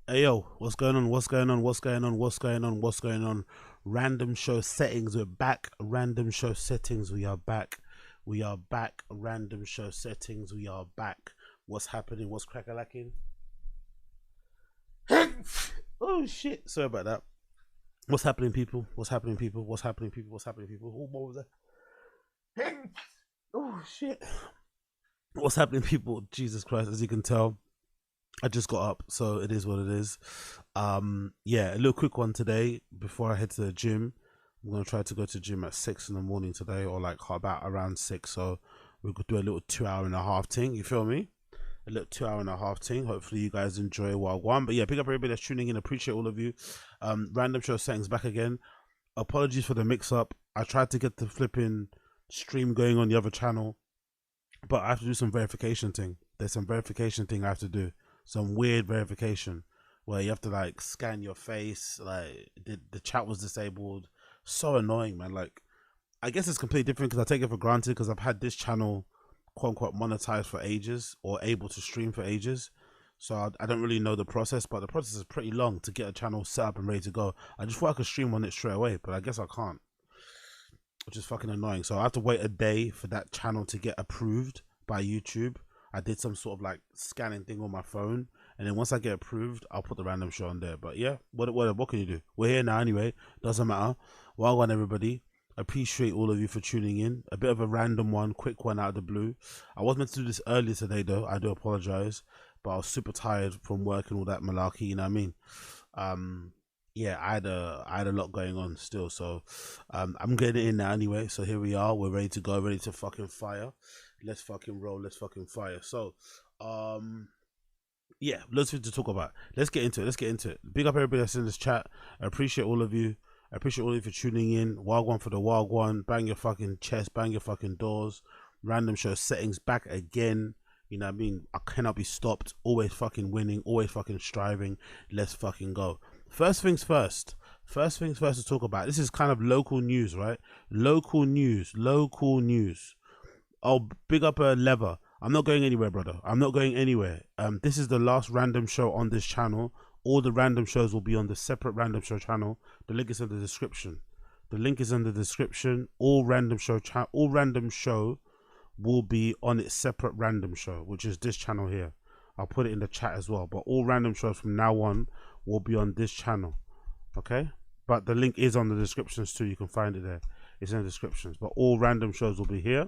Hey yo, what's going on? What's going on? What's going on? What's going on? What's going on? Random show settings, we're back. Random show settings, we are back. We are back. Random show settings, we are back. What's happening? What's crack-a-lacking? Oh shit! Sorry about that. What's happening, people? What's happening, people? What's happening, people? What's happening, people? Oh, what was that? Oh shit! What's happening, people? Jesus Christ! As you can tell, I just got up, so it is what it is. Yeah, a little quick one today before I head to the gym. I'm gonna try to go to the gym at 6 in the morning today, or like about around 6. So we could do a little 2 hour and a half thing. You feel me? A little 2 hour and a half thing. Hopefully you guys enjoy while one. But yeah, pick up everybody that's tuning in. Appreciate all of you. Random show settings back again. Apologies for the mix up. I tried to get the flipping stream going on the other channel, but I have to do some verification thing. There's some verification thing I have to do. Some weird verification where you have to like scan your face. Like the chat was disabled. So annoying, man. Like I guess it's completely different because I take it for granted because I've had this channel quote unquote monetized for ages or able to stream for ages. So I don't really know the process, but the process is pretty long to get a channel set up and ready to go. I just thought I could stream on it straight away, but I guess I can't, which is fucking annoying. So I have to wait a day for that channel to get approved by YouTube. I did some sort of like scanning thing on my phone, and then once I get approved, I'll put the random show on there. But yeah, what can you do? We're here now anyway. Doesn't matter. Well done, everybody. Appreciate all of you for tuning in. A bit of a random one, quick one out of the blue. I was meant to do this earlier today though. I do apologize, but I was super tired from work and all that malarkey. You know what I mean? Yeah, I had a lot going on still, so I'm getting it in now anyway. So here we are. We're ready to go. Ready to fucking fire. Let's fucking roll. Let's fucking fire. So, yeah, loads of things to talk about. Let's get into it. Let's get into it. Big up everybody that's in this chat. I appreciate all of you. I appreciate all of you for tuning in. Wagwan for the Wagwan. Bang your fucking chest. Bang your fucking doors. Random show settings back again. You know what I mean? I cannot be stopped. Always fucking winning. Always fucking striving. Let's fucking go. First things first. First things first to talk about. This is kind of local news, right? Local news. Local news. Oh, big up a lever. I'm not going anywhere, brother. I'm not going anywhere. This is the last random show on this channel. All the random shows will be on the separate random show channel. The link is in the description. The link is in the description. All random show will be on its separate random show, which is this channel here. I'll put it in the chat as well. But all random shows from now on will be on this channel. Okay? But the link is on the descriptions too. You can find it there. It's in the descriptions. But all random shows will be here.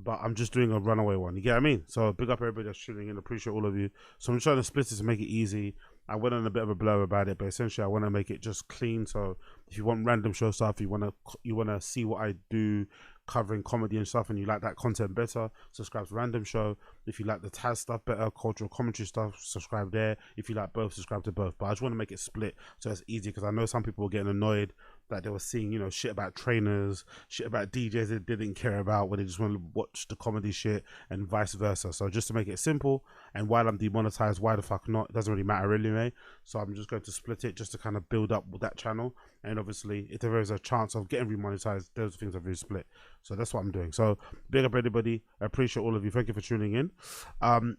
But I'm just doing a runaway one. You get what I mean? So big up everybody that's tuning in. Appreciate all of you. So I'm trying to split it to make it easy. I went on a bit of a blur about it, but essentially I want to make it just clean. So if you want random show stuff, you wanna see what I do covering comedy and stuff, and you like that content better, subscribe to Random Show. If you like the Taz stuff better, cultural commentary stuff, subscribe there. If you like both, subscribe to both. But I just want to make it split so it's easy, because I know some people were getting annoyed that they were seeing, you know, shit about trainers, shit about DJs they didn't care about, when they just want to watch the comedy shit, and vice versa. So just to make it simple, and while I'm demonetized, why the fuck not? It doesn't really matter anyway. So I'm just going to split it just to kind of build up with that channel. And obviously, if there is a chance of getting remonetized, those things are very split. So that's what I'm doing. So big up everybody. I appreciate all of you. Thank you for tuning in.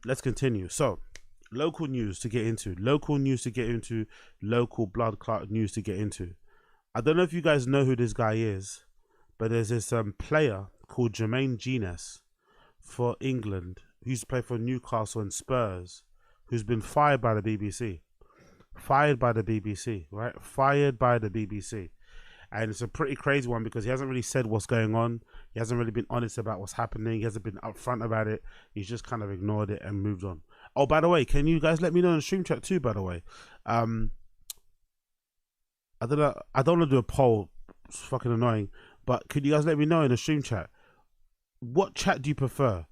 Let's continue. So local news to get into. Local blood clot news to get into. I don't know if you guys know who this guy is, but there's this player called Jermaine Jenas for England, who used to play for Newcastle and Spurs, who's been fired by the BBC. Fired by the BBC, right? Fired by the BBC. And it's a pretty crazy one because he hasn't really said what's going on. He hasn't really been honest about what's happening. He hasn't been upfront about it. He's just kind of ignored it and moved on. Oh, by the way, can you guys let me know in the stream chat too, by the way? I don't know. I don't want to do a poll. It's fucking annoying. But could you guys let me know in the stream chat? What chat do you prefer?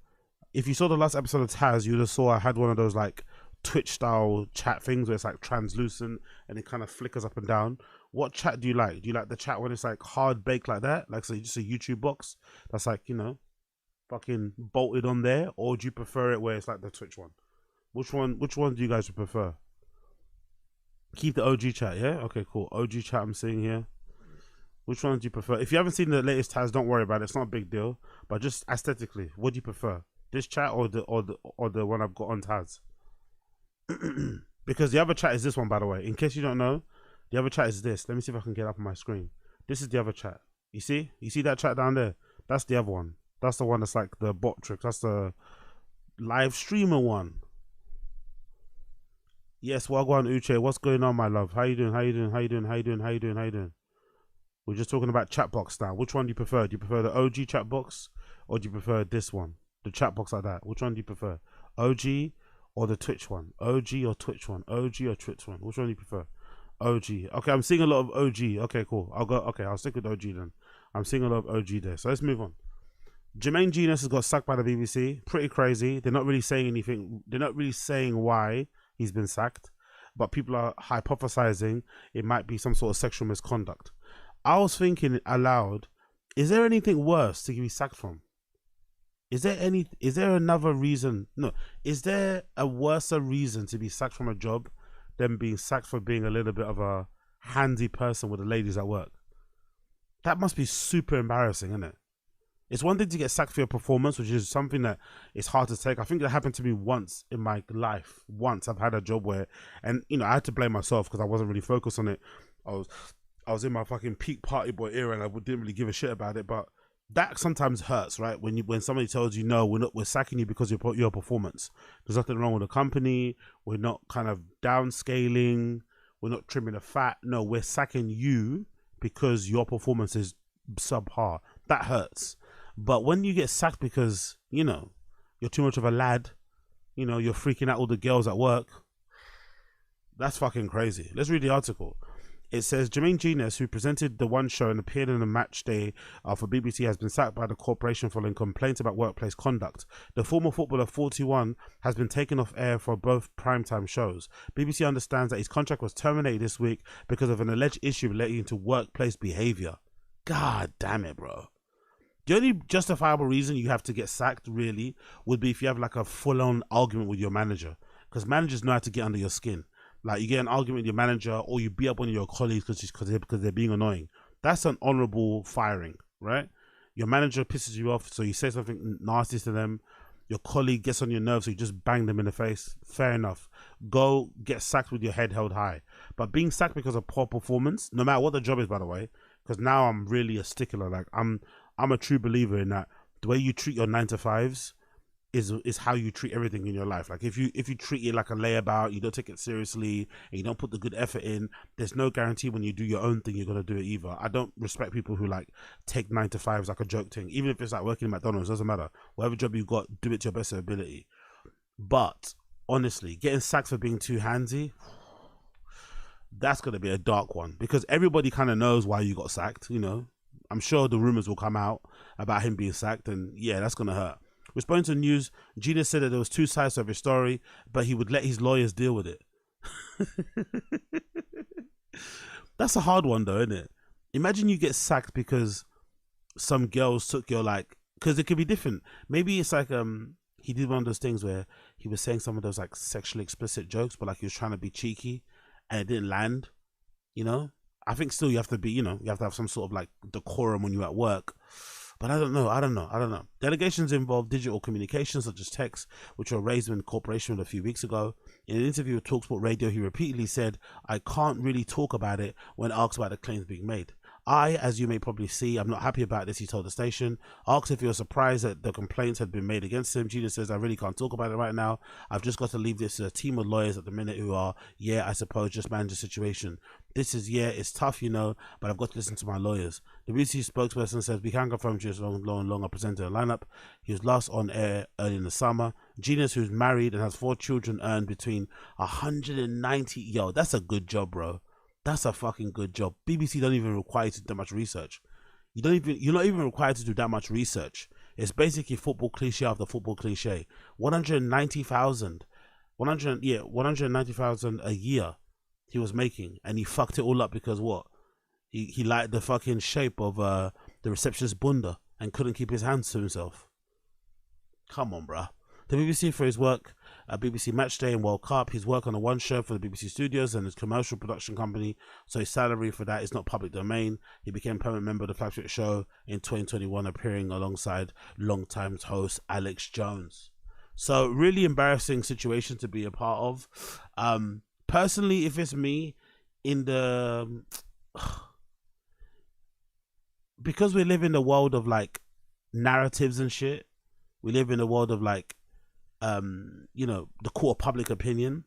If you saw the last episode of Taz, you would have saw I had one of those like Twitch style chat things where it's like translucent and it kind of flickers up and down. What chat do you like? Do you like the chat when it's like hard baked like that, like so just a YouTube box that's like, you know, fucking bolted on there, or do you prefer it where it's like the Twitch one? Which one do you guys prefer? Keep the OG chat, yeah? Okay, cool. OG chat I'm seeing here. Which one do you prefer? If you haven't seen the latest Taz, don't worry about it. It's not a big deal. But just aesthetically, what do you prefer? This chat or the one I've got on Taz? Because the other chat is this one, by the way. In case you don't know, the other chat is this. Let me see if I can get up on my screen. This is the other chat. You see? You see that chat down there? That's the other one. That's the one that's like the bot trick. That's the live streamer one. Yes, Wagwan Uche. What's going on, my love? How you doing? How you doing? How you doing? How you doing? How you doing? How you doing? We're just talking about chat box now. Which one do you prefer? Do you prefer the OG chat box, or do you prefer this one? The chat box like that. Which one do you prefer? OG or the Twitch one? OG or Twitch one? OG or Twitch one? Which one do you prefer? OG. Okay, I'm seeing a lot of OG. Okay, cool. I'll go. Okay, I'll stick with OG then. I'm seeing a lot of OG there. So let's move on. Jermaine Genius has got sacked by the BBC. Pretty crazy. They're not really saying anything. They're not really saying why he's been sacked, but people are hypothesizing it might be some sort of sexual misconduct. I was thinking aloud, is there anything worse to be sacked from? Is there another reason? No. Is there a worse reason to be sacked from a job than being sacked for being a little bit of a handy person with the ladies at work? That must be super embarrassing, isn't it? It's one thing to get sacked for your performance, which is something that is hard to take. I think that happened to me once in my life. Once I've had a job where, and I had to blame myself because I wasn't really focused on it. I was in my fucking peak party boy era and I didn't really give a shit about it. But that sometimes hurts, right? When somebody tells you, no, we're sacking you because of your performance. There's nothing wrong with the company. We're not kind of downscaling. We're not trimming the fat. No, we're sacking you because your performance is subpar. That hurts. But when you get sacked because, you're too much of a lad, you're freaking out all the girls at work, that's fucking crazy. Let's read the article. It says, Jermaine Genius, who presented the One Show and appeared in the match day for BBC, has been sacked by the corporation following complaints about workplace conduct. The former footballer, 41, has been taken off air for both primetime shows. BBC understands that his contract was terminated this week because of an alleged issue relating to workplace behaviour. God damn it, bro. The only justifiable reason you have to get sacked, really, would be if you have like a full-on argument with your manager. Because managers know how to get under your skin. Like, you get an argument with your manager, or you beat up one of your colleagues because they're being annoying. That's an honourable firing, right? Your manager pisses you off, so you say something nasty to them. Your colleague gets on your nerves, so you just bang them in the face. Fair enough. Go get sacked with your head held high. But being sacked because of poor performance, no matter what the job is, by the way, because now I'm really a stickler. Like, I'm a true believer in that. The way you treat your 9-to-5s is how you treat everything in your life. Like, if you treat it like a layabout, you don't take it seriously, and you don't put the good effort in, there's no guarantee when you do your own thing you're gonna do it either. I don't respect people who like take 9-to-5s like a joke thing. Even if it's like working at McDonald's, doesn't matter. Whatever job you got, do it to your best ability. But honestly, getting sacked for being too handsy, that's gonna be a dark one, because everybody kind of knows why you got sacked. I'm sure the rumors will come out about him being sacked, and yeah, that's gonna hurt. Responding to the news, Genius said that there was two sides to every story, but he would let his lawyers deal with it. That's a hard one though, isn't it? Imagine you get sacked because some girls took your, like, because it could be different. Maybe it's like he did one of those things where he was saying some of those like sexually explicit jokes, but like he was trying to be cheeky and it didn't land. I think still you have to be, you have to have some sort of like decorum when you're at work. But I don't know. The allegations involve digital communications such as texts, which were raised in corporation a few weeks ago. In an interview with TalkSport Radio, he repeatedly said, "I can't really talk about it," when asked about the claims being made. I, as you may probably see, I'm not happy about this, he told the station. Asked if he was surprised that the complaints had been made against him, Genius says, "I really can't talk about it right now. I've just got to leave this to a team of lawyers at the minute who are, I suppose, just manage the situation. This is, it's tough, but I've got to listen to my lawyers." The BBC spokesperson says, "We can confirm Genius longer presented a lineup. He was last on air early in the summer. Genius, who's married and has 4 children, earned between 190, that's a good job, bro. That's a fucking good job. BBC don't even require you to do that much research. You're not even required to do that much research. It's basically football cliche after football cliche. 190,000 a year he was making, and he fucked it all up because what? He liked the fucking shape of the receptionist bunda and couldn't keep his hands to himself. Come on, bruh. The BBC for his work at BBC Matchday and World Cup, his work on the One Show for the BBC Studios and his commercial production company, so his salary for that is not public domain. He became a permanent member of the flagship show in 2021, appearing alongside longtime host Alex Jones. So really embarrassing situation to be a part of. personally, if it's me, in the because we live in the world of like narratives and shit. We live in a world of like the court of public opinion.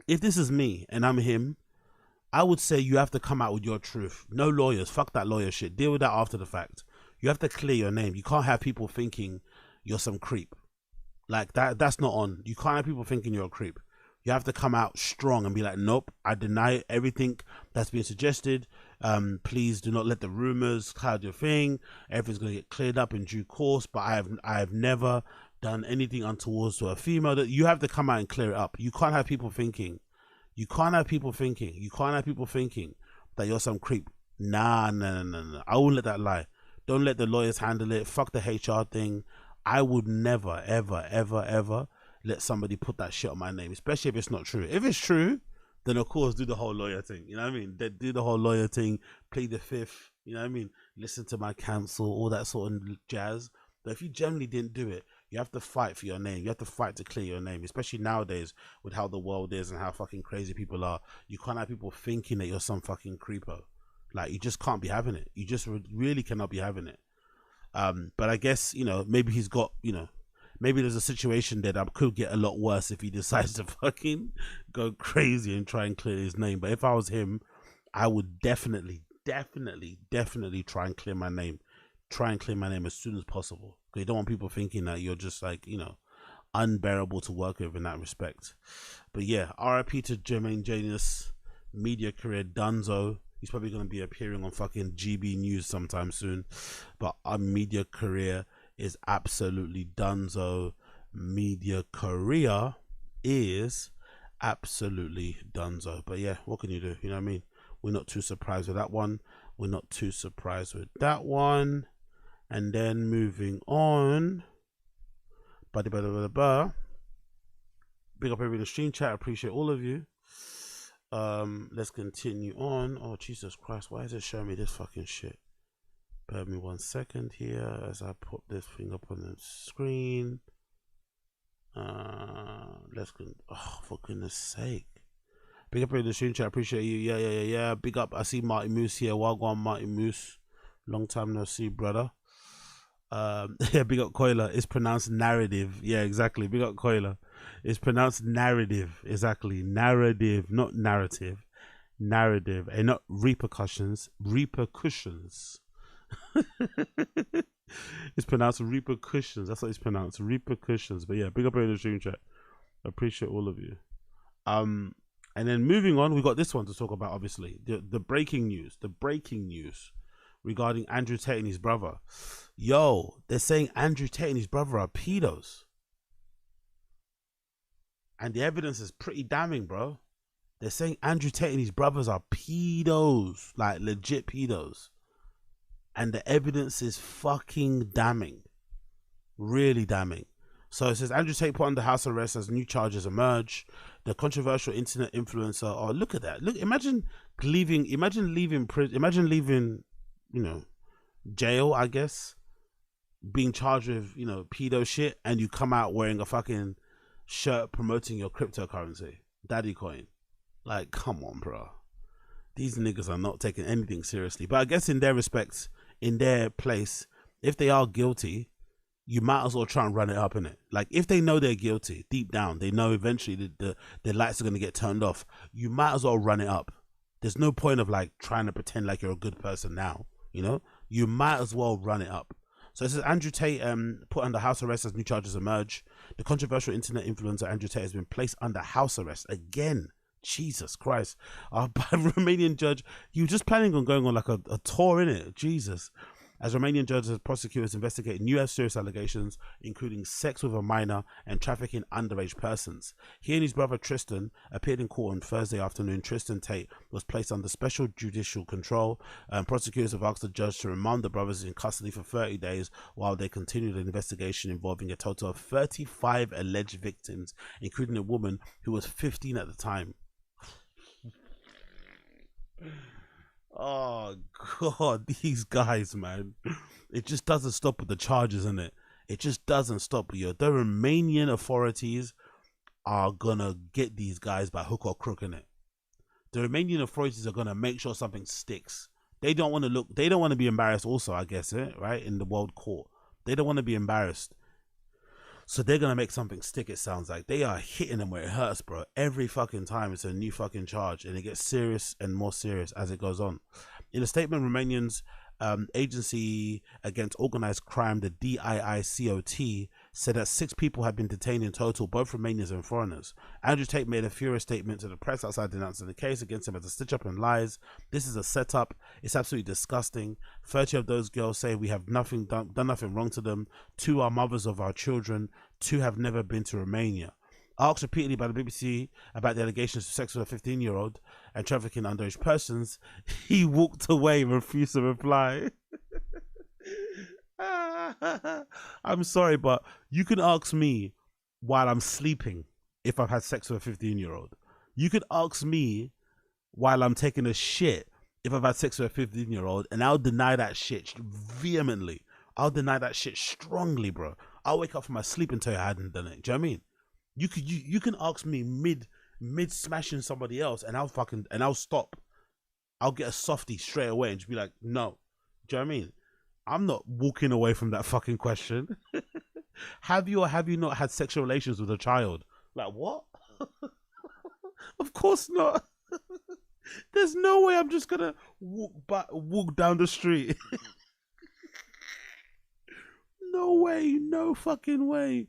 If this is me and I'm him, I would say you have to come out with your truth. No lawyers. Fuck that lawyer shit. Deal with that after the fact. You have to clear your name. You can't have people thinking you're some creep. Like that's not on. You can't have people thinking you're a creep. You have to come out strong and be like, nope, I deny everything that's been suggested. Please do not let the rumors cloud your thing. Everything's going to get cleared up in due course. But I have never done anything untoward to a female. That you have to come out and clear it up. You can't have people thinking. You can't have people thinking that you're some creep. Nah. I wouldn't let that lie. Don't let the lawyers handle it. Fuck the HR thing. I would never, ever let somebody put that shit on my name, especially if it's not true. If it's true, then of course do the whole lawyer thing. You know what I mean? They do the whole lawyer thing, plead the fifth. You know what I mean? Listen to my counsel, all that sort of jazz. But if you generally didn't do it, you have to fight for your name. You have to fight to clear your name, especially nowadays with how the world is and how fucking crazy people are. You can't have people thinking that you're some fucking creepo. Like, you just can't be having it. You just really cannot be having it. But I guess, maybe he's got, maybe there's a situation that could get a lot worse if he decides to fucking go crazy and try and clear his name. But if I was him, I would definitely try and clear my name. Try and clear my name as soon as possible. Because you don't want people thinking that you're just like, unbearable to work with in that respect. But yeah, RIP to Jermaine Genius, media career dunzo. He's probably going to be appearing on fucking GB News sometime soon. But our media career is absolutely dunzo. Media career is absolutely dunzo. But yeah, what can you do? You know what I mean? We're not too surprised with that one. And then moving on. Big up everyone in the stream chat. I appreciate all of you. Let's continue on. Oh, Jesus Christ, why is it showing me this fucking shit? Bear me 1 second here as I put this thing up on the screen. For goodness sake. Big up in the stream chat. I appreciate you. Yeah. Big up. I see Marty Moose here. Wagwan Marty Moose. Long time no see, brother. Yeah, big up Koila. It's pronounced narrative. Yeah, exactly. Big up Koila. It's pronounced narrative. Exactly. Narrative, not narrative. Narrative. And not repercussions. Repercussions. It's pronounced repercussions. That's what it's pronounced. Repercussions. But yeah, big up in the stream chat. I appreciate all of you. And then moving on, we got this one to talk about, obviously. The breaking news. The breaking news regarding Andrew Tate and his brother. Yo, they're saying Andrew Tate and his brother are pedos. And the evidence is pretty damning, bro. They're saying Andrew Tate and his brothers are pedos. Like, legit pedos. And the evidence is fucking damning. Really damning. So it says Andrew Tate put under house arrest as new charges emerge. The controversial internet influencer. Oh, look at that. Look, imagine leaving, jail, I guess, being charged with, pedo shit, and you come out wearing a fucking shirt promoting your cryptocurrency, Daddy Coin. Like, come on, bro. These niggas are not taking anything seriously. But I guess in their respects, in their place, if they are guilty, you might as well try and run it up, innit? Like, if they know they're guilty, deep down, they know eventually the lights are going to get turned off, you might as well run it up. There's no point of, like, trying to pretend like you're a good person now, You might as well run it up. So it says Andrew Tate put under house arrest as new charges emerge. The controversial internet influencer Andrew Tate has been placed under house arrest again. Jesus Christ. By a Romanian judge. You were just planning on going on like a tour, innit? Jesus. As Romanian judges and prosecutors investigate new serious allegations, including sex with a minor and trafficking underage persons. He and his brother Tristan appeared in court on Thursday afternoon. Tristan Tate was placed under special judicial control. Prosecutors have asked the judge to remand the brothers in custody for 30 days while they continued an investigation involving a total of 35 alleged victims, including a woman who was 15 at the time. Oh God, these guys, man. It just doesn't stop with the charges, innit? It just doesn't stop. The Romanian authorities are gonna get these guys by hook or crook in it. The Romanian authorities are gonna make sure something sticks. They don't want to look. They don't want to be embarrassed. Also, I guess, right, in the world court, they don't want to be embarrassed. So they're gonna make something stick. It sounds like they are hitting them where it hurts, bro. Every fucking time it's a new fucking charge, and it gets serious and more serious as it goes on. In a statement, Romanians agency against organized crime, the DIICOT, said that 6 people had been detained in total, both Romanians and foreigners. Andrew Tate made a furious statement to the press outside denouncing the case against him as a stitch up and lies. This is a setup. It's absolutely disgusting. 30 of those girls say we have done nothing wrong to them. 2 are mothers of our children. 2 have never been to Romania. Asked repeatedly by the BBC about the allegations of sex with a 15-year-old and trafficking underage persons, he walked away and refused to reply. I'm sorry, but you can ask me while I'm sleeping if I've had sex with a 15-year-old. You could ask me while I'm taking a shit if I've had sex with a 15-year-old, and I'll deny that shit vehemently. I'll deny that shit strongly, bro. I'll wake up from my sleep and tell you I hadn't done it. Do you know what I mean? You can ask me mid smashing somebody else, and I'll stop. I'll get a softie straight away and just be like, no. Do you know what I mean? I'm not walking away from that fucking question. Have you or have you not had sexual relations with a child? Like, what? Of course not. There's no way I'm just gonna walk down the street. No way, no fucking way.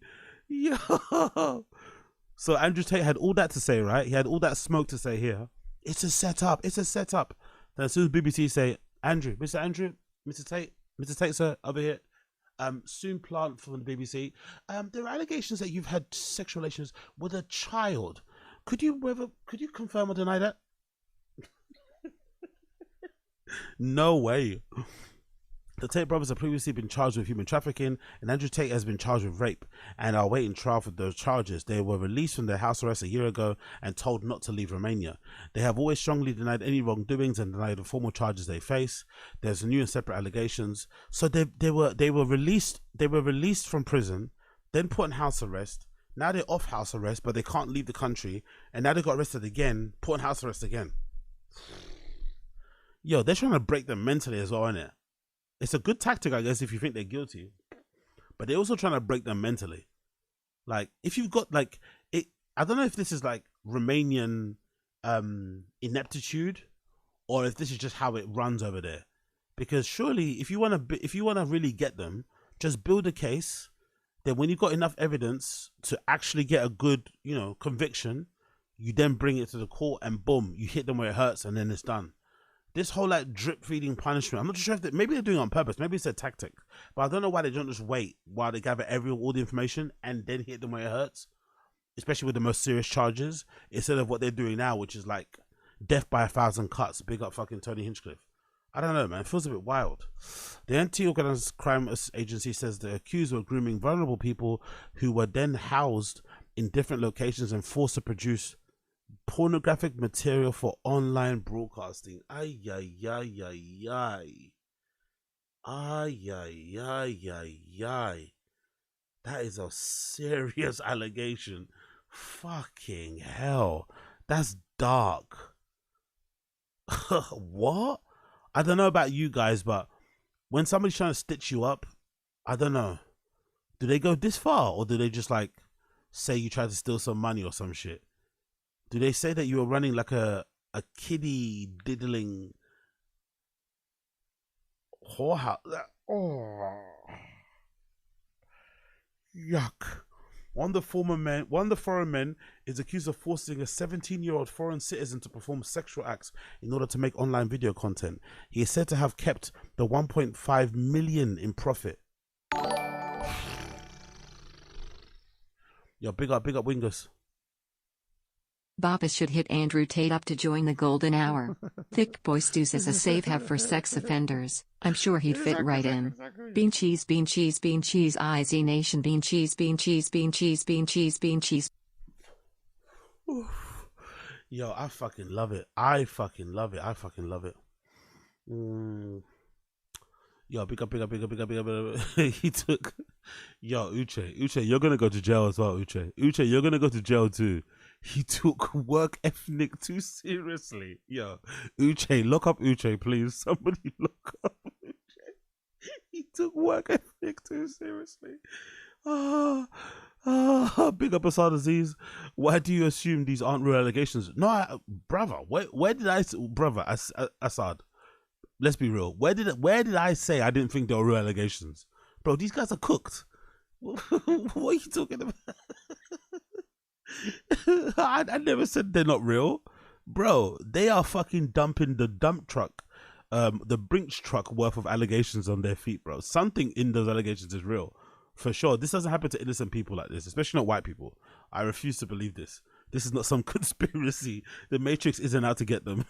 Yo. So Andrew Tate had all that to say, right? He had all that smoke to say here. It's a setup. It's a setup. Then as soon as BBC say, Andrew, Mr. Tate, sir, over here. Soon Plant from the BBC. There are allegations that you've had sexual relations with a child. Could you confirm or deny that? No way. The Tate brothers have previously been charged with human trafficking, and Andrew Tate has been charged with rape and are awaiting trial for those charges. They were released from their house arrest a year ago and told not to leave Romania. They have always strongly denied any wrongdoings and denied the formal charges they face. There's new and separate allegations. So they were released from prison, then put in house arrest. Now they're off house arrest, but they can't leave the country, and now they got arrested again, put in house arrest again. Yo, they're trying to break them mentally as well, innit? It's a good tactic, I guess, if you think they're guilty, but they're also trying to break them mentally. Like, if you've got like it, I don't know if this is like Romanian ineptitude, or if this is just how it runs over there. Because surely, if you want to really get them, just build a case. Then, when you've got enough evidence to actually get a good, conviction, you then bring it to the court, and boom, you hit them where it hurts, and then it's done. This whole like drip feeding punishment, I'm not sure if maybe they're doing it on purpose, maybe it's a tactic, but I don't know why they don't just wait while they gather all the information and then hit them where it hurts, especially with the most serious charges, instead of what they're doing now, which is like death by 1,000 cuts. Big up fucking Tony Hinchcliffe. I don't know, man. It feels a bit wild. The Anti-Organized Crime Agency says the accused were grooming vulnerable people who were then housed in different locations and forced to produce pornographic material for online broadcasting. Ay, ay, ay, ay, ay. Ay, ay, ay, ay, ay. That is a serious allegation. Fucking hell. That's dark. What? I don't know about you guys, but when somebody's trying to stitch you up, I don't know. Do they go this far, or do they just like say you tried to steal some money or some shit? Do they say that you were running like a kiddie diddling whorehouse? Oh, yuck. One of the foreign men is accused of forcing a 17-year-old foreign citizen to perform sexual acts in order to make online video content. He is said to have kept the 1.5 million in profit. Yo, big up Wingus. Boppus should hit Andrew Tate up to join the golden hour. Thick Boy Stews is a safe haven for sex offenders. I'm sure he'd fit right in. Bean cheese, bean cheese, bean cheese, IZ Nation, bean cheese, bean cheese, bean cheese, bean cheese, bean cheese. Yo, I fucking love it. I fucking love it. Yo, big up. He took, yo, Uche, you're gonna go to jail as well, Uche, you're gonna go to jail too. He took work ethic too seriously. Yo, Uche, lock up Uche, please. Somebody lock up Uche. He took work ethic too seriously. Big up Assad Aziz. Why do you assume these aren't real allegations? No, brother, where did I, brother, Assad? Let's be real. Where did I say I didn't think they were real allegations? Bro, these guys are cooked. What are you talking about? I never said they're not real. Bro, they are fucking dumping the dump truck, the Brinks truck worth of allegations on their feet, bro. Something in those allegations is real. For sure. This doesn't happen to innocent people like this, especially not white people. I refuse to believe this. This is not some conspiracy. The Matrix isn't out to get them.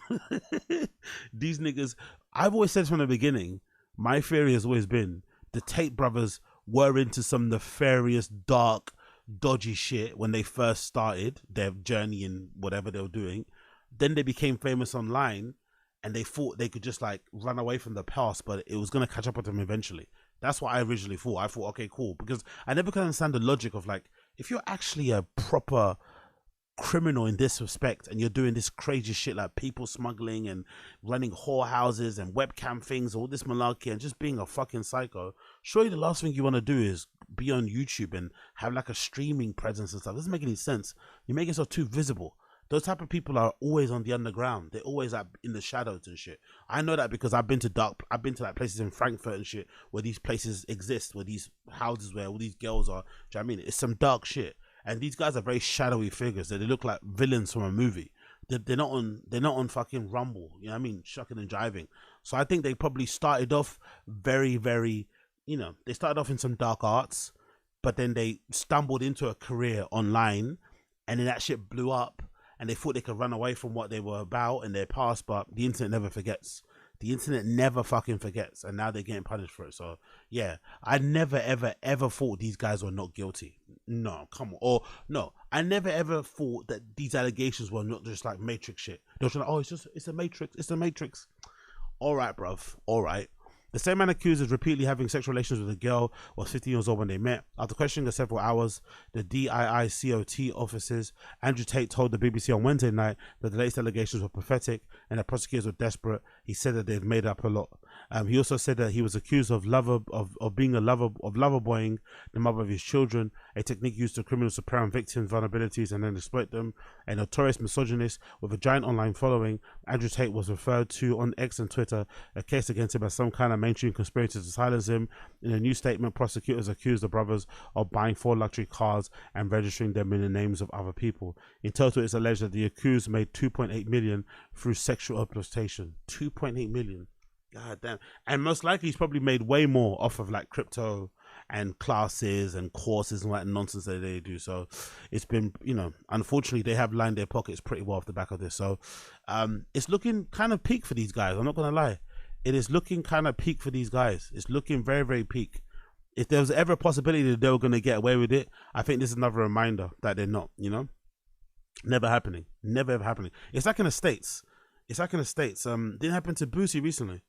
These niggas, I've always said from the beginning, my theory has always been the Tate brothers were into some nefarious, dark, dodgy shit when they first started their journey in whatever they were doing. Then they became famous online and they thought they could just like run away from the past, but it was going to catch up with them eventually. That's what I originally thought. I thought, okay, cool. Because I never could understand the logic of like, if you're actually a proper criminal in this respect and you're doing this crazy shit like people smuggling and running whorehouses and webcam things, all this malarkey and just being a fucking psycho, surely the last thing you want to do is be on YouTube and have like a streaming presence and stuff. It doesn't make any sense. You make yourself too visible. Those type of people are always on the underground. They're always like in the shadows and shit. I know that because I've been to like places in Frankfurt and shit where these places exist, where these houses where all these girls are. Do you know what I mean? It's some dark shit. And these guys are very shadowy figures. They look like villains from a movie. They're not on fucking Rumble. You know what I mean? Shucking and jiving. So I think they probably started off very, very, they started off in some dark arts, but then they stumbled into a career online and then that shit blew up. And they thought they could run away from what they were about in their past, but the internet never forgets. The internet never fucking forgets, and now they're getting punished for it. So, yeah, I never, ever, ever thought these guys were not guilty. No, come on. Or, no, I never, ever thought that these allegations were not just like Matrix shit. They were like, oh, it's a Matrix. It's a Matrix. All right, bruv. All right. The same man accused of repeatedly having sexual relations with a girl was 15 years old when they met. After questioning her several hours, the DIICOT officers, Andrew Tate told the BBC on Wednesday night that the latest allegations were pathetic and the prosecutors were desperate. He said that they've made up a lot. He also said that he was accused of being a loverboying the mother of his children, a technique used to criminals to prey on victims' vulnerabilities and then exploit them. A notorious misogynist with a giant online following, Andrew Tate was referred to on X and Twitter, a case against him as some kind of mainstream conspiracy to silence him. In a new statement, prosecutors accused the brothers of buying 4 luxury cars and registering them in the names of other people. In total, it's alleged that the accused made $2.8 million through sexual exploitation. $2.8 million. God damn. And most likely he's probably made way more off of like crypto and classes and courses and all that nonsense that they do. So it's been, unfortunately they have lined their pockets pretty well off the back of this. So it's looking kind of peak for these guys. I'm not going to lie. It is looking kind of peak for these guys. It's looking very, very peak. If there was ever a possibility that they were going to get away with it, I think this is another reminder that they're not, Never happening. Never ever happening. It's like in the States. Didn't happen to Boosie recently.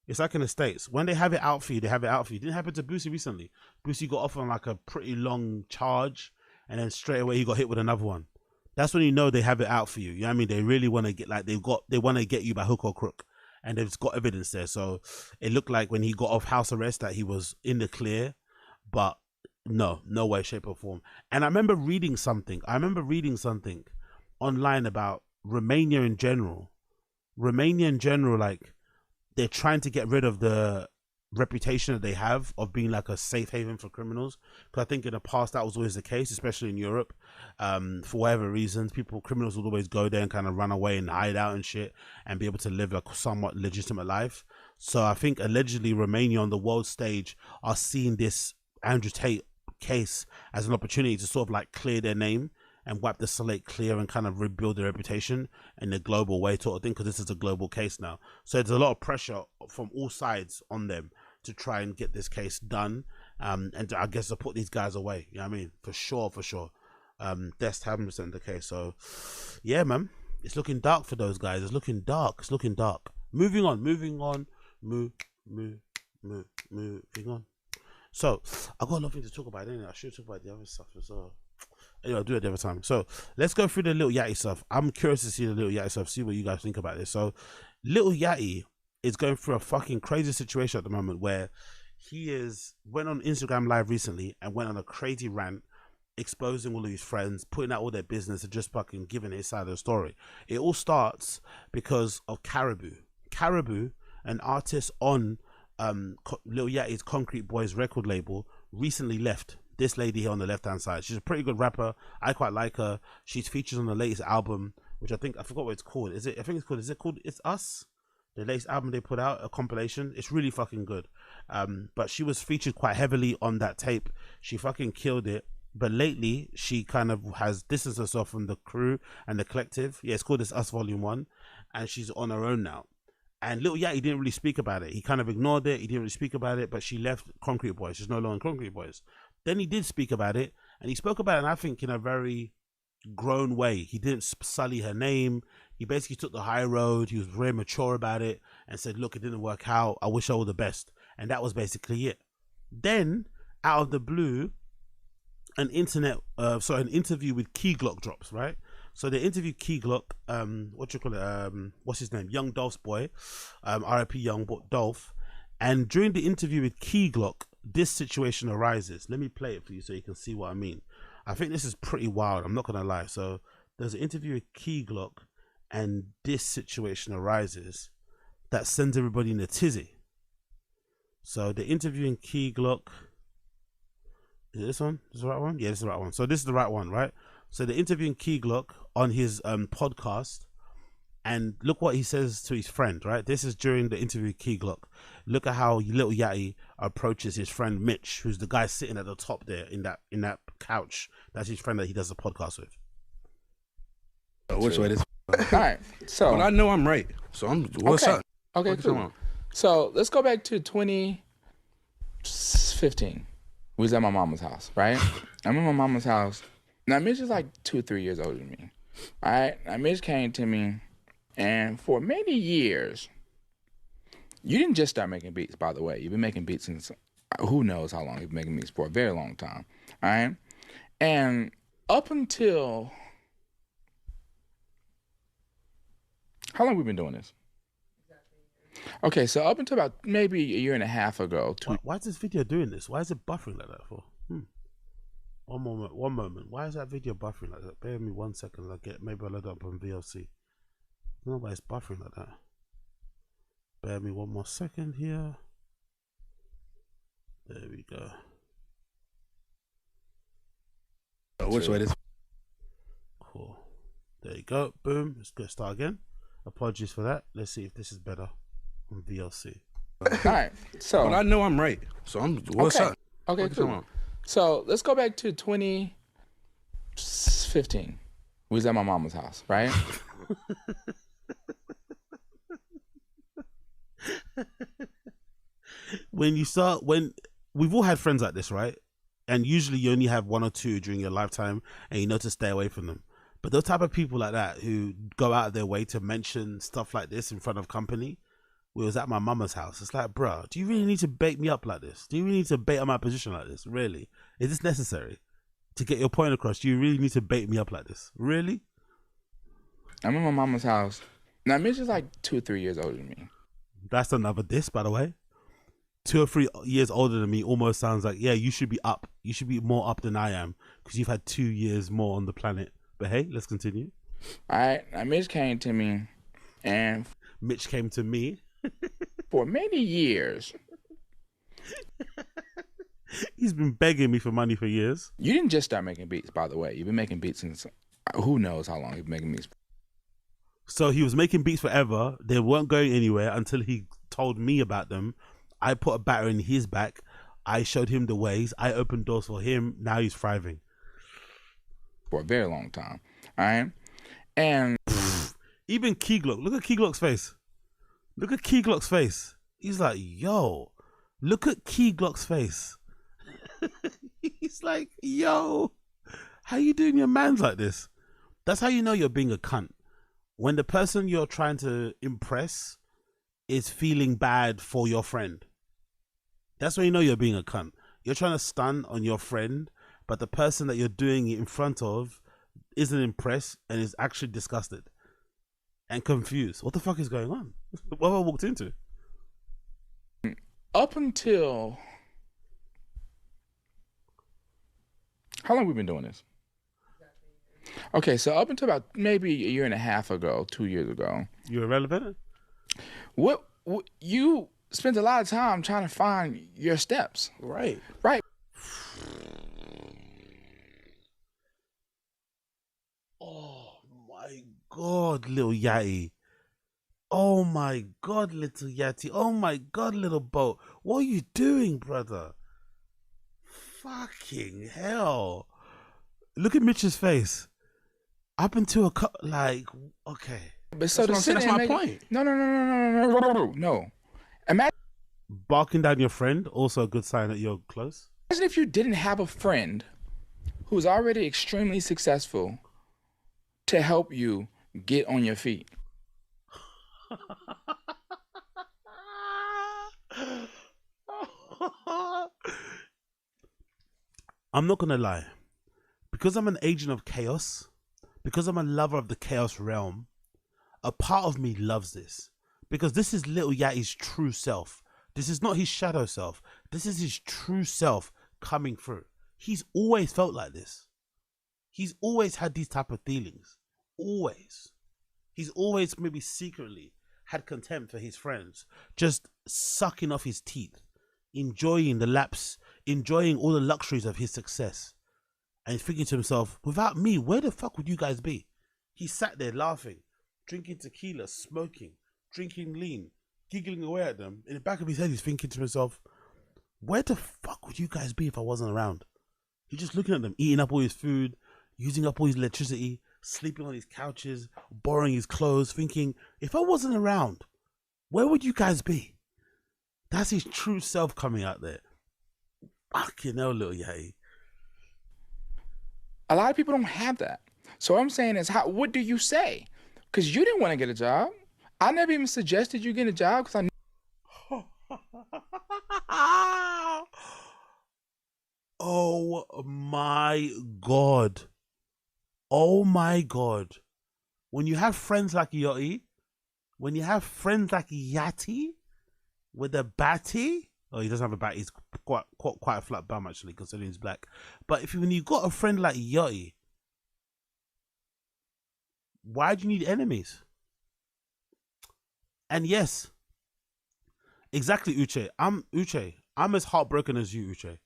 It's like in the States. When they have it out for you, they have it out for you. Didn't happen to Boosie recently. Boosie got off on like a pretty long charge and then straight away he got hit with another one. That's when you know they have it out for you. You know what I mean? They really want to get they want to get you by hook or crook. And they've got evidence there. So it looked like when he got off house arrest that he was in the clear, but no way, shape or form. And I remember reading something online about Romania in general, like they're trying to get rid of the reputation that they have of being like a safe haven for criminals. Because I think in the past that was always the case, especially in Europe. For whatever reasons, criminals would always go there and kind of run away and hide out and shit and be able to live a somewhat legitimate life. So I think allegedly Romania on the world stage are seeing this Andrew Tate case as an opportunity to sort of like clear their name and wipe the slate clear and kind of rebuild their reputation in a global way sort of thing, because this is a global case now. So there's a lot of pressure from all sides on them to try and get this case done, and I guess to put these guys away. You know what I mean? For sure. That's 100% the case. So yeah, man, it's looking dark for those guys. It's looking dark. Moving on. moving on. So I got a lot of things to talk about. Anyway, I should talk about the other stuff as well. Anyway, I'll do it the other time. So let's go through the Lil Yachty stuff. I'm curious to see the Lil Yachty stuff. See what you guys think about this. So Lil Yachty is going through a fucking crazy situation at the moment where he went on Instagram Live recently and went on a crazy rant, exposing all of his friends, putting out all their business, and just fucking giving his side of the story. It all starts because of Caribou. Caribou, an artist on Lil Yachty's Concrete Boys record label, recently left. This lady here on the left hand side, she's a pretty good rapper. I quite like her. She's featured on the latest album, which I forgot what it's called. Is it called It's Us? The latest album they put out, a compilation. It's really fucking good. But she was featured quite heavily on that tape. She fucking killed it. But lately, she kind of has distanced herself from the crew and the collective. Yeah, it's called It's Us Volume 1. And she's on her own now. And Lil Yachty didn't really speak about it. He kind of ignored it. He didn't really speak about it. But she left Concrete Boys. She's no longer Concrete Boys. Then he did speak about it. And he spoke about it, I think, in a very grown way. He didn't sully her name. He basically took the high road. He was very mature about it and said, look, it didn't work out. I wish I were the best. And that was basically it. Then, out of the blue, an interview with Key Glock drops, right? So they interviewed Key Glock, what's his name? Young Dolph's boy, RIP Young Dolph. And during the interview with Key Glock, this situation arises. Let me play it for you so you can see what I mean. I think this is pretty wild. I'm not going to lie. So there's an interview with Key Glock and this situation arises that sends everybody in a tizzy. So they're interviewing Key Glock. Is it this one? Is this the right one? Yeah, this is the right one. So this is the right one, right? So they're interviewing Key Glock on his podcast. And look what he says to his friend, right? This is during the interview with Key Glock. Look at how Lil Yachty approaches his friend Mitch, who's the guy sitting at the top there in that couch. That's his friend that he does the podcast with. Which way this? All right. So But I know I'm right. So what's okay. up? Okay, What's cool. going on? So let's go back to 2015. We was at my mama's house, right? I'm in my mama's house. Now Mitch is like 2-3 years older than me. All right. Now Mitch came to me, and for many years, you didn't just start making beats, by the way. You've been making beats since who knows how long you've been making beats for, a very long time. All right. And up until how long have we been doing this? Okay, so up until about maybe a year and a half ago. Why is this video doing this? Why is it buffering like that for? One moment. Why is that video buffering like that? Bear with me 1 second. Maybe I'll load up on VLC. I don't know why it's buffering like that. Bear with me 1 more second here. There we go. Which way this? Cool. There you go. Boom. Let's go start again. Apologies for that. Let's see if this is better on VLC. All right, so But I know I'm right. So what's okay. up? Okay, What's cool. going on? So let's go back to 2015. We was at my mama's house, right? When we've all had friends like this, right? And usually you only have one or two during your lifetime and you know to stay away from them. But those type of people like that who go out of their way to mention stuff like this in front of company, we was at my mama's house. It's like, bro, do you really need to bait me up like this? Do you really need to bait on my position like this? Really? Is this necessary to get your point across? Do you really need to bait me up like this? Really? I'm in my mama's house. Now Mitch is like 2-3 years older than me. That's another diss, by the way. 2 or 3 years older than me almost sounds like, yeah, you should be up. You should be more up than I am because you've had 2 years more on the planet. But hey, let's continue. All right, now Mitch came to me, and Mitch came to me. for many years, He's been begging me for money for years. you didn't just start making beats, by the way. You've been making beats since who knows how long you've been making beats. So he was making beats forever. They weren't going anywhere until he told me about them. I put a batter in his back. I showed him the ways. I opened doors for him. Now he's thriving. For a very long time, all right? And Even Key Glock. Look at Key Glock's face. Look at Key Glock's face. He's like, yo, look at Key Glock's face. He's like, yo, how you doing your mans like this? That's how you know you're being a cunt. When the person you're trying to impress is feeling bad for your friend. That's when you know you're being a cunt. You're trying to stun on your friend, but the person that you're doing it in front of isn't impressed and is actually disgusted and confused. What the fuck is going on? What have I walked into? Up until how long have we been doing this? Okay, so up until about maybe a year and a half ago, 2 years ago, You're irrelevant? what you spent a lot of time trying to find your steps. Right. Right. Oh my God, little Yachty. Oh my God, little Yachty. Oh my God, little boat. What are you doing, brother? Fucking hell. Look at Mitch's face. Up until okay. But so That's to what I'm saying, sit that's and my make point. No. Imagine Barking down your friend, also a good sign that you're close. if you didn't have a friend who's already extremely successful to help you get on your feet. I'm not gonna lie. Because I'm an agent of chaos, because I'm a lover of the chaos realm, a part of me loves this. Because this is little Yachty's true self. This is not his shadow self. This is his true self coming through. He's always felt like this. He's always had these type of feelings. Always. He's always maybe secretly had contempt for his friends, just sucking off his teeth, enjoying the laps, enjoying all the luxuries of his success. And he's thinking to himself, without me, where the fuck would you guys be? He sat there laughing, drinking tequila, smoking, drinking lean, giggling away at them. In the back of his head, he's thinking to himself, where the fuck would you guys be if I wasn't around? He's just looking at them, eating up all his food, using up all his electricity, sleeping on his couches, borrowing his clothes, thinking, if I wasn't around, where would you guys be? That's his true self coming out there. Fucking hell, little Yachty. A lot of people don't have that. So what I'm saying is, what do you say? Because you didn't want to get a job. I never even suggested you get a job because Oh my God. Oh my God. When you have friends like Yachty, when you have friends like Yachty with a batty, oh, he doesn't have a bat, he's quite a flat bum actually, considering he's black. But when you got a friend like Yachty, why do you need enemies? And yes, exactly, Uche. I'm as heartbroken as you, Uche.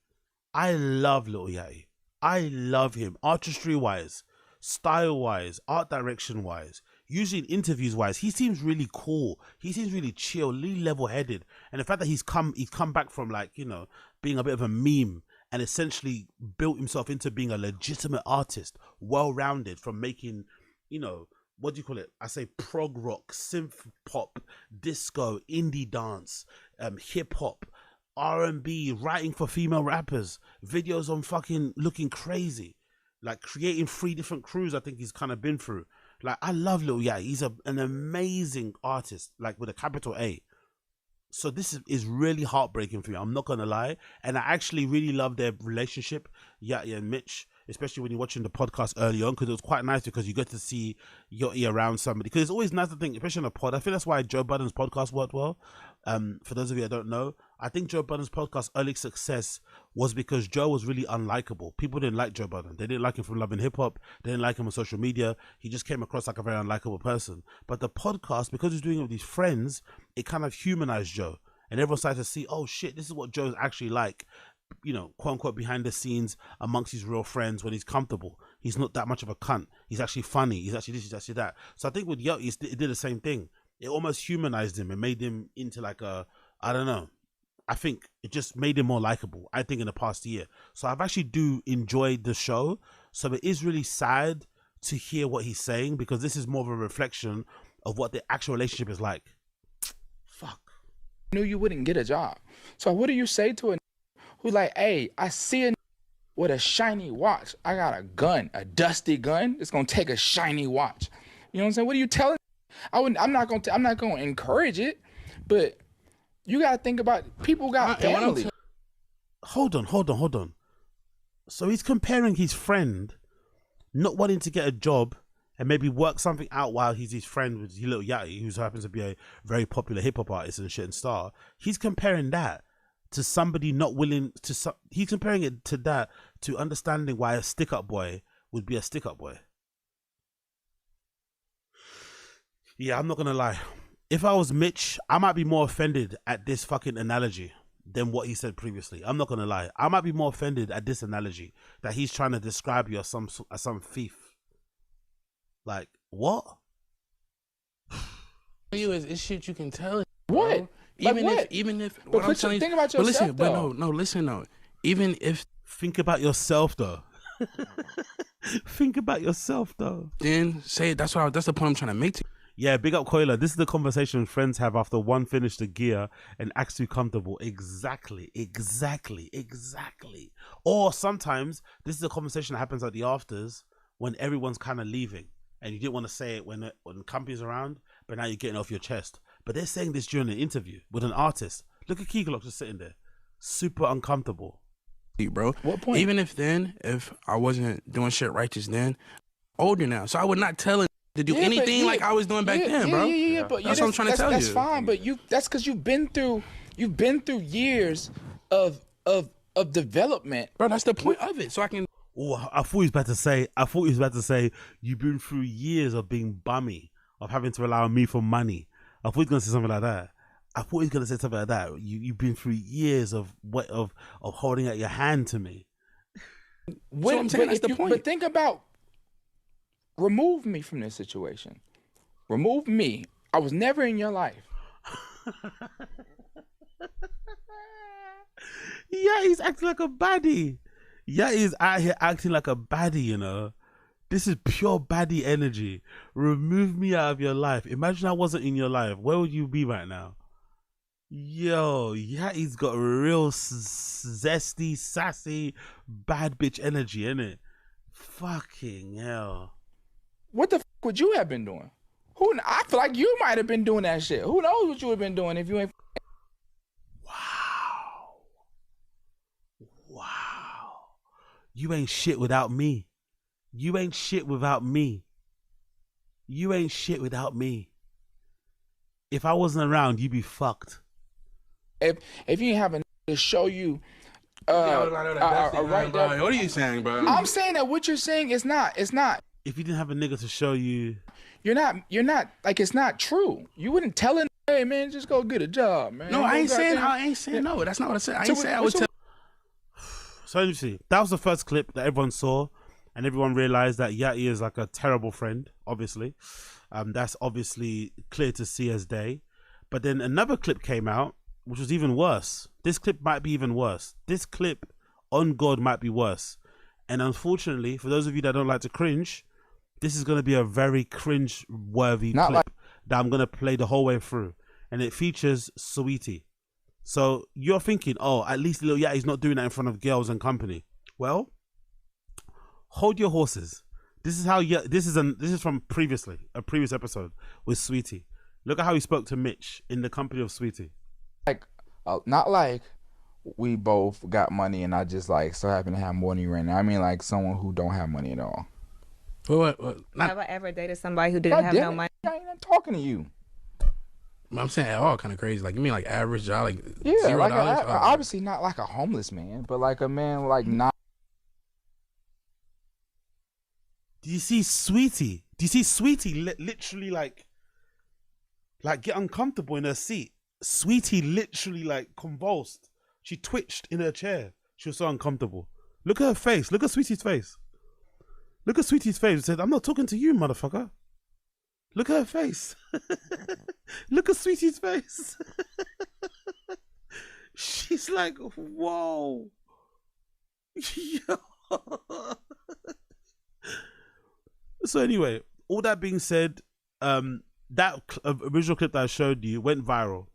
I love Lil Yachty. I love him, artistry wise, style wise, art direction wise, usually in interviews wise. He seems really cool. He seems really chill, really level headed. And the fact that he's come back from, like, you know, being a bit of a meme and essentially built himself into being a legitimate artist, well rounded, from making, you know, what do you call it? I say prog rock, synth pop, disco, indie dance, hip hop, R&B, writing for female rappers, videos on fucking looking crazy, like creating 3 different crews. I think he's kind of been through. Like, I love Lil Yachty. He's an amazing artist, like with a capital A. So this is really heartbreaking for me. I'm not gonna lie, and I actually really love their relationship, Yachty and Mitch, especially when you're watching the podcast early on, because it was quite nice because you get to see Yachty around somebody. Because it's always nice to think, especially on a pod. I think that's why Joe Budden's podcast worked well. For those of you that don't know, I think Joe Budden's podcast early success was because Joe was really unlikable. People didn't like Joe Budden. They didn't like him from Love and Hip Hop. They didn't like him on social media. He just came across like a very unlikable person. But the podcast, because he's doing it with his friends, it kind of humanized Joe. And everyone started to see, oh shit, this is what Joe's actually like, you know, quote unquote, behind the scenes amongst his real friends when he's comfortable. He's not that much of a cunt. He's actually funny. He's actually this, he's actually that. So I think with Yachty, it did the same thing. It almost humanized him and made him into like a, I don't know. I think it just made him more likable, I think, in the past year. So I've actually do enjoy the show. So it is really sad to hear what he's saying, because this is more of a reflection of what the actual relationship is like. Fuck. knew you wouldn't get a job. So what do you say to a who like, hey, I see a with a shiny watch. I got a gun, a dusty gun. It's gonna take a shiny watch. You know what I'm saying? What are you telling? I'm not gonna encourage it, but you gotta think about people got family. Hold on. So he's comparing his friend not wanting to get a job and maybe work something out while he's his friend with Lil Yachty, who happens to be a very popular hip hop artist and shit and star. He's comparing that to somebody not willing to. He's comparing it to that, to understanding why a stick up boy would be a stick up boy. Yeah, I'm not gonna lie. If I was Mitch, I might be more offended at this fucking analogy than what he said previously. I'm not gonna lie. I might be more offended at this analogy that he's trying to describe you as some thief. Like, what? You is shit you can tell. What? Even Like what? even if But I'm telling you, think about but yourself, listen though. Even if Think about yourself though. Think about yourself though. then say that's the point I'm trying to make to you. Yeah, big up Koila. This is the conversation friends have after one finished the gear and acts too comfortable. Exactly. Or sometimes this is a conversation that happens at the afters when everyone's kind of leaving and you didn't want to say it when company's around, but now you're getting off your chest. But they're saying this during an interview with an artist. Look at Keyclock just sitting there, super uncomfortable. Bro, What point? Even if I wasn't doing shit righteous then, older now, so I would not tell him to do anything like I was doing back then, bro. Yeah, but That's what I'm trying to tell That's you. fine, but that's because you've been through years of development. Bro, that's the point of it. So I can. Oh, I thought he was about to say you've been through years of being bummy, of having to rely on me for money. I thought he was gonna say something like that. You've been through years of holding out your hand to me. So I'm saying that's the point. But think about, remove me from this situation. Remove me. I was never in your life. Yeah, he's acting like a baddie. Yeah, he's out here acting like a baddie, you know. This is pure baddie energy. Remove me out of your life. Imagine I wasn't in your life. Where would you be right now? Yo, yeah, he's got real zesty, sassy, bad bitch energy, innit? Fucking hell. What the f would you have been doing? I feel like you might have been doing that shit. Who knows what you would have been doing if you ain't. Wow. You ain't shit without me. You ain't shit without me. If I wasn't around, you'd be fucked. If you didn't have a to show you right there. What are you saying, bro? I'm saying that what you're saying is not. If you didn't have a nigga to show you, You're not like, it's not true. You wouldn't tell him, hey man, just go get a job, man. No, I ain't saying goddamn- no. That's not what I said. I ain't saying I would tell. so you see, that was the first clip that everyone saw, and everyone realized that Yachty is like a terrible friend. Obviously, that's obviously clear to see as day. But then another clip came out, which was even worse. This clip might be even worse. This clip, on God, might be worse. And unfortunately, for those of you that don't like to cringe, this is going to be a very cringe-worthy Not clip like- that I'm going to play the whole way through. And it features Saweetie. So you're thinking, oh, at least Lil Yachty's not doing that in front of girls and company. Well, hold your horses. This is from a previous episode with Sweetie. Look at how he spoke to Mitch in the company of Sweetie. Like, not like we both got money and I just like so happen to have more than you right now. I mean like someone who don't have money at all. What? Have I ever dated somebody who didn't have no money? I ain't even talking to you. I'm saying at all kind of crazy. Like you mean like average job, like Yeah, $0? like Oh, obviously not like a homeless man, but like a man like not. Do you see Sweetie? Literally like get uncomfortable in her seat? Sweetie literally like convulsed. She twitched in her chair. She was so uncomfortable. Look at her face. Look at Sweetie's face. It said, I'm not talking to you, motherfucker. Look at her face. Look at Sweetie's face. She's like, whoa. Yo. So anyway, all that being said, that original clip that I showed you went viral.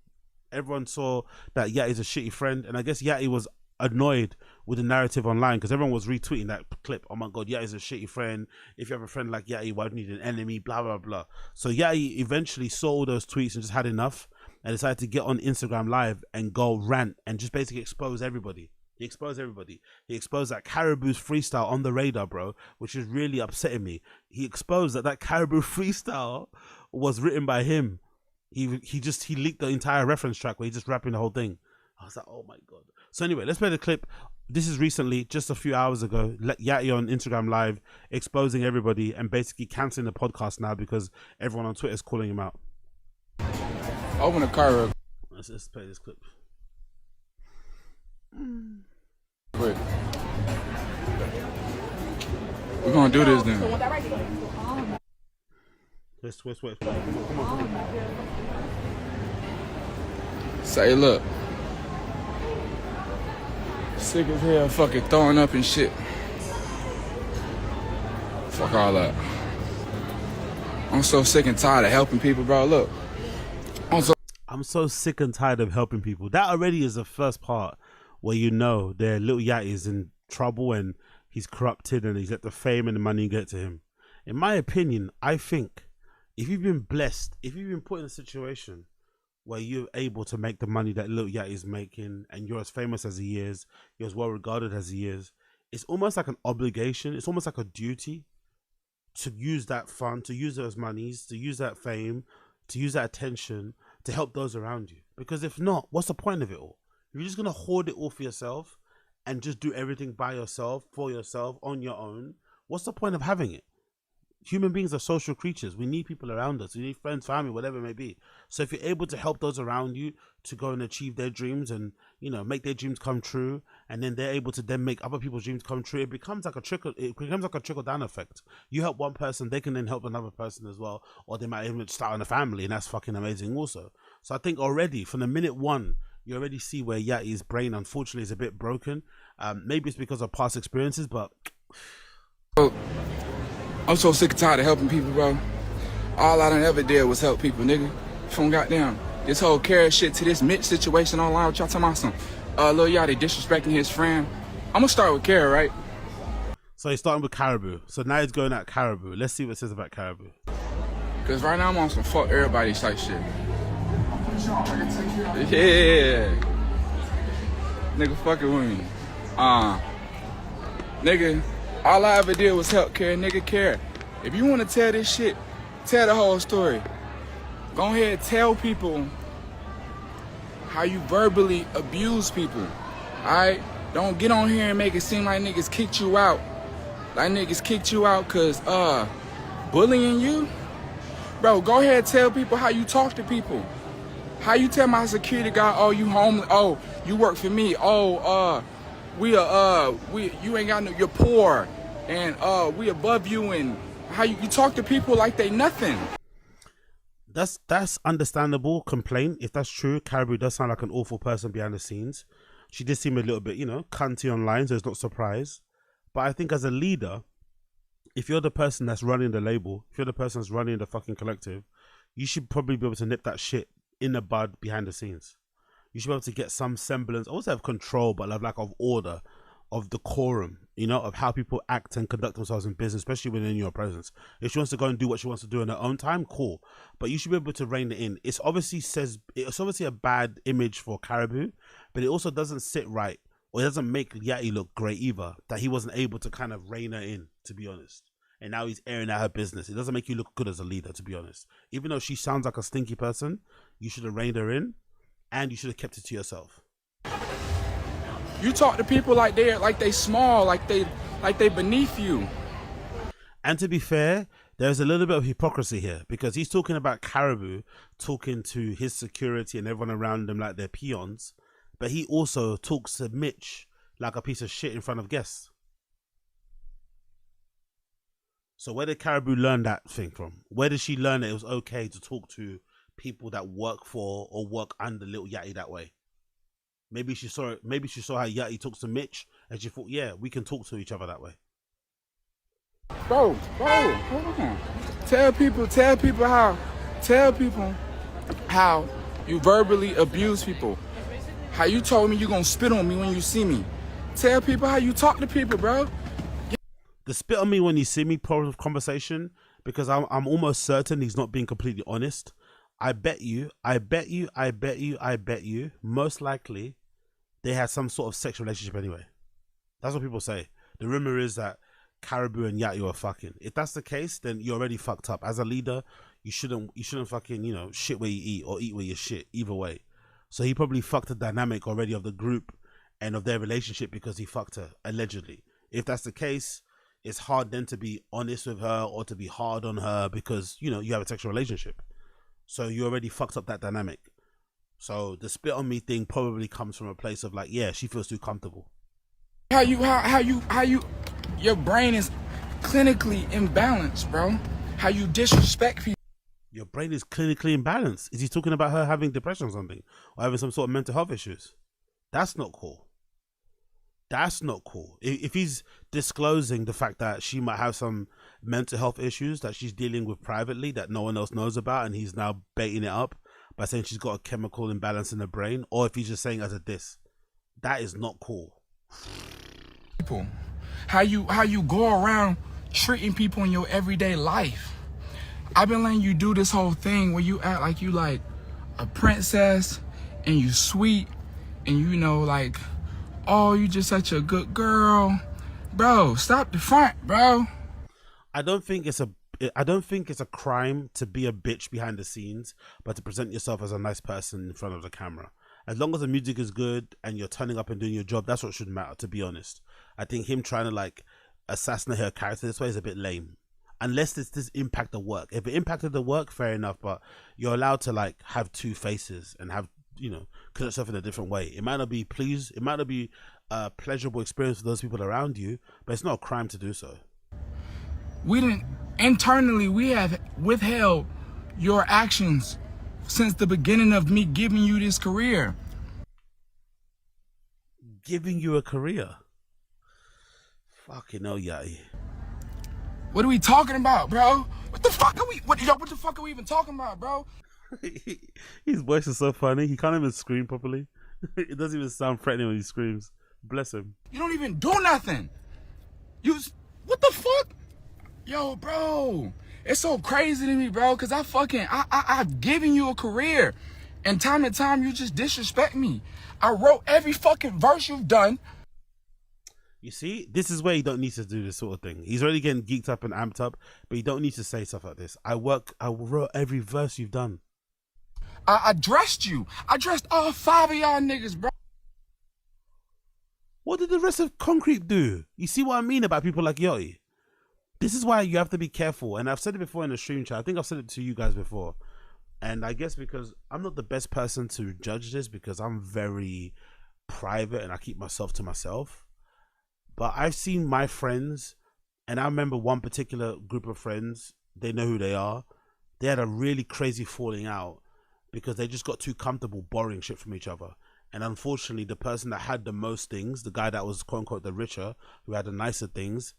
Everyone saw that Yachty's a shitty friend, and I guess Yachty was annoyed with the narrative online because everyone was retweeting that clip. Oh my god, Yachty's a shitty friend. If you have a friend like Yachty, why do you need an enemy? Blah blah blah. So Yachty eventually saw all those tweets and just had enough and decided to get on Instagram Live and go rant and just basically expose everybody. He exposed everybody. He exposed that Caribou's freestyle on the radar, bro, which is really upsetting me. He exposed that Caribou freestyle was written by him. He leaked the entire reference track where he's just rapping the whole thing. I was like, oh my God. So anyway, let's play the clip. This is recently, just a few hours ago, Yachty on Instagram Live exposing everybody and basically cancelling the podcast now because everyone on Twitter is calling him out. Open the car. Let's play this clip. Quick. We're gonna do this then. Let's wait. Come on. Say, look. Sick as hell, fucking throwing up and shit. Fuck all that. I'm so sick and tired of helping people, bro. Look. I'm so sick and tired of helping people. That already is the first part where you know that Lil Yachty is in trouble and he's corrupted and he's let the fame and the money get to him. In my opinion, I think if you've been blessed, if you've been put in a situation where you're able to make the money that Lil Yachty is making and you're as famous as he is, you're as well regarded as he is, it's almost like an obligation, it's almost like a duty to use that fund, to use those monies, to use that fame, to use that attention to help those around you. Because if not, what's the point of it all? If you're just going to hoard it all for yourself and just do everything by yourself, for yourself, on your own, what's the point of having it? Human beings are social creatures. We need people around us. We need friends, family, whatever it may be. So if you're able to help those around you to go and achieve their dreams and, you know, make their dreams come true, and then they're able to then make other people's dreams come true, it becomes like a trickle down effect. You help one person, they can then help another person as well, or they might even start a family, and that's fucking amazing also. So I think already from the minute one, you already see where Yachty's brain unfortunately is a bit broken. Maybe it's because of past experiences, but I'm so sick and tired of helping people, bro. All I done ever did was help people, nigga. From goddamn this whole carrot shit to this Mitch situation online, what y'all talking about some Lil Yachty disrespecting his friend. I'm gonna start with Carrot, right? So he's starting with Caribou. So now he's going at Caribou. Let's see what it says about Caribou. Cause right now I'm on some fuck everybody type shit. Yeah. Nigga fucking with me. Nigga, all I ever did was help Carrot, nigga Carrot. If you wanna tell this shit, tell the whole story. Go ahead, tell people how you verbally abuse people. Alright? Don't get on here and make it seem like niggas kicked you out. Like niggas kicked you out cause bullying you. Bro, go ahead, tell people how you talk to people. How you tell my security guy, oh, you homeless, oh, you work for me, oh, you ain't got no, you're poor, and we above you, and how you talk to people like they nothing. That's understandable complaint. If that's true, Caribou does sound like an awful person behind the scenes. She did seem a little bit, you know, cunty online, so it's not surprise. But I think as a leader, if you're the person that's running the label, if you're the person that's running the fucking collective, you should probably be able to nip that shit in the bud behind the scenes. You should be able to get some semblance, also have control, but of order, of decorum, you know, of how people act and conduct themselves in business, especially within your presence. If she wants to go and do what she wants to do in her own time, cool. But you should be able to rein it in. It's obviously a bad image for Caribou, but it also doesn't sit right, or it doesn't make Yachty look great either, that he wasn't able to kind of rein her in, to be honest. And now he's airing out her business. It doesn't make you look good as a leader, to be honest. Even though she sounds like a stinky person, you should have reined her in, and you should have kept it to yourself. You talk to people like they small, like they beneath you. And to be fair, there's a little bit of hypocrisy here, because he's talking about Caribou talking to his security and everyone around him like they're peons, but he also talks to Mitch like a piece of shit in front of guests. So where did Caribou learn that thing from? Where did she learn that it was okay to talk to people that work for or work under Lil Yachty that way? Maybe she saw how Yachty talks to Mitch, and she thought, yeah, we can talk to each other that way. Bro, hold on. Tell people how you verbally abuse people. How you told me you gonna spit on me when you see me. Tell people how you talk to people, bro. The spit on me when you see me part of conversation, because I'm almost certain he's not being completely honest. I bet you, most likely, they had some sort of sexual relationship anyway. That's what people say. The rumor is that Caribou and Yachty are fucking. If that's the case, then you're already fucked up. As a leader, you shouldn't fucking, you know, shit where you eat or eat where you shit, either way. So he probably fucked the dynamic already of the group and of their relationship because he fucked her, allegedly. If that's the case, it's hard then to be honest with her or to be hard on her because, you know, you have a sexual relationship. So you already fucked up that dynamic. So the spit on me thing probably comes from a place of like, yeah, she feels too comfortable. How you, your brain is clinically imbalanced, bro. How you disrespect people. Your brain is clinically imbalanced. Is he talking about her having depression or something? Or having some sort of mental health issues? That's not cool. That's not cool. If he's disclosing the fact that she might have some mental health issues that she's dealing with privately that no one else knows about, and he's now baiting it up by saying she's got a chemical imbalance in her brain, or if he's just saying as a diss, that is not cool. People, how you go around treating people in your everyday life. I've been letting you do this whole thing where you act like you like a princess and you sweet and you know like, oh, you just such a good girl. Bro, stop the front, bro. I don't think it's a crime to be a bitch behind the scenes, but to present yourself as a nice person in front of the camera. As long as the music is good and you're turning up and doing your job, that's what should matter, to be honest. I think him trying to like assassinate her character this way is a bit lame. Unless this impact the work. If it impacted the work, fair enough, but you're allowed to like have two faces and have, you know, conduct yourself in a different way. It might not be a pleasurable experience for those people around you, but it's not a crime to do so. Internally, we have withheld your actions since the beginning of me giving you this career. Giving you a career? Fucking hell, Yachty. What are we talking about, bro? What the fuck are we even talking about, bro? His voice is so funny. He can't even scream properly. It doesn't even sound threatening when he screams. Bless him. You don't even do nothing. What the fuck? Yo, bro. It's so crazy to me, bro, because I've given you a career. And time to time, you just disrespect me. I wrote every fucking verse you've done. You see, this is where you don't need to do this sort of thing. He's already getting geeked up and amped up, but you don't need to say stuff like this. I wrote every verse you've done. I dressed you. I dressed all 5 of y'all niggas, bro. What did the rest of Concrete do? You see what I mean about people like Yachty? This is why you have to be careful. And I've said it before in the stream chat. I think I've said it to you guys before. And I guess because I'm not the best person to judge this because I'm very private and I keep myself to myself. But I've seen my friends, and I remember one particular group of friends, they know who they are. They had a really crazy falling out because they just got too comfortable borrowing shit from each other. And unfortunately, the person that had the most things, the guy that was quote unquote the richer, who had the nicer things,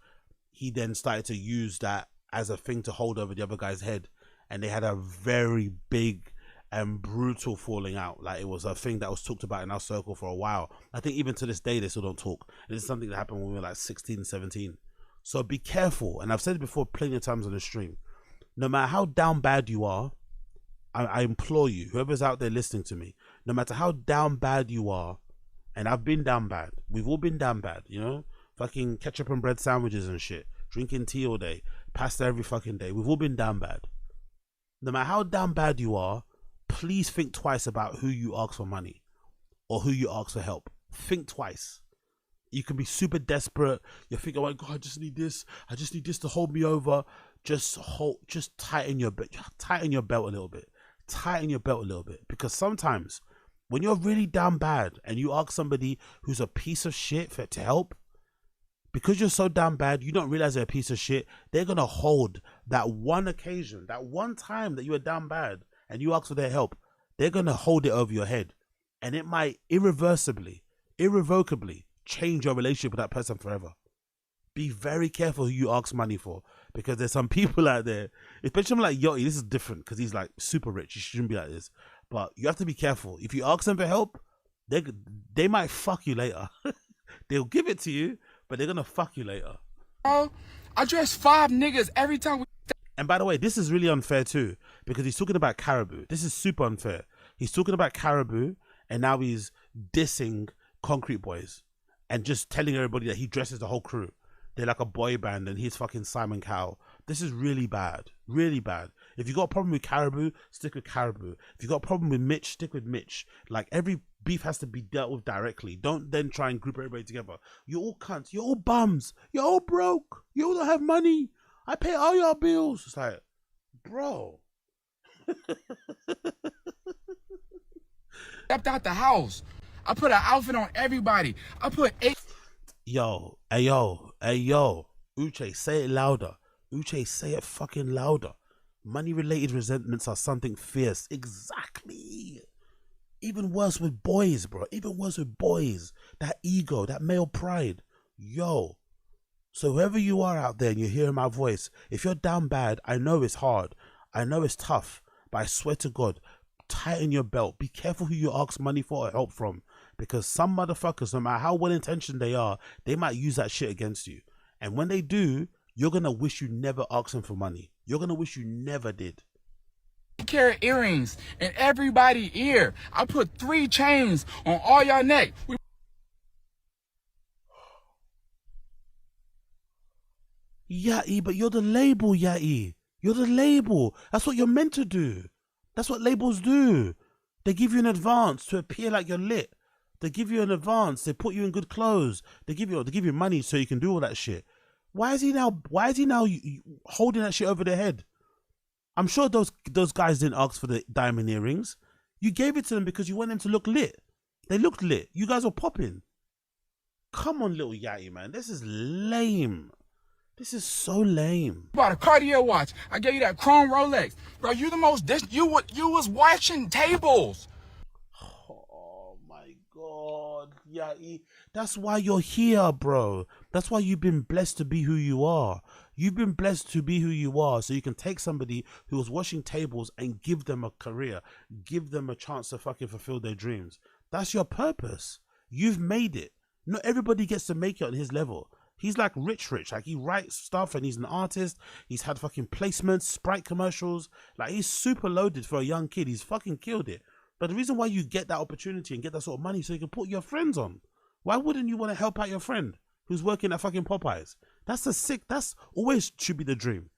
he then started to use that as a thing to hold over the other guy's head. And they had a very big and brutal falling out. Like it was a thing that was talked about in our circle for a while. I think even to this day they still don't talk. This is something that happened when we were like 16, 17. So be careful. And I've said it before plenty of times on the stream. No matter how down bad you are, I implore you, whoever's out there listening to me, no matter how down bad you are, and I've been down bad, we've all been down bad, you know, fucking ketchup and bread sandwiches and shit, drinking tea all day, pasta every fucking day, we've all been down bad. No matter how down bad you are, please think twice about who you ask for money or who you ask for help. Think twice. You can be super desperate. You're thinking, oh my God, I just need this to hold me over. Just tighten your belt a little bit. Tighten your belt a little bit. Because sometimes when you're really down bad and you ask somebody who's a piece of shit to help, because you're so down bad, you don't realize they're a piece of shit. They're going to hold that one occasion, that one time that you were down bad and you ask for their help. They're going to hold it over your head. And it might irrevocably change your relationship with that person forever. Be very careful who you ask money for, because there's some people out there, especially someone like Yachty. This is different because he's like super rich. He shouldn't be like this, but you have to be careful. If you ask them for help, they might fuck you later. They'll give it to you, but they're gonna fuck you later. Oh, I dress 5 niggas every time we... And by the way, this is really unfair too, because he's talking about Caribou. This is super unfair. He's talking about Caribou, and now he's dissing Concrete Boys and just telling everybody that he dresses the whole crew. They're like a boy band and he's fucking Simon Cowell. This is really bad. Really bad. If you got a problem with Caribou, stick with Caribou. If you got a problem with Mitch, stick with Mitch. Like, every beef has to be dealt with directly. Don't then try and group everybody together. You're all cunts. You're all bums. You're all broke. You all don't have money. I pay all your bills. It's like, bro. Stepped out the house. I put an outfit on everybody. I put 8. Yo, hey yo, Uche, say it louder. Uche, say it fucking louder. Money-related resentments are something fierce. Exactly. Even worse with boys, bro. Even worse with boys. That ego, that male pride. Yo. So whoever you are out there and you're hearing my voice, if you're down bad, I know it's hard. I know it's tough. But I swear to God, tighten your belt. Be careful who you ask money for or help from. Because some motherfuckers, no matter how well-intentioned they are, they might use that shit against you. And when they do, you're going to wish you never asked them for money. You're going to wish you never did. Carry earrings in everybody's ear. I put 3 chains on all y'all neck. Yachty, but you're the label, Yachty. You're the label. That's what you're meant to do. That's what labels do. They give you an advance to appear like you're lit. They give you an advance. They put you in good clothes. They give you money so you can do all that shit. Why is he now holding that shit over their head? I'm sure those guys didn't ask for the diamond earrings. You gave it to them because you want them to look lit. They looked lit. You guys were popping. Come on, little Yachty, man. This is lame. This is so lame. Bought a Cartier watch. I gave you that chrome Rolex. Bro, you the most you was watching tables. Oh my God, Yachty. That's why you're here, bro. That's why you've been blessed to be who you are. You've been blessed to be who you are, so you can take somebody who was washing tables and give them a career, give them a chance to fucking fulfill their dreams. That's your purpose. You've made it. Not everybody gets to make it on his level. He's like rich. Like, he writes stuff and he's an artist. He's had fucking placements, Sprite commercials. Like, he's super loaded for a young kid. He's fucking killed it. But the reason why you get that opportunity and get that sort of money so you can put your friends on. Why wouldn't you want to help out your friend who's working at fucking Popeyes? That's always should be the dream.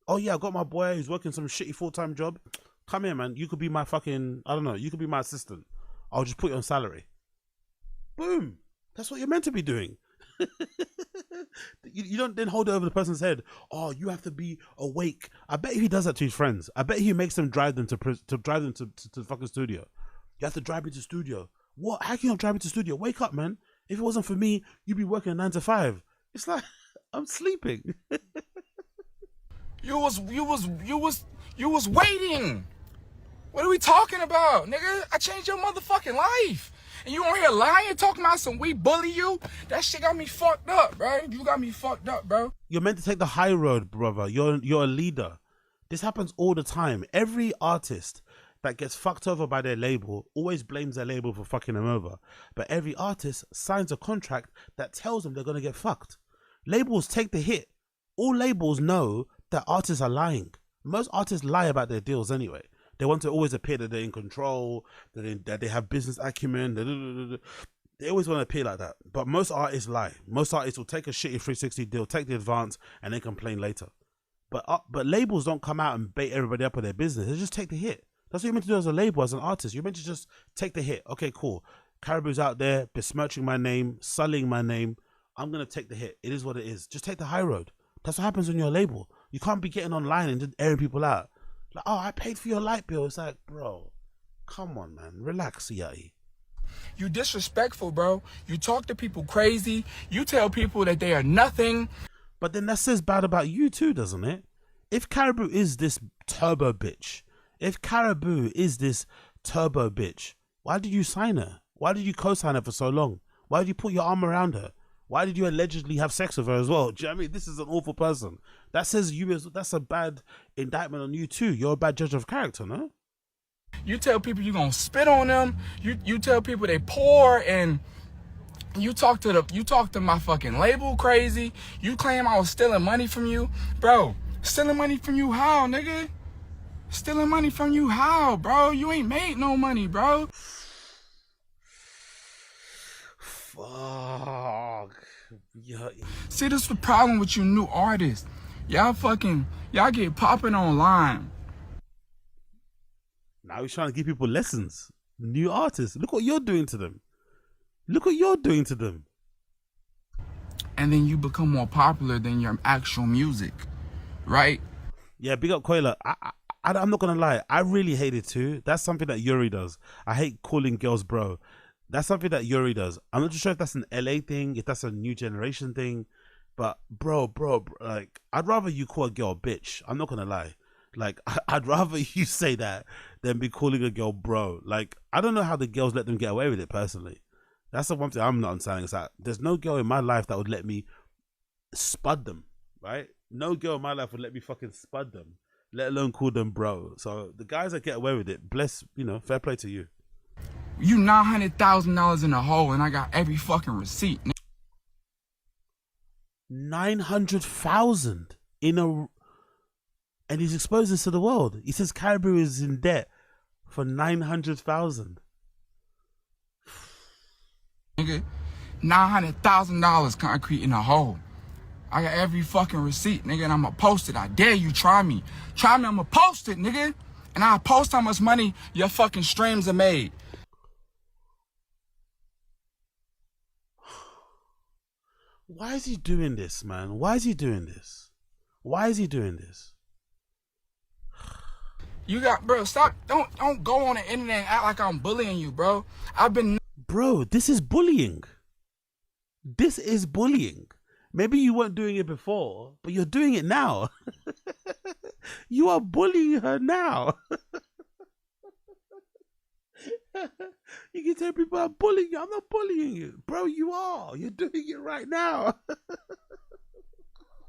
Oh yeah, I got my boy who's working some shitty full-time job. Come here, man. You could be my fucking, I don't know, you could be my assistant. I'll just put you on salary. Boom. That's what you're meant to be doing. You don't then hold it over the person's head. Oh, you have to be awake. I bet he does that to his friends. I bet he makes them drive them to the fucking studio. You have to drive me to studio. What? How can you not drive me to studio? Wake up, man. If it wasn't for me, you'd be working 9 to 5. It's like, I'm sleeping. You was waiting. What are we talking about, nigga? I changed your motherfucking life. And you on here lying, talking about some we bully you? That shit got me fucked up, bro. You got me fucked up, bro. You're meant to take the high road, brother. You're a leader. This happens all the time. Every artist that gets fucked over by their label always blames their label for fucking them over. But every artist signs a contract that tells them they're going to get fucked. Labels take the hit. All labels know that artists are lying. Most artists lie about their deals anyway. They want to always appear that they're in control, that they have business acumen. They always want to appear like that. But most artists lie. Most artists will take a shitty 360 deal, take the advance, and then complain later. But labels don't come out and bait everybody up with their business. They just take the hit. That's what you're meant to do as a label, as an artist. You're meant to just take the hit. Okay, cool. Caribou's out there besmirching my name, sullying my name. I'm going to take the hit. It is what it is. Just take the high road. That's what happens when you're a label. You can't be getting online and just airing people out. Like, oh, I paid for your light bill. It's like, bro, come on, man. Relax, Yachty. You disrespectful, bro. You talk to people crazy. You tell people that they are nothing. But then that says bad about you too, doesn't it? If Caribou is this turbo bitch, why did you sign her? Why did you co-sign her for so long? Why did you put your arm around her? Why did you allegedly have sex with her as well? Do you know what I mean? This is an awful person. That says that's a bad indictment on you too. You're a bad judge of character, no? You tell people you're gonna spit on them. You tell people they poor, and you talk to my fucking label crazy. You claim I was stealing money from you. Bro, stealing money from you how, nigga? Stealing money from you how, bro? You ain't made no money, bro. Fuck. Yeah. See, this is the problem with you new artists. Y'all get popping online. Now he's trying to give people lessons. New artists. Look what you're doing to them. Look what you're doing to them. And then you become more popular than your actual music, right? Yeah, big up Koila. I'm not gonna lie. I really hate it too. That's something that Yuri does. I hate calling girls bro. That's something that Yuri does. I'm not too sure if that's an LA thing, if that's a new generation thing. But bro, like, I'd rather you call a girl a bitch. I'm not gonna lie. Like, I'd rather you say that than be calling a girl bro. Like, I don't know how the girls let them get away with it personally. That's the one thing I'm not understanding, is that there's no girl in my life that would let me spud them, right? No girl in my life would let me fucking spud them, let alone call them bro. So the guys that get away with it, bless, fair play to you. You $900,000 in a hole, and I got every fucking receipt. 900,000 and he's exposed this to the world. He says Caribou is in debt for 900,000. Nigga, $900,000 concrete in a hole. I got every fucking receipt, nigga, and I'ma post it. I dare you, try me. Try me, I'ma post it, nigga. And I'll post how much money your fucking streams are made. Why is he doing this, man? Why is he doing this? Why is he doing this? You got, bro, stop. Don't go on the internet and act like I'm bullying you, bro. Bro, this is bullying. This is bullying. Maybe you weren't doing it before, but you're doing it now. You are bullying her now. You can tell people I'm bullying you. I'm not bullying you. Bro, you are. You're doing it right now.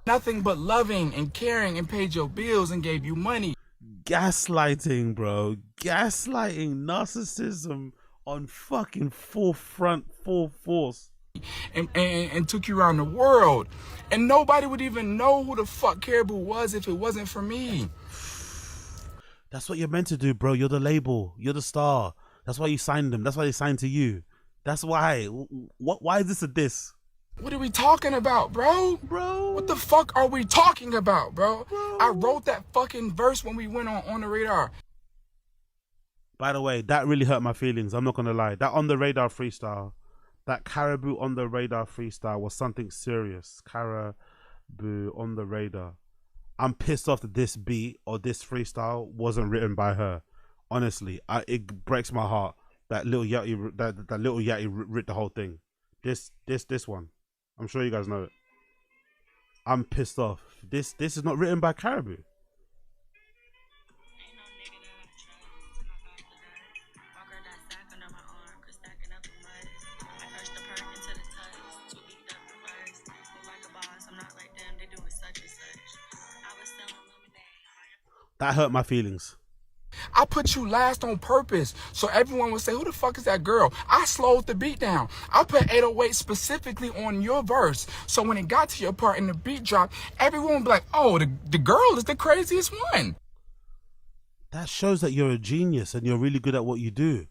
Nothing but loving and caring and paid your bills and gave you money. Gaslighting, bro. Gaslighting, narcissism on fucking full force. And took you around the world. And nobody would even know who the fuck Caribou was if it wasn't for me. That's what you're meant to do, bro. You're the label. You're the star. That's why you signed them. That's why they signed to you. That's why. Why is this a diss? What are we talking about, bro? Bro. What the fuck are we talking about, bro? I wrote that fucking verse when we went on the radar. By the way, that really hurt my feelings. I'm not going to lie. That on the radar freestyle, that Caribou on the radar freestyle was something serious. Caribou on the radar. I'm pissed off that this beat or this freestyle wasn't written by her. Honestly, it breaks my heart that Lil Yachty, that Lil Yachty wrote the whole thing. This one. I'm sure you guys know it. I'm pissed off. This is not written by Caribou. That hurt my feelings. I put you last on purpose, so everyone would say, who the fuck is that girl? I slowed the beat down. I put 808 specifically on your verse, so when it got to your part and the beat dropped, everyone would be like, oh, the girl is the craziest one. That shows that you're a genius and you're really good at what you do.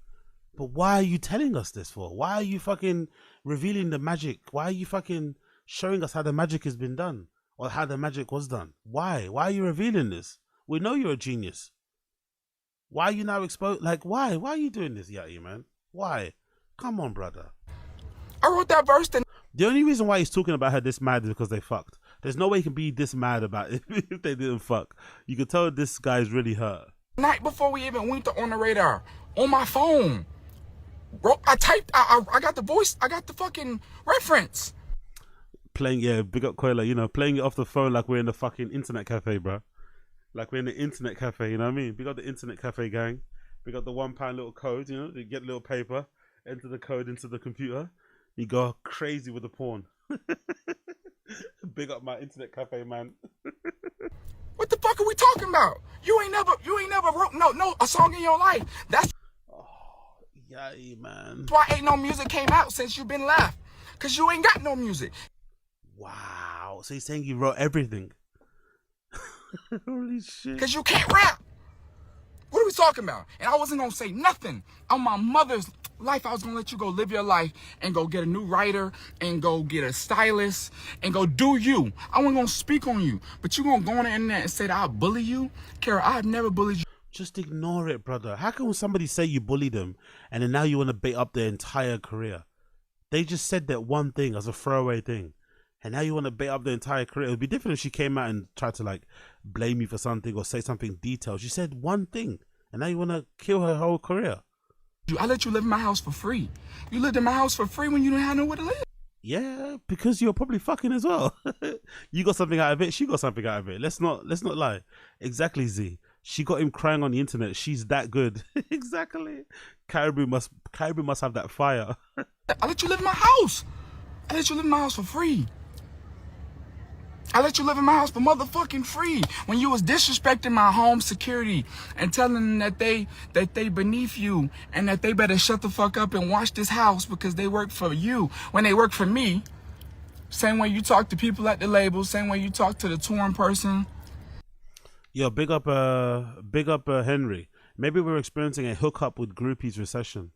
But why are you telling us this for? Why are you fucking revealing the magic? Why are you fucking showing us how the magic has been done? Or how the magic was done? Why? Why are you revealing this? We know you're a genius. Why are you now exposed? Like, why? Why are you doing this, Yachty, man? Why? Come on, brother. I wrote that verse. The only reason why he's talking about her this mad is because they fucked. There's no way he can be this mad about it if they didn't fuck. You can tell this guy's really hurt. Night before we even went on the radar, on my phone. Bro, I got the voice, I got the fucking reference. Playing, yeah, big up Koila, playing it off the phone like we're in the fucking internet cafe, bro. Like we're in the internet cafe, you know what I mean? We got the internet cafe gang. We got the £1 little code, you get a little paper, enter the code into the computer. You go crazy with the porn. Big up my internet cafe, man. What the fuck are we talking about? You ain't never wrote a song in your life. That's Yachty, man. That's why ain't no music came out since you been left. Cause you ain't got no music. Wow. So he's saying you wrote everything. Holy shit. Cause you can't rap. What are we talking about? And I wasn't gonna say nothing on my mother's life, I was gonna let you go live your life and go get a new writer and go get a stylist and go do you. I wasn't gonna speak on you, but you gonna go on the internet and say that I bully you? Carol, I have never bullied you. Just ignore it, brother. How can somebody say you bullied them and then now you want to bait up their entire career? They just said that one thing as a throwaway thing, and now you want to bait up their entire career. It would be different if she came out and tried to like blame you for something or say something detailed. She said one thing, and now you want to kill her whole career. I let you live in my house for free. You lived in my house for free when you didn't have nowhere to live. Yeah, because you're probably fucking as well. You got something out of it. She got something out of it. Let's not lie. Exactly, Z. She got him crying on the internet. She's that good. Exactly. Caribou must have that fire. I let you live in my house. I let you live in my house for free. I let you live in my house for motherfucking free. When you was disrespecting my home security and telling them that they beneath you and that they better shut the fuck up and watch this house because they work for you when they work for me. Same way you talk to people at the label, same way you talk to the touring person. Yo, big up Henry. Maybe we're experiencing a hookup with groupies recession.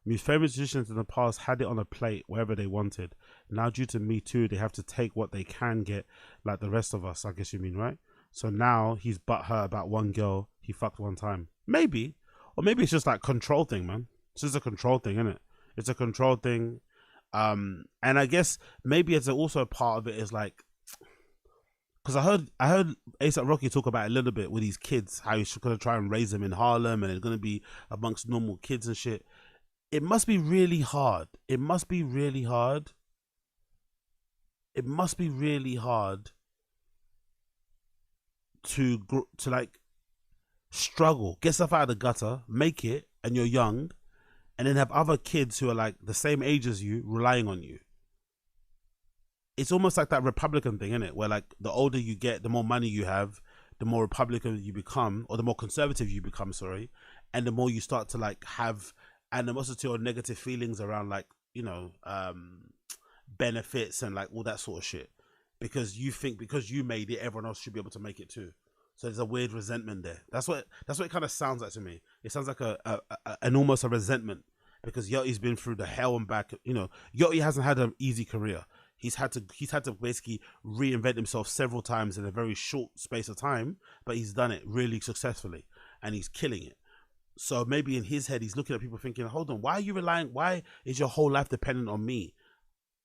Most famous musicians in the past had it on a plate wherever they wanted. Now, due to Me Too, they have to take what they can get, like the rest of us, I guess you mean, right? So now he's butthurt about one girl he fucked one time. Maybe. Or maybe it's just like control thing, man. It's just a control thing, isn't it? It's a control thing. And I guess maybe it's also a part of it is like, because I heard A$AP Rocky talk about it a little bit with his kids, how he's going to try and raise them in Harlem and it's going to be amongst normal kids and shit. It must be really hard. It must be really hard. It must be really hard to like struggle, get stuff out of the gutter, make it, and you're young, and then have other kids who are like the same age as you relying on you. It's almost like that Republican thing, isn't it? Where like the older you get, the more money you have, the more Republican you become, or the more conservative you become, sorry, and the more you start to like have animosity or negative feelings around like, you know, benefits and like all that sort of shit, because you think because you made it, everyone else should be able to make it too. So there's a weird resentment there. That's what it kind of sounds like to me. It sounds like an almost a resentment, because Yachty's been through the hell and back. You know, Yachty hasn't had an easy career. He's had to basically reinvent himself several times in a very short space of time, but he's done it really successfully and he's killing it. So maybe in his head, he's looking at people thinking, hold on, why is your whole life dependent on me?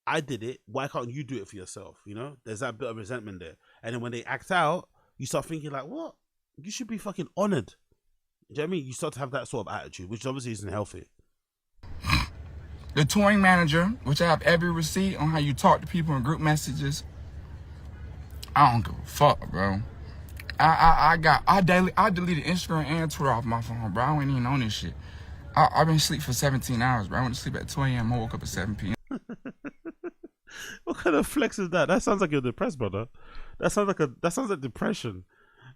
I did it. Why can't you do it for yourself? You know, there's that bit of resentment there. And then when they act out, you start thinking like, what? You should be fucking honored. Do you know what I mean? You start to have that sort of attitude, which obviously isn't healthy. The touring manager, which I have every receipt on how you talk to people in group messages. I don't give a fuck, bro. I deleted Instagram and Twitter off my phone, bro. I ain't even on this shit. I've been asleep for 17 hours, bro. I went to sleep at 2 a.m. I woke up at 7 p.m. What kind of flex is that? That sounds like you're depressed, brother. That sounds like depression.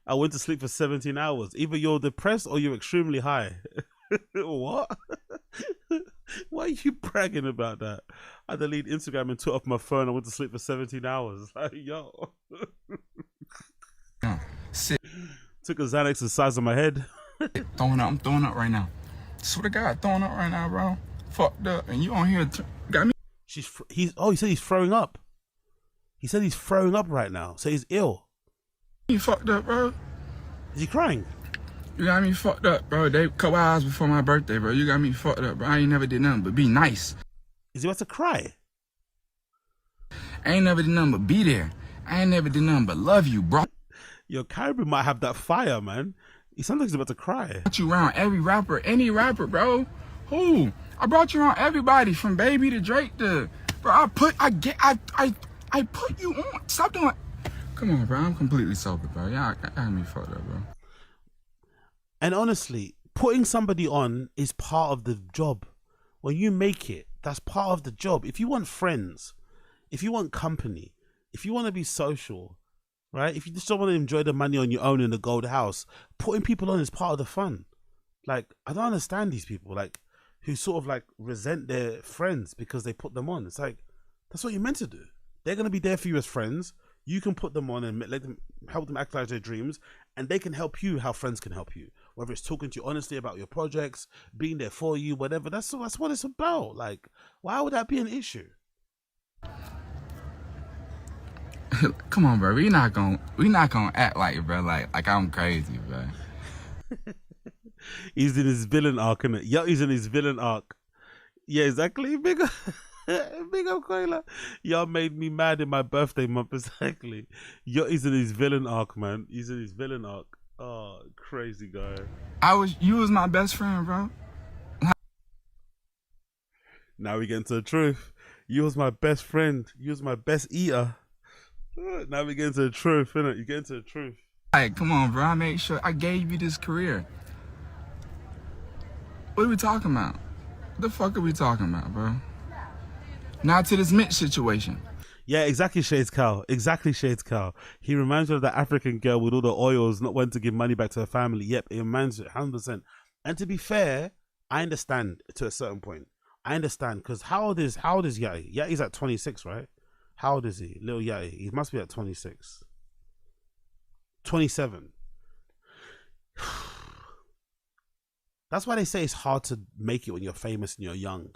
I went to sleep for 17 hours. Either you're depressed or you're extremely high. What? Why are you bragging about that? I deleted Instagram and Twitter off my phone. I went to sleep for 17 hours. Like, yo. Sick. Took a Xanax the size of my head. I'm throwing up right now. Swear to God, throwing up right now, bro. Fucked up. And you on here got me. He said he's throwing up. He said he's throwing up right now. So he's ill. You fucked up, bro. Is he crying? You got me fucked up, bro. They couple hours before my birthday, bro. You got me fucked up, bro. I ain't never did nothing but be nice. Is he about to cry? I ain't never did nothing but be there. I ain't never did nothing but love you, bro. Your Caribou might have that fire, man. He sounds like he's about to cry. I brought you around every rapper, any rapper, bro. Who? I brought you around everybody from Baby to Drake to, bro. I put you on. Stop doing. Come on, bro. I'm completely sober, bro. Y'all got me fucked up, bro. And honestly, putting somebody on is part of the job. When you make it, that's part of the job. If you want friends, if you want company, if you want to be social, right? If you just don't want to enjoy the money on your own in the gold house, putting people on is part of the fun. Like, I don't understand these people, like, who sort of like resent their friends because they put them on. It's like, that's what you're meant to do. They're going to be there for you as friends. You can put them on and let them help them actualize their dreams, and they can help you how friends can help you. whether it's talking to you honestly about your projects, being there for you, whatever. That's what it's about. Like, why would that be an issue? Come on, bro. We not gonna act like it, bro. Like I'm crazy, bro. He's in his villain arc, innit? Yeah, he's in his villain arc. Yeah, exactly. Big up Koila. Y'all made me mad in my birthday month, exactly. Yo, he's in his villain arc, man. He's in his villain arc. Oh, crazy guy. You was my best friend, bro. Now we get into the truth. You was my best friend. You was my best eater. Now we get into the truth, innit? You get into the truth. Like, come on, bro. I made sure I gave you this career. What are we talking about? What the fuck are we talking about, bro? Now to this Mitch situation. Yeah, exactly, Shades Cow. Exactly, Shades Cow. He reminds me of the African girl with all the oils, not wanting to give money back to her family. Yep, it reminds me 100%. And to be fair, I understand to a certain point. I understand, because how old is Yachty? Yachty's at 26, right? How old is he? Little Yachty. He must be at 26. 27. That's why they say it's hard to make it when you're famous and you're young.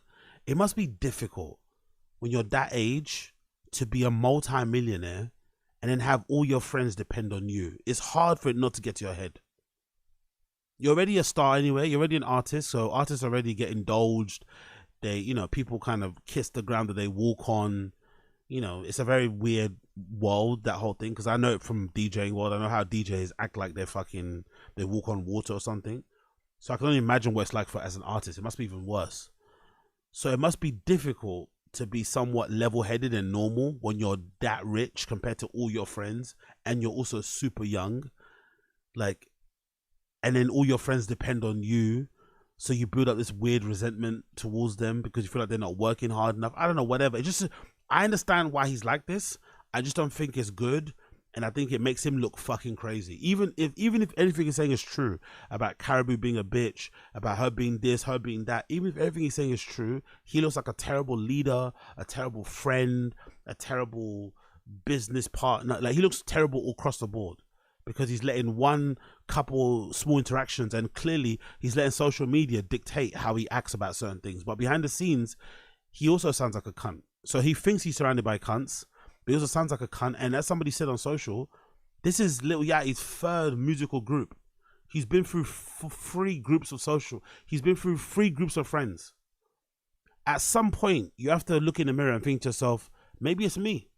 It must be difficult when you're that age to be a multi-millionaire and then have all your friends depend on you. It's hard for it not to get to your head. You're already a star anyway. You're already an artist. So artists already get indulged. They, you know, people kind of kiss the ground that they walk on. You know, it's a very weird world, that whole thing. Because I know it from DJing world. I know how DJs act like they walk on water or something. So I can only imagine what it's like for as an artist. It must be even worse. So it must be difficult to be somewhat level-headed and normal when you're that rich compared to all your friends, and you're also super young. Like, and then all your friends depend on you. So you build up this weird resentment towards them because you feel like they're not working hard enough. I don't know, whatever. I understand why he's like this. I just don't think it's good. And I think it makes him look fucking crazy. Even if anything he's saying is true about Caribou being a bitch, about her being this, her being that, even if everything he's saying is true, he looks like a terrible leader, a terrible friend, a terrible business partner. Like, he looks terrible all across the board because he's letting one couple small interactions, and clearly he's letting social media dictate how he acts about certain things. But behind the scenes, he also sounds like a cunt. So he thinks he's surrounded by cunts. But he also sounds like a cunt. And as somebody said on social, this is Lil Yachty's third musical group. He's been through 3 groups of social. He's been through 3 groups of friends. At some point, you have to look in the mirror and think to yourself, maybe it's me.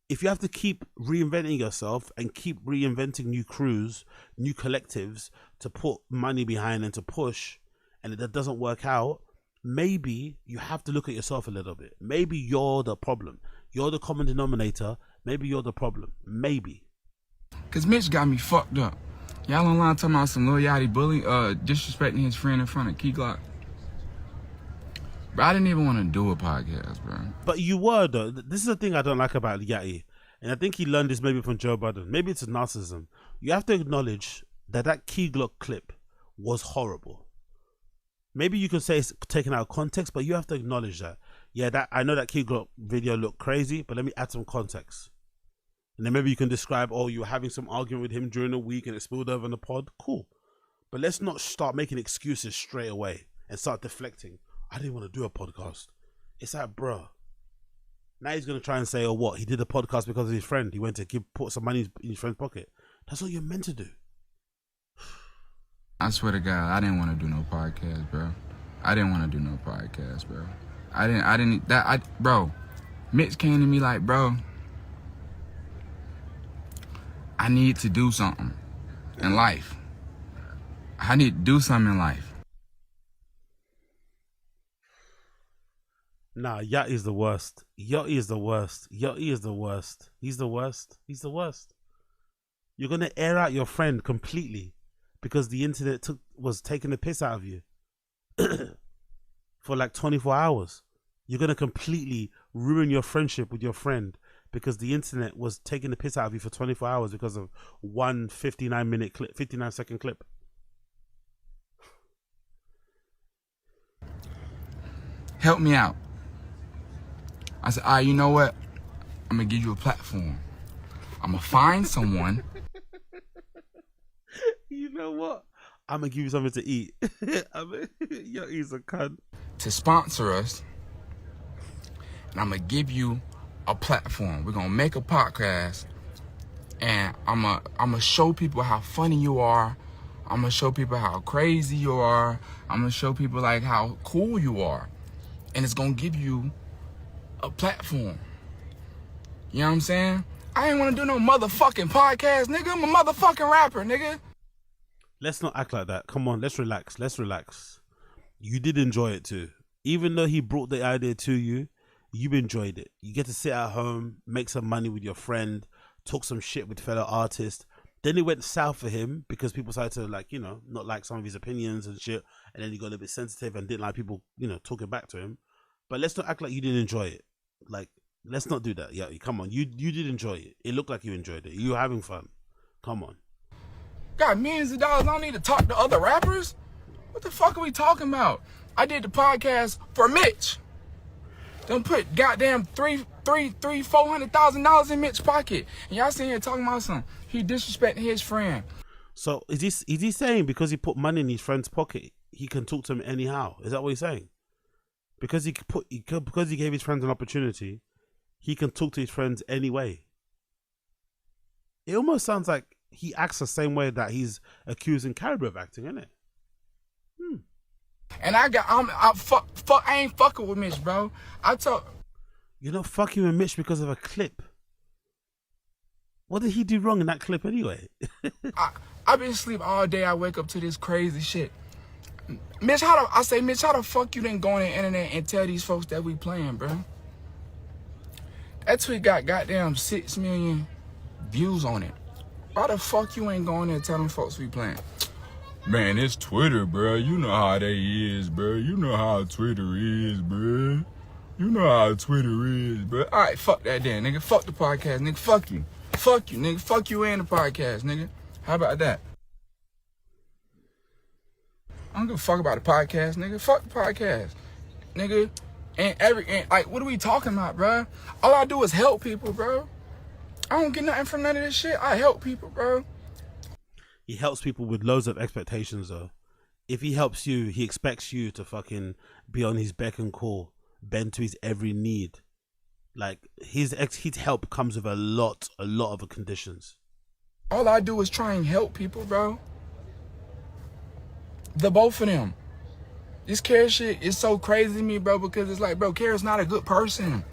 If you have to keep reinventing yourself and keep reinventing new crews, new collectives to put money behind and to push, and that doesn't work out, maybe you have to look at yourself a little bit. Maybe you're the problem. You're the common denominator. Maybe you're the problem. Maybe. Cause Mitch got me fucked up. Y'all online talking about some Lil Yachty bullying, disrespecting his friend in front of Key Glock. Bro, I didn't even want to do a podcast, bro. But you were, though. This is the thing I don't like about Yachty. And I think he learned this maybe from Joe Budden. Maybe it's a narcissism. You have to acknowledge that Key Glock clip was horrible. Maybe you could say it's taken out of context, but you have to acknowledge that. Yeah, I know that Key Glock video looked crazy, but let me add some context. And then maybe you can describe, oh, you were having some argument with him during the week and it spilled over in the pod. Cool. But let's not start making excuses straight away and start deflecting. I didn't want to do a podcast. It's like, bro. Now he's going to try and say, oh, what? He did a podcast because of his friend. He went to put some money in his friend's pocket. That's what you're meant to do. I swear to God, I didn't want to do no podcast, bro. Bro, Mitch came to me like, bro, I need to do something in life. I need to do something in life. Nah, Yachty is the worst. Yachty is the worst. Yachty is the worst. He's the worst. He's the worst. You're going to air out your friend completely because the internet was taking the piss out of you for like 24 hours. You're going to completely ruin your friendship with your friend because the internet was taking the piss out of you for 24 hours because of one 59-second clip. Help me out. I said, all right, you know what? I'm going to give you a platform. I'm going to find someone. You know what? I'm gonna give you something to eat. Yo, he's a cunt. To sponsor us, and I'm gonna give you a platform. We're gonna make a podcast, and I'm gonna show people how funny you are. I'm gonna show people how crazy you are. I'm gonna show people like how cool you are, and it's gonna give you a platform. You know what I'm saying? I ain't wanna do no motherfucking podcast, nigga. I'm a motherfucking rapper, nigga. Let's not act like that. Come on, let's relax. Let's relax. You did enjoy it too. Even though he brought the idea to you, you enjoyed it. You get to sit at home, make some money with your friend, talk some shit with fellow artists. Then it went south for him because people started to, like, you know, not like some of his opinions and shit. And then he got a little bit sensitive and didn't like people, you know, talking back to him. But let's not act like you didn't enjoy it. Like, let's not do that. Yeah, come on. You did enjoy it. It looked like you enjoyed it. You were having fun. Come on. Got millions of dollars. I don't need to talk to other rappers. What the fuck are we talking about? I did the podcast for Mitch. Don't put goddamn $400,000 in Mitch's pocket. And y'all sitting here talking about something. He disrespecting his friend. So is he saying because he put money in his friend's pocket, he can talk to him anyhow? Is that what he's saying? Because he gave his friends an opportunity, he can talk to his friends anyway. It almost sounds like he acts the same way that he's accusing Caribou of acting, isn't it? And I ain't fucking with Mitch, bro. You're not fucking with Mitch because of a clip. What did he do wrong in that clip anyway? I've been asleep all day. I wake up to this crazy shit. Mitch, how the fuck you didn't go on the internet and tell these folks that we playing, bro? That tweet got goddamn 6 million views on it. Why the fuck you ain't going there and tell them folks we playing? Man, it's Twitter, bro. You know how they is, bro. You know how Twitter is, bro. You know how Twitter is, bro. All right, fuck that then, nigga. Fuck the podcast, nigga. Fuck you. Fuck you, nigga. Fuck you and the podcast, nigga. How about that? I don't give a fuck about the podcast, nigga. Fuck the podcast, nigga. And like, what are we talking about, bro? All I do is help people, bro. I don't get nothing from none of this shit. I help people, bro. He helps people with loads of expectations, though. If he helps you, he expects you to fucking be on his beck and call, bend to his every need. Like, his help comes with a lot of conditions. All I do is try and help people, bro. The both of them. This Kara shit is so crazy to me, bro, because it's like, bro, Kara's not a good person.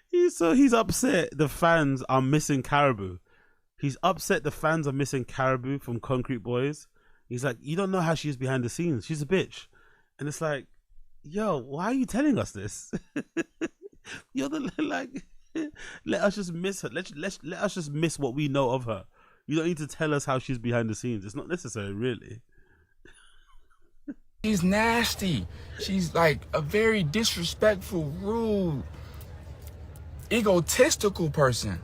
He's upset the fans are missing Caribou. He's upset the fans are missing Caribou from Concrete Boys. He's like, you don't know how she is behind the scenes. She's a bitch. And it's like, yo, why are you telling us this? You're like, let us just miss her. Let us just miss what we know of her. You don't need to tell us how she's behind the scenes. It's not necessary, really. She's nasty. She's like a very disrespectful, rude, egotistical person.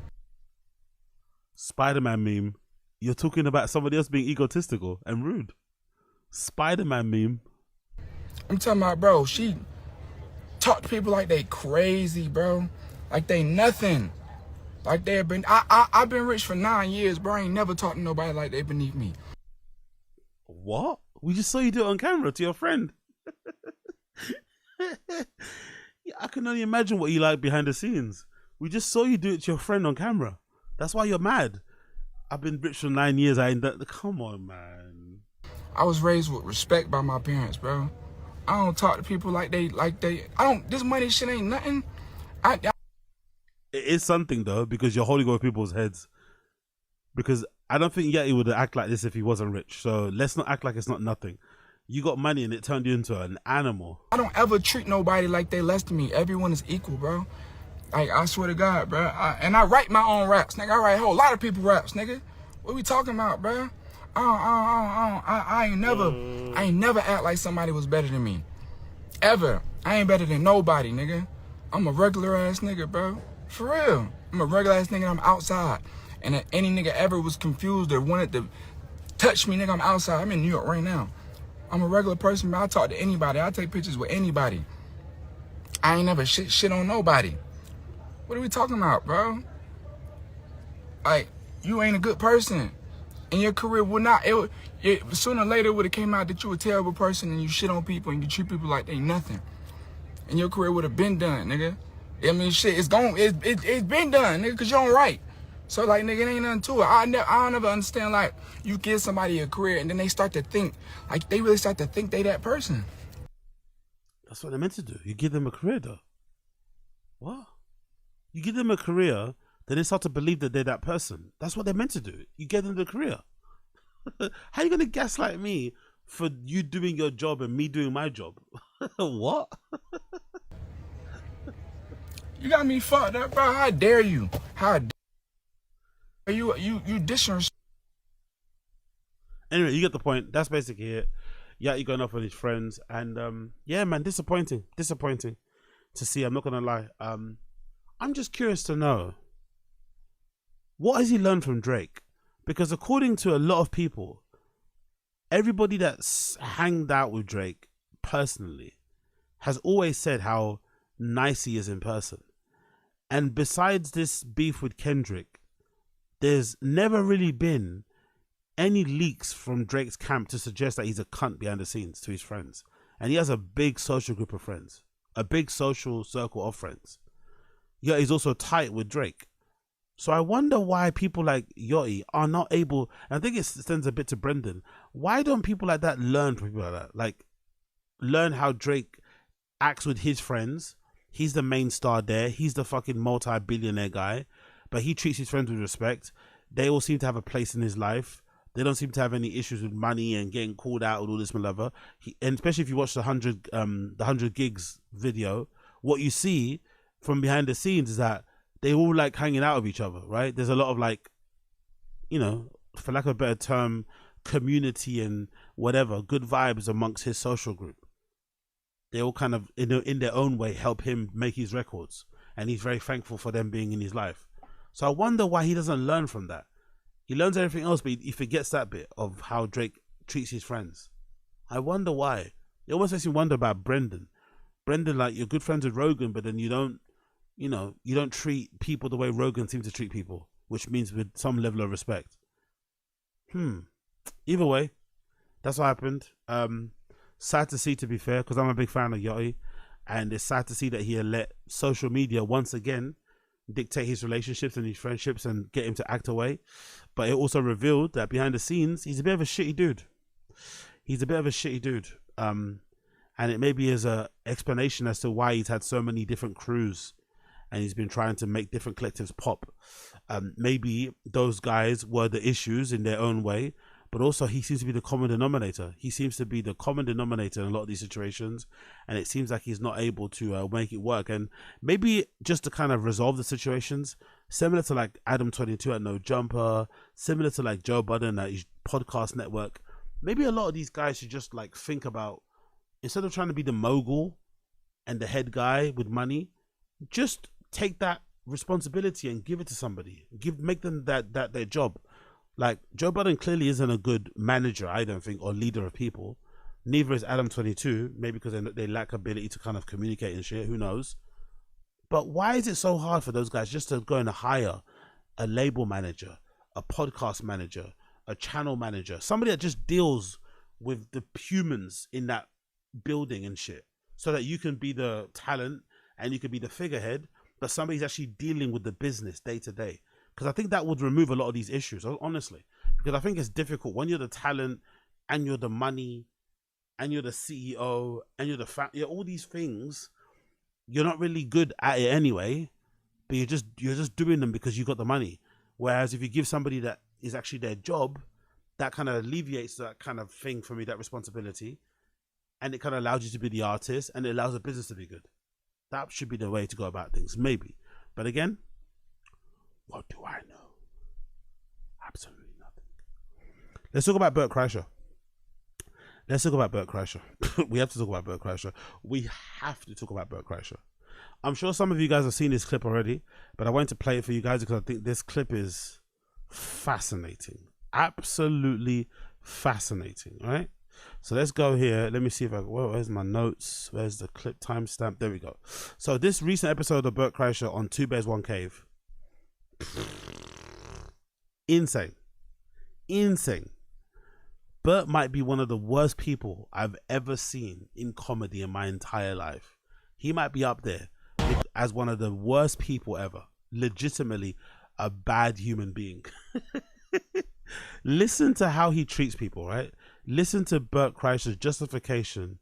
Spider-Man meme. You're talking about somebody else being egotistical and rude. Spider-Man meme. I'm talking about, bro, she talk to people like they crazy, bro. Like they nothing. Like they've been, I've been rich for 9 years, bro. I ain't never talked to nobody like they beneath me. What? We just saw you do it on camera to your friend. Yeah, I can only imagine what you like behind the scenes. We just saw you do it to your friend on camera. That's why you're mad. I've been rich for 9 years. Come on, man. I was raised with respect by my parents, bro. I don't talk to people this money shit ain't nothing. It is something though, because you're holding over people's heads. Because I don't think Yeti would act like this if he wasn't rich. So let's not act like it's not nothing. You got money and it turned you into an animal. I don't ever treat nobody like they less than me. Everyone is equal, bro. Like, I swear to God, bro. And I write my own raps, nigga. I write a whole lot of people raps, nigga. What we talking about, bro? I ain't never act like somebody was better than me. Ever. I ain't better than nobody, nigga. I'm a regular ass nigga, bro. For real. I'm a regular ass nigga. I'm outside. And if any nigga ever was confused or wanted to touch me, nigga, I'm outside. I'm in New York right now. I'm a regular person, man. I talk to anybody. I take pictures with anybody. I ain't never shit on nobody. What are we talking about, bro? Like, you ain't a good person. And your career would not, sooner or later it would have came out that you a terrible person and you shit on people and you treat people like they nothing. And your career would have been done, nigga. I mean, shit, it's been done, nigga, because you don't write. So, like, nigga, it ain't nothing to it. I don't ever understand, like, you give somebody a career and then they start to think, like, they really start to think they that person. That's what they're meant to do. You give them a career, though. What? You give them a career, then they start to believe that they're that person. That's what they're meant to do. You give them the career. How are you going to gaslight me for you doing your job and me doing my job? What? You got me fucked up, bro. How dare you? How dare you? You disrespect. Anyway, you get the point. That's basically it. Yeah, you're going off with his friends. And yeah, man, disappointing to see. I'm not going to lie. I'm just curious to know, what has he learned from Drake? Because according to a lot of people, everybody that's hanged out with Drake personally has always said how nice he is in person. And besides this beef with Kendrick, there's never really been any leaks from Drake's camp to suggest that he's a cunt behind the scenes to his friends. And he has a big social group of friends, a big social circle of friends. Yeah, he's also tight with Drake. So I wonder why people like Yachty are not able, and I think it sends a bit to Brendan, why don't people like that learn from people like that? Like, learn how Drake acts with his friends. He's the main star there. He's the fucking multi-billionaire guy, but he treats his friends with respect. They all seem to have a place in his life. They don't seem to have any issues with money and getting called out and all this whatever. And especially if you watch the 100 Gigs video, what you see from behind the scenes is that they all like hanging out with each other, right? There's a lot of, like, you know, for lack of a better term, community and whatever, good vibes amongst his social group. They all kind of, in their own way, help him make his records. And he's very thankful for them being in his life. So I wonder why he doesn't learn from that. He learns everything else, but he forgets that bit of how Drake treats his friends. I wonder why. It almost makes me wonder about Brendan. Brendan, like, you're good friends with Rogan, but then you don't treat people the way Rogan seems to treat people, which means with some level of respect. Either way, that's what happened. Sad to see, to be fair, because I'm a big fan of Yachty, and it's sad to see that he let social media once again dictate his relationships and his friendships and get him to act away. But it also revealed that behind the scenes, he's a bit of a shitty dude. And it maybe is a explanation as to why he's had so many different crews and he's been trying to make different collectives pop. Maybe those guys were the issues in their own way, but also he seems to be the common denominator. He seems to be the common denominator in a lot of these situations, and it seems like he's not able to make it work. And maybe just to kind of resolve the situations, similar to like Adam 22 at No Jumper, similar to like Joe Budden at his podcast network, maybe a lot of these guys should just like think about, instead of trying to be the mogul and the head guy with money, just take that responsibility and give it to somebody. Make them that their job. Like, Joe Budden clearly isn't a good manager, I don't think, or leader of people. Neither is Adam 22, maybe because they lack ability to kind of communicate and shit, who knows. But why is it so hard for those guys just to go and hire a label manager, a podcast manager, a channel manager, somebody that just deals with the humans in that building and shit, so that you can be the talent and you can be the figurehead, but somebody's actually dealing with the business day to day? Because I think that would remove a lot of these issues, honestly. Because I think it's difficult when you're the talent and you're the money and you're the CEO and you're the all these things. You're not really good at it anyway, but you're just doing them because you got the money. Whereas if you give somebody that is actually their job, that kind of alleviates that kind of thing for me, that responsibility, and it kind of allows you to be the artist, and it allows the business to be good. That should be the way to go about things, maybe. But again, what do I know? Absolutely nothing. Let's talk about Bert Kreischer. We have to talk about Bert Kreischer. We have to talk about Bert Kreischer. I'm sure some of you guys have seen this clip already, but I wanted to play it for you guys because I think this clip is fascinating. Absolutely fascinating, right? So let's go here. Let me see if where's my notes? Where's the clip timestamp? There we go. So this recent episode of Bert Kreischer on Two Bears One Cave. Insane. Insane. Bert might be one of the worst people I've ever seen in comedy in my entire life. He might be up there as one of the worst people ever. Legitimately a bad human being. Listen to how he treats people, right? Listen to Bert Kreischer's justification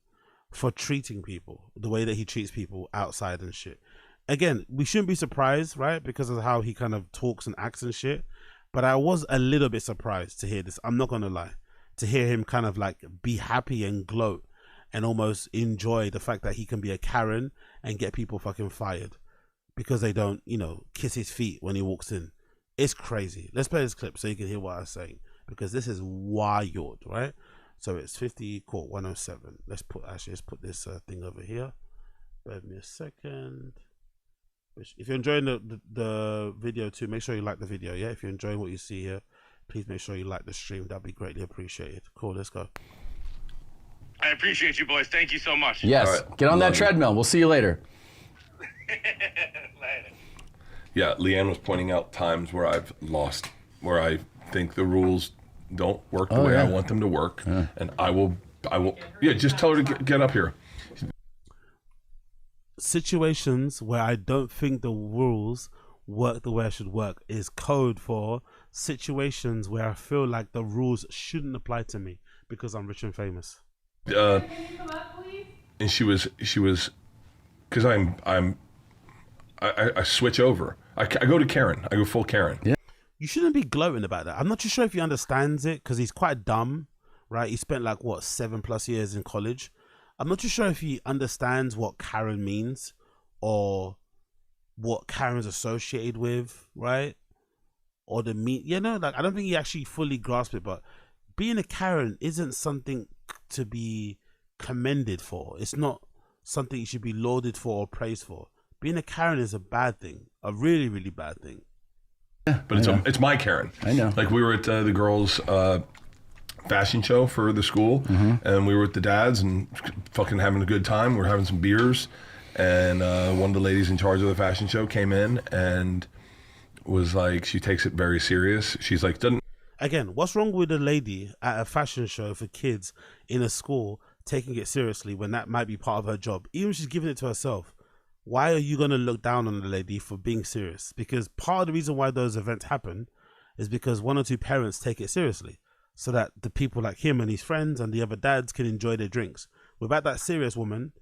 for treating people the way that he treats people outside and shit. Again, we shouldn't be surprised, right? Because of how he kind of talks and acts and shit. But I was a little bit surprised to hear this. I'm not going to lie. To hear him kind of like be happy and gloat and almost enjoy the fact that he can be a Karen and get people fucking fired because they don't, you know, kiss his feet when he walks in. It's crazy. Let's play this clip so you can hear what I'm saying, because this is wild, right? So it's 50 court 107. Let's put this thing over here. Bear with me a second. If you're enjoying the video too, make sure you like the video. Yeah, if you're enjoying what you see here, please make sure you like the stream. That'd be greatly appreciated. Cool, let's go. I appreciate you, boys. Thank you so much. Yes, right. Get on that treadmill. We'll see you later. Later. Yeah, Leanne was pointing out times where I've lost, where I think the rules don't work the way I want them to work, and I will, yeah, just tell her to get up here. Situations where I don't think the rules work the way I should work is code for situations where I feel like the rules shouldn't apply to me because I'm rich and famous. And she was, because I switch over. I go to Karen. I go full Karen. Yeah. You shouldn't be gloating about that. I'm not too sure if he understands it because he's quite dumb, right? He spent like, what, 7+ years in college. I'm not too sure if he understands what Karen means or what Karen's associated with, right? Or the like, I don't think he actually fully grasped it, but being a Karen isn't something to be commended for. It's not something you should be lauded for or praised for. Being a Karen is a bad thing, a really, really bad thing. Yeah, but it's my Karen. I know. Like we were at the girls' fashion show for the school, and we were with the dads and fucking having a good time. We're having some beers, and one of the ladies in charge of the fashion show came in and was like, she takes it very serious. She's like, Again, what's wrong with a lady at a fashion show for kids in a school taking it seriously when that might be part of her job? Even if she's giving it to herself. Why are you going to look down on the lady for being serious? Because part of the reason why those events happen is because one or two parents take it seriously so that the people like him and his friends and the other dads can enjoy their drinks. Without that serious woman,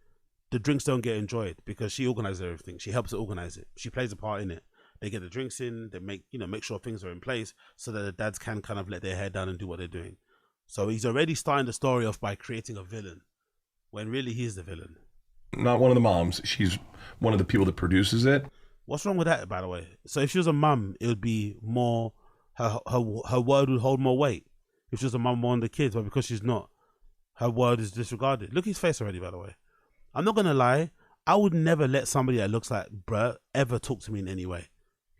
the drinks don't get enjoyed because she organizes everything. She helps to organize it. She plays a part in it. They get the drinks in, they make sure things are in place so that the dads can kind of let their hair down and do what they're doing. So he's already starting the story off by creating a villain when really he's the villain. not one of the moms. She's one of the people that produces it. What's wrong with that, by the way? So if she was a mum, it would be more, her word would hold more weight. If she was a mum, more on the kids, but because she's not, her word is disregarded. Look at his face already, by the way. I'm not going to lie. I would never let somebody that looks like Bert ever talk to me in any way.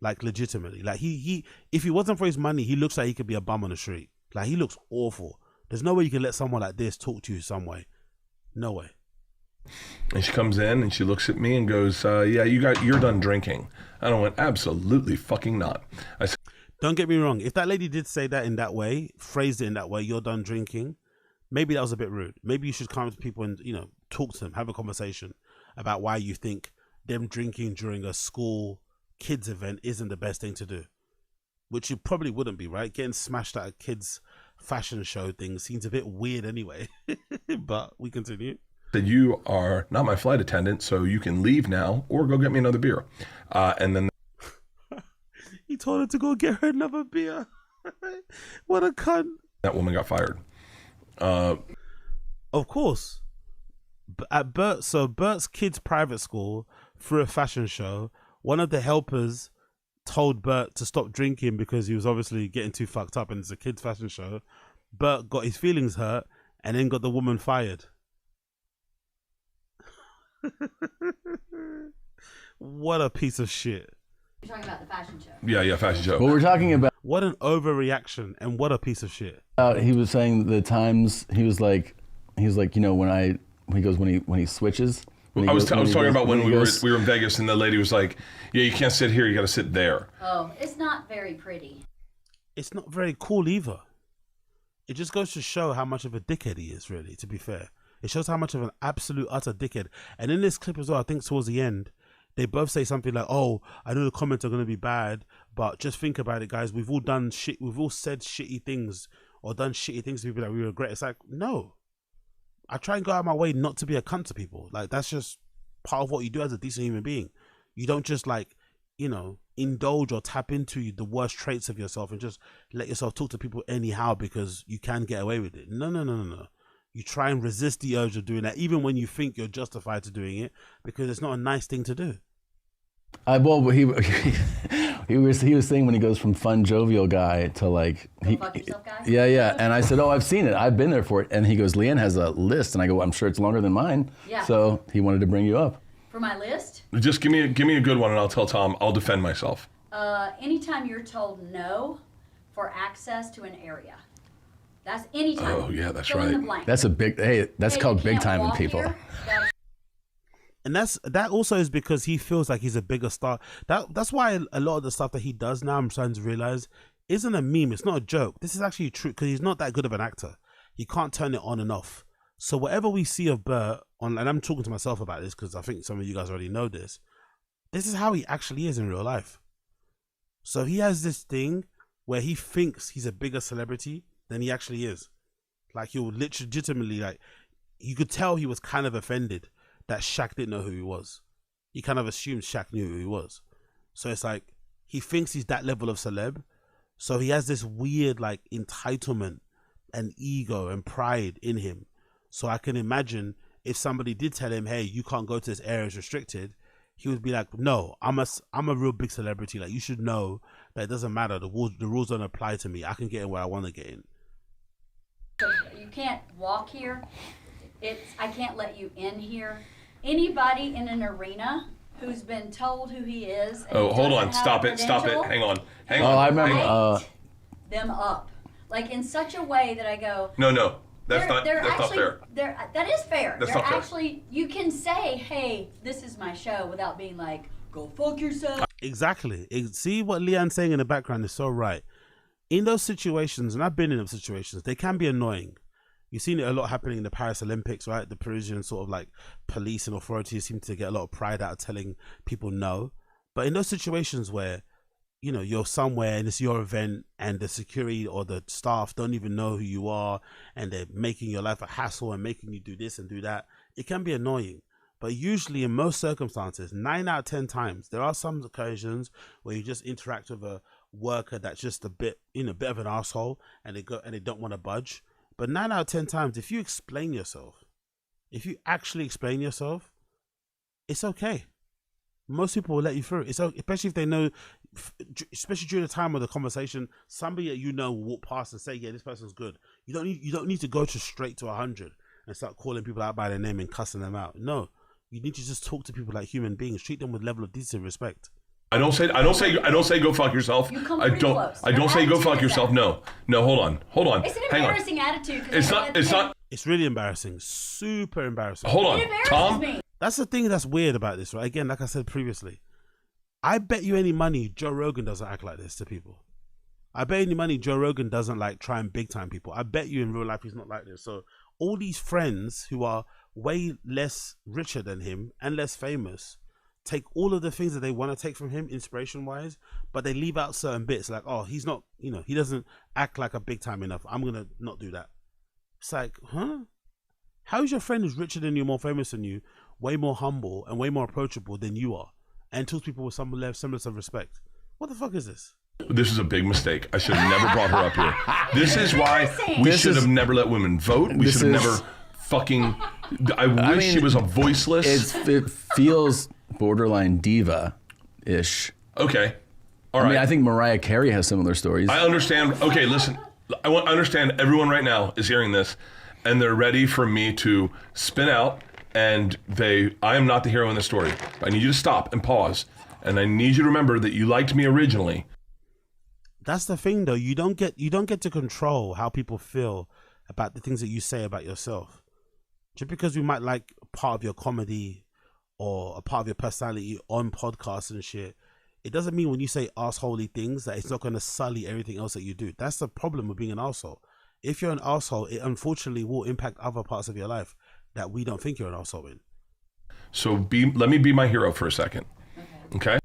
Like, legitimately. Like, he if he wasn't for his money, he looks like he could be a bum on the street. Like, he looks awful. There's no way you can let someone like this talk to you some way. No way. And she comes in and she looks at me and goes, yeah, you're done drinking. And I went, absolutely fucking not. I said, don't get me wrong. If that lady did say that in that way, phrased it in that way, you're done drinking, maybe that was a bit rude. Maybe you should come up to people and, talk to them, have a conversation about why you think them drinking during a school kids event isn't the best thing to do. Which you probably wouldn't be, right? Getting smashed at a kids fashion show thing seems a bit weird anyway. But we continue. That you are not my flight attendant, so you can leave now or go get me another beer. And then he told her to go get her another beer. What a cunt. That woman got fired. Of course. At Bert's kids' private school, through a fashion show, one of the helpers told Bert to stop drinking because he was obviously getting too fucked up and it's a kids' fashion show. Bert got his feelings hurt and then got the woman fired. What a piece of shit. You're talking about the fashion show. Yeah, fashion show. What we're talking about. What an overreaction and what a piece of shit. He was saying the times he was like, when he switches. I was talking about when we were in Vegas and the lady was like, yeah, you can't sit here, you got to sit there. Oh, it's not very pretty. It's not very cool either. it just goes to show how much of a dickhead he is, really, to be fair. It shows how much of an absolute utter dickhead. And in this clip as well, I think towards the end, they both say something like, oh, I know the comments are going to be bad, but just think about it, guys. We've all done shit. We've all said shitty things or done shitty things to people that we regret. It's like, no. I try and go out of my way not to be a cunt to people. Like, that's just part of what you do as a decent human being. You don't just, like, you know, indulge or tap into the worst traits of yourself and just let yourself talk to people anyhow because you can get away with it. No. You try and resist the urge of doing that, even when you think you're justified to doing it, because it's not a nice thing to do. Well, he was saying when he goes from fun, jovial guy to like, fuck yourself guy? Yeah. And I said, oh, I've seen it. I've been there for it. And he goes, Leanne has a list. And I go, I'm sure it's longer than mine. Yeah. So he wanted to bring you up. For my list? Just give me a good one, and I'll tell Tom. I'll defend myself. Anytime you're told no for access to an area. That's anytime. Oh yeah, that's Fill in right. the blank. That's a big. That's Hey, called you big can't time in walk people. here. And that also is because he feels like he's a bigger star. That's why a lot of the stuff that he does now, I'm starting to realize, isn't a meme. It's not a joke. This is actually true because he's not that good of an actor. He can't turn it on and off. So whatever we see of Bert on, and I'm talking to myself about this because I think some of you guys already know this. This is how he actually is in real life. So he has this thing where he thinks he's a bigger celebrity than he actually is. Like, he'll legitimately, like, you could tell he was kind of offended that Shaq didn't know who he was. He kind of assumed Shaq knew who he was. So it's like, he thinks he's that level of celeb. So he has this weird, like, entitlement and ego and pride in him. So I can imagine if somebody did tell him, hey, you can't go to this area, it's restricted, he would be like, no, I'm a real big celebrity. Like, you should know that it doesn't matter. The rules don't apply to me. I can get in where I want to get in. So you can't walk here. I can't let you in here. Anybody in an arena who's been told who he is. And Oh, hold doesn't on. have Stop a it. Stop it. credential, Hang on. Hang Oh, on. I remember. light them up, like in such a way that I go. No. That's not fair. That is fair. That's they're not fair. actually, you can say, hey, this is my show without being like, go fuck yourself. Exactly. See what Leanne's saying in the background is so right. In those situations, and I've been in those situations, they can be annoying. You've seen it a lot happening in the Paris Olympics, right? The Parisian sort of like police and authorities seem to get a lot of pride out of telling people no. But in those situations where, you know, you're somewhere and it's your event and the security or the staff don't even know who you are and they're making your life a hassle and making you do this and do that, it can be annoying. But usually in most circumstances, 9 out of 10 times, there are some occasions where you just interact with a worker that's just a bit of an asshole and they don't want to budge. But 9 out of 10 times, if you explain yourself, if you actually explain yourself, it's okay. Most people will let you through. It's okay, especially if they know, especially during the time of the conversation, somebody that you know will walk past and say, yeah, this person's good. You don't need to go straight to 100 and start calling people out by their name and cussing them out. No, you need to just talk to people like human beings. Treat them with level of decency and respect. I don't say go fuck yourself. You come pretty close. I don't say go fuck yourself. No, hold on. It's an embarrassing attitude. It's not. It's really embarrassing. Super embarrassing. Hold on, It embarrasses Tom. me. That's the thing that's weird about this, right? Again, like I said previously, I bet you any money Joe Rogan doesn't act like this to people. I bet any money Joe Rogan doesn't like try and big time people. I bet you in real life he's not like this. So all these friends who are way less richer than him and less famous take all of the things that they want to take from him inspiration wise, but they leave out certain bits like, oh, he's not, he doesn't act like a big time enough. I'm going to not do that. It's like, huh? How is your friend who's richer than you, more famous than you, way more humble and way more approachable than you are, and talks to people with some semblance of respect? What the fuck is this? This is a big mistake. I should have never brought her up here. This is why we should have never let women vote. We should have never fucking. I wish she was a voiceless. It feels borderline diva-ish. Okay. All right. I mean, I think Mariah Carey has similar stories. I understand. Okay, listen. I understand everyone right now is hearing this, and they're ready for me to spin out. And I am not the hero in the story. I need you to stop and pause. And I need you to remember that you liked me originally. That's the thing, though. You don't get to control how people feel about the things that you say about yourself. Just because we might like part of your comedy or a part of your personality on podcasts and shit, it doesn't mean when you say assholey things that it's not going to sully everything else that you do. That's the problem with being an arsehole. If you're an asshole, it unfortunately will impact other parts of your life that we don't think you're an asshole in. So let me be my hero for a second. Okay?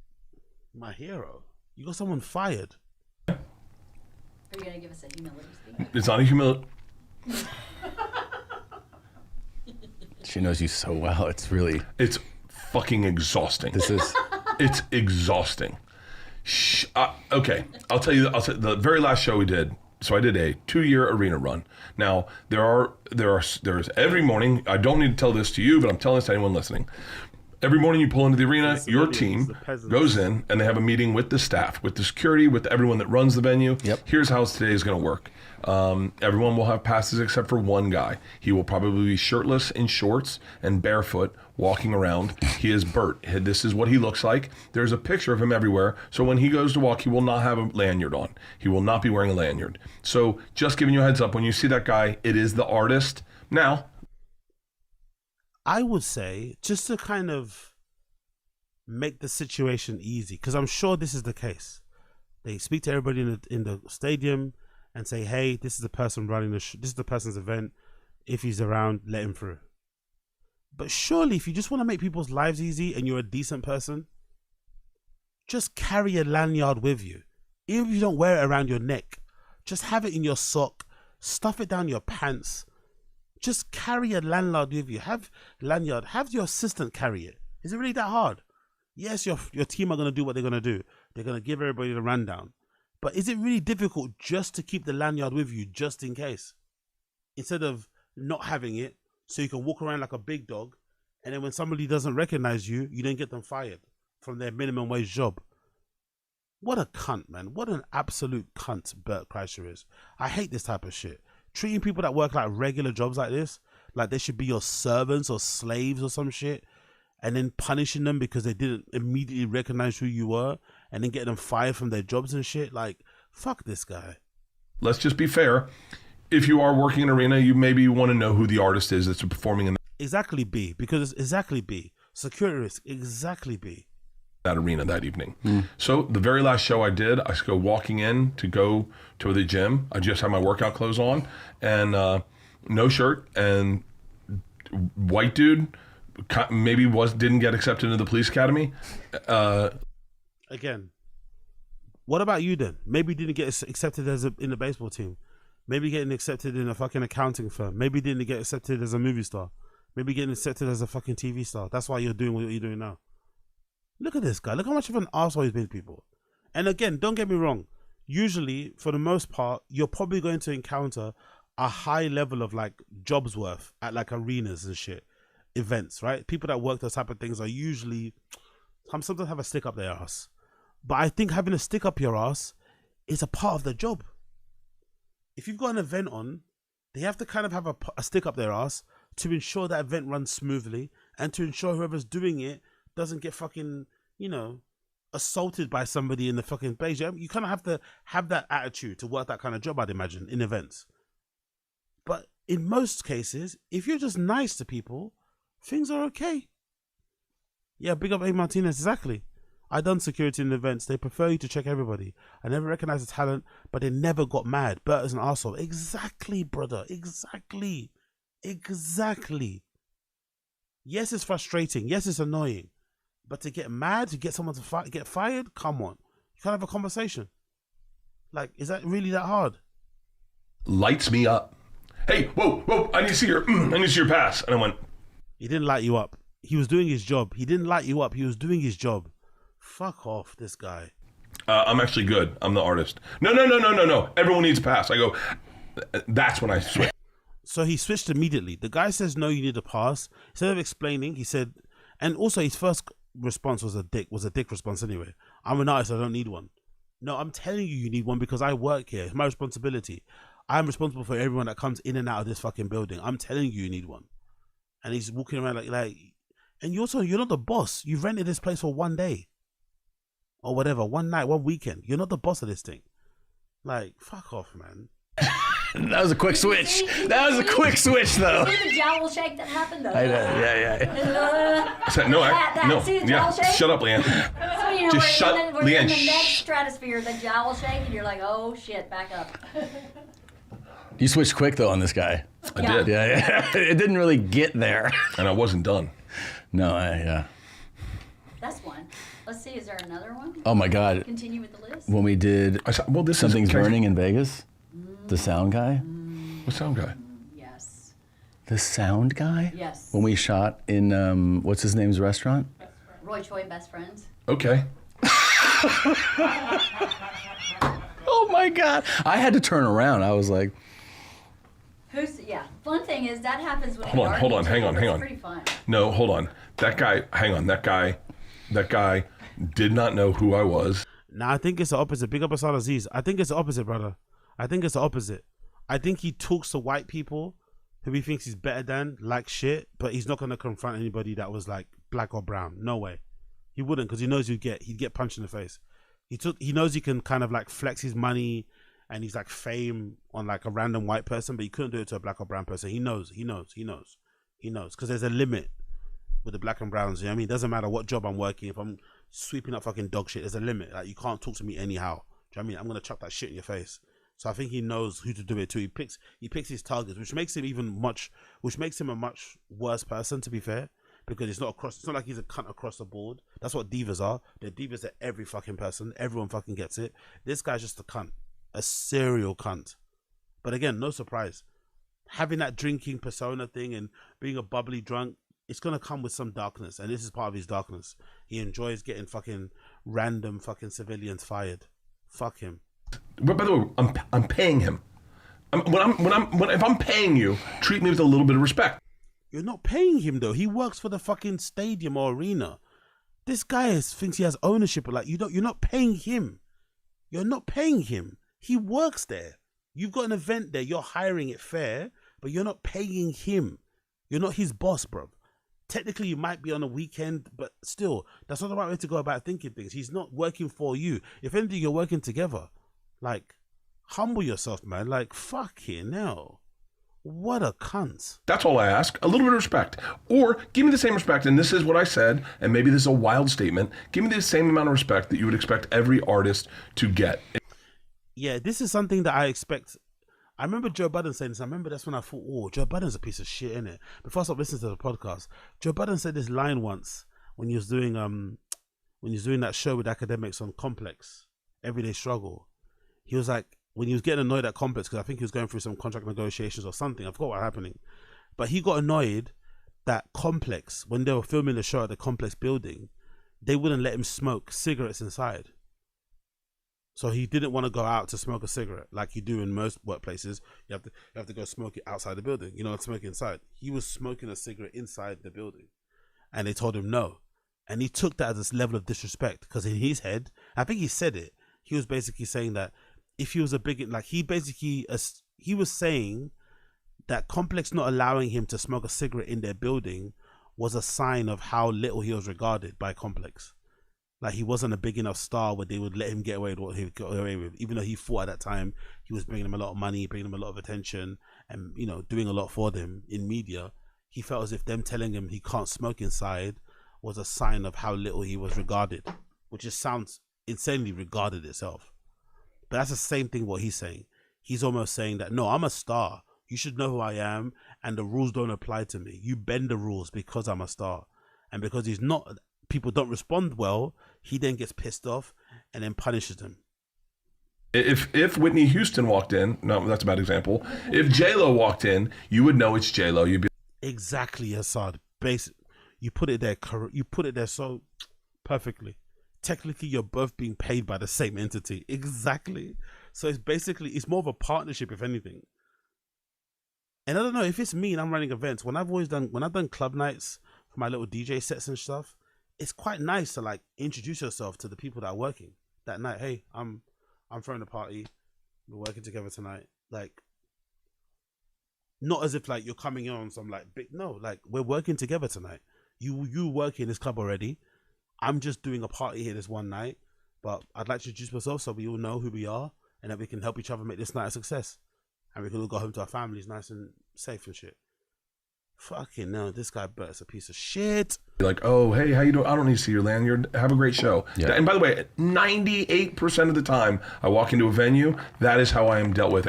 My hero? You got someone fired. Are you going to give us a humility speech? It's not a humility. She knows you so well. It's fucking exhausting. It's exhausting. Okay, I'll tell you the very last show we did. So I did a 2-year arena run. Now there's every morning. I don't need to tell this to you, but I'm telling this to anyone listening. Every morning you pull into the arena, your team goes in and they have a meeting with the staff, with the security, with everyone that runs the venue. Yep. Here's how today is going to work. Everyone will have passes except for one guy. He will probably be shirtless in shorts and barefoot walking around. He is Bert. This is what he looks like. There's a picture of him everywhere. So when he goes to walk, he will not have a lanyard on. He will not be wearing a lanyard. So just giving you a heads up, when you see that guy, it is the artist. Now, I would say, just to kind of make the situation easy, because I'm sure this is the case. They speak to everybody in the stadium and say, hey, this is the person running this is the person's event. If he's around, let him through. But surely, if you just want to make people's lives easy and you're a decent person, just carry a lanyard with you. Even if you don't wear it around your neck, just have it in your sock, stuff it down your pants. Just carry a lanyard with you. Have your assistant carry it. Is it really that hard? Yes, your team are going to do what they're going to do. They're going to give everybody the rundown. But is it really difficult just to keep the lanyard with you just in case? Instead of not having it, so you can walk around like a big dog, and then when somebody doesn't recognize you, you don't get them fired from their minimum wage job. What a cunt, man. What an absolute cunt Bert Kreischer is. I hate this type of shit. Treating people that work like regular jobs like this, like they should be your servants or slaves or some shit, and then punishing them because they didn't immediately recognize who you were, and then getting them fired from their jobs and shit. Like, fuck this guy. Let's just be fair. If you are working in an arena, you maybe want to know who the artist is that's performing in Exactly B, because it's exactly B. Security risk, exactly B. That arena that evening. So the very last show I did, I go walking in to go to the gym. I just had my workout clothes on and no shirt, and white dude maybe didn't get accepted into the police academy. Again, what about you then? Maybe didn't get accepted in the baseball team. Maybe getting accepted in a fucking accounting firm. Maybe didn't get accepted as a movie star. Maybe getting accepted as a fucking TV star. That's why you're doing what you're doing now. Look at this guy. Look how much of an arsehole he's been to people. And again, don't get me wrong. Usually, for the most part, you're probably going to encounter a high level of like jobs worth at like arenas and shit. Events, right? People that work those type of things are usually sometimes have a stick up their ass. But I think having a stick up your ass is a part of the job. If you've got an event on, they have to kind of have a stick up their ass to ensure that event runs smoothly and to ensure whoever's doing it doesn't get fucking, assaulted by somebody in the fucking place. You kind of have to have that attitude to work that kind of job, I'd imagine, in events. But in most cases, if you're just nice to people, things are okay. Yeah, big up A. Martinez, exactly. I done security in events. They prefer you to check everybody. I never recognized the talent, but they never got mad. Bert is an arsehole. Exactly, brother. Exactly. Yes, it's frustrating. Yes, it's annoying. But to get mad, to get someone to get fired, come on. You can't have a conversation. Like, is that really that hard? Lights me up. Hey, whoa, I need to see your pass. And I went. He didn't light you up. He was doing his job. He didn't light you up. He was doing his job. Fuck off, this guy. I'm actually good. I'm the artist. No. Everyone needs a pass. I go, that's when I switch. So he switched immediately. The guy says, no, you need a pass. Instead of explaining, he said, and also his first response was a dick response anyway. I'm an artist, I don't need one. No, I'm telling you need one because I work here. It's my responsibility. I'm responsible for everyone that comes in and out of this fucking building. I'm telling you need one. And he's walking around like, and you're not the boss. You rented this place for one day. Or whatever, one night, one weekend. You're not the boss of this thing. Like, fuck off, man. That was a quick switch. That was a quick switch, though. See the jowl shake that happened, though? I know. Yeah. See the jowl shake? Shut up, Leanne. So, Just shut, we're Leanne. in the next stratosphere, the jowl shake, and you're like, oh shit, back up. You switched quick though on this guy. I did. Yeah. It didn't really get there. And I wasn't done. No, yeah. That's one. Let's see, is there another one? Oh my God. Continue with the list. When we did Something's Burning in Vegas, the sound guy. What sound guy? Yes. The sound guy? Yes. When we shot in, what's his name's restaurant? Roy Choi, Best Friends. Okay. Oh my God. I had to turn around. I was like. Fun thing is that happens when Hold on, hang on. It's pretty fun. No, hold on. That guy did not know who I was. Nah, I think it's the opposite. Big up Asad Aziz. I think it's the opposite, brother. I think it's the opposite. I think he talks to white people who he thinks he's better than, like shit, but he's not going to confront anybody that was like black or brown. No way. He wouldn't, because he knows he'd get punched in the face. He knows he can kind of like flex his money and he's like fame on like a random white person, but he couldn't do it to a black or brown person. He knows, because there's a limit with the black and browns. You know what I mean? It doesn't matter what job I'm working. If I'm sweeping up fucking dog shit, there's a limit. Like, you can't talk to me anyhow. Do you know what I mean? I'm gonna chuck that shit in your face. So I think he knows who to do it to. He picks his targets, which makes him a much worse person, to be fair, because it's not like he's a cunt across the board. That's what divas are. They're divas to every fucking person. Everyone fucking gets it. This guy's just a cunt, a serial cunt. But again, no surprise. Having that drinking persona thing and being a bubbly drunk, it's gonna come with some darkness, and this is part of his darkness. He enjoys getting fucking random fucking civilians fired. Fuck him. But by the way, I'm paying him. If I'm paying you, treat me with a little bit of respect. You're not paying him though. He works for the fucking stadium or arena. This guy thinks he has ownership, but like you're not paying him. You're not paying him. He works there. You've got an event there. You're hiring it fair, but you're not paying him. You're not his boss, bro. Technically, you might be on a weekend, but still, that's not the right way to go about thinking things. He's not working for you. If anything, you're working together. Like, humble yourself, man. Like, fucking hell. What a cunt. That's all I ask. A little bit of respect. Or give me the same respect, and this is what I said, and maybe this is a wild statement. Give me the same amount of respect that you would expect every artist to get. Yeah, this is something that I expect. I remember Joe Budden saying this. I remember that's when I thought, oh, Joe Budden's a piece of shit, innit? Before I stopped listening to the podcast, Joe Budden said this line once when he was doing that show with academics on Complex, Everyday Struggle. He was like, when he was getting annoyed at Complex, because I think he was going through some contract negotiations or something. I forgot what was happening. But he got annoyed that Complex, when they were filming the show at the Complex building, they wouldn't let him smoke cigarettes inside. So he didn't want to go out to smoke a cigarette like you do in most workplaces. You have to go smoke it outside the building. You know, smoke it inside. He was smoking a cigarette inside the building, and they told him no. And he took that as this level of disrespect, because in his head, I think he said it. He was basically saying that if he was a big, like he was saying that Complex not allowing him to smoke a cigarette in their building was a sign of how little he was regarded by Complex. Like, he wasn't a big enough star where they would let him get away with what he got away with, even though he thought at that time he was bringing them a lot of money, bringing them a lot of attention, and, you know, doing a lot for them in media. He felt as if them telling him he can't smoke inside was a sign of how little he was regarded, which just sounds insanely regarded itself. But that's the same thing what he's saying. He's almost saying that, no, I'm a star. You should know who I am, and the rules don't apply to me. You bend the rules because I'm a star. And because he's not, people don't respond well, he then gets pissed off and then punishes them. If Whitney Houston walked in, no, that's a bad example. If J-Lo walked in, you would know it's J-Lo. You'd be exactly, Assad. You put it there. You put it there so perfectly. Technically, you're both being paid by the same entity. Exactly. So it's more of a partnership, if anything. And I don't know if it's me and I'm running events. When I've done club nights for my little DJ sets and stuff, it's quite nice to like introduce yourself to the people that are working that night. Hey, I'm throwing a party. We're working together tonight. Like, not as if like you're coming on some like big, no, like we're working together tonight. You work in this club already. I'm just doing a party here this one night, but I'd like to introduce myself so we all know who we are and that we can help each other make this night a success. And we can all go home to our families nice and safe and shit. Fucking no, this guy Bert's a piece of shit. Like, oh, hey, how you doing? I don't need to see your lanyard. Have a great show. Yeah. And by the way, 98% of the time I walk into a venue, that is how I am dealt with.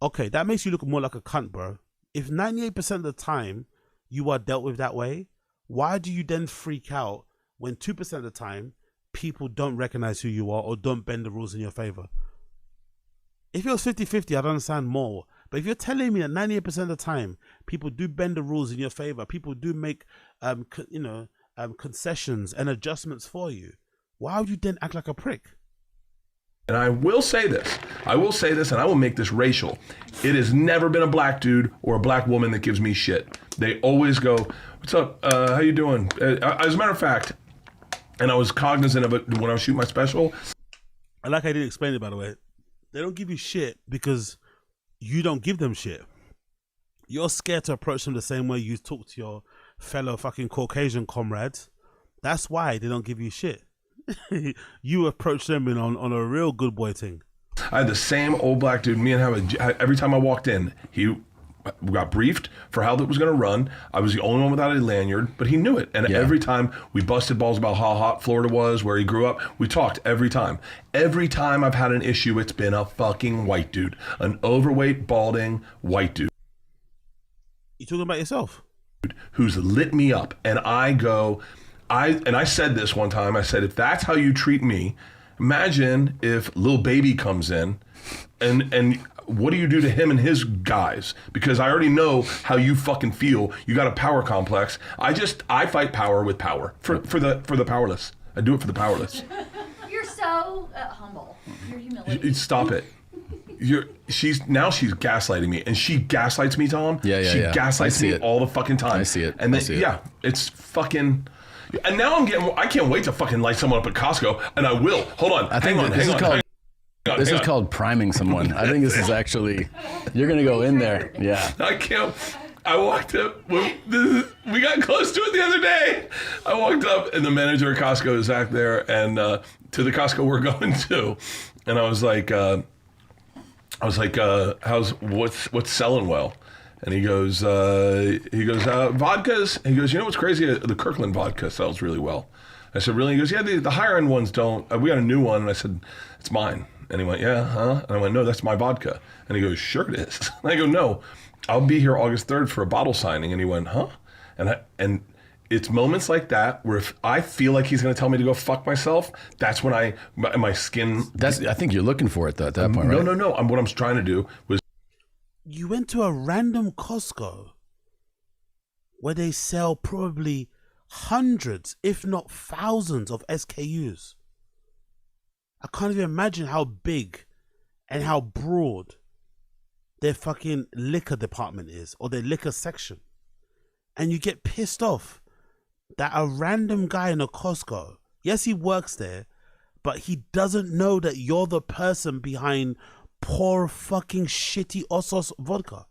Okay, that makes you look more like a cunt, bro. If 98% of the time you are dealt with that way, why do you then freak out when 2% of the time people don't recognize who you are or don't bend the rules in your favor? If it was 50-50, I'd understand more. But if you're telling me that 98% of the time people do bend the rules in your favor, people do make concessions and adjustments for you, why would you then act like a prick? And I will say this, and I will make this racial. It has never been a black dude or a black woman that gives me shit. They always go, what's up, how you doing? As a matter of fact, and I was cognizant of it when I was shooting my special. I like I didn't explain it, by the way. They don't give you shit because you don't give them shit. You're scared to approach them the same way you talk to your fellow fucking Caucasian comrades. That's why they don't give you shit. You approach them on a real good boy thing. I had the same old black dude. Me and him, every time I walked in, he got briefed for how that was going to run. I was the only one without a lanyard, but he knew it. And every time we busted balls about how hot Florida was, where he grew up, we talked every time. Every time I've had an issue, it's been a fucking white dude, an overweight, balding white dude. You talking about yourself? Who's lit me up, and I go. I said this one time, I said, if that's how you treat me, imagine if Lil Baby comes in and what do you do to him and his guys? Because I already know how you fucking feel. You got a power complex. I fight power with power for the powerless. I do it for the powerless. You're so humble. You're humiliating. Stop it. She's gaslighting me, and she gaslights me, Tom. She gaslights me all the fucking time. I see it. And then, it's fucking. And now I can't wait to fucking light someone up at Costco, and I will. Hold on. Hang on. This is called priming someone. I think this is actually, you're going to go in there. Yeah. I can't. I walked up. We got close to it the other day. I walked up, and the manager of Costco is back there, and to the Costco we're going to. And I was like, what's selling well? And he goes, vodkas. He goes, you know what's crazy? The Kirkland vodka sells really well. I said, really? He goes, yeah, the higher end ones don't. We got a new one. And I said, it's mine. And he went, yeah, huh? And I went, no, that's my vodka. And he goes, sure it is. And I go, no, I'll be here August 3rd for a bottle signing. And he went, huh? And it's moments like that where if I feel like he's going to tell me to go fuck myself, that's when my skin. I think you're looking for it though, at that point, right? No. What I'm trying to do was. You went to a random Costco where they sell probably hundreds, if not thousands of SKUs. I can't even imagine how big and how broad their fucking liquor department is, or their liquor section. And you get pissed off that a random guy in a Costco, yes, he works there, but he doesn't know that you're the person behind poor fucking shitty Ossos vodka.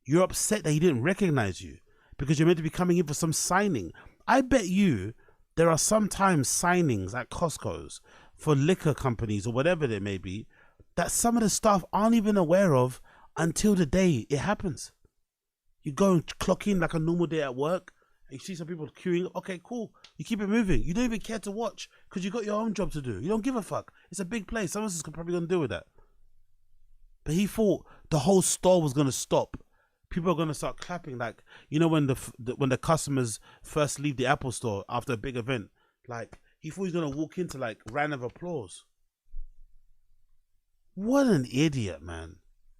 You're upset that he didn't recognize you because you're meant to be coming in for some signing. I bet you there are sometimes signings at Costco's for liquor companies or whatever they may be that some of the staff aren't even aware of until the day it happens. You go and clock in like a normal day at work, and you see some people queuing. Okay, cool. You keep it moving. You don't even care to watch because you got your own job to do. You don't give a fuck. It's a big place. Someone else is probably going to deal with that. But he thought the whole store was going to stop. People are going to start clapping, like, you know, when the customers first leave the Apple store after a big event. Like, he thought he was going to walk into like round of applause. What an idiot, man.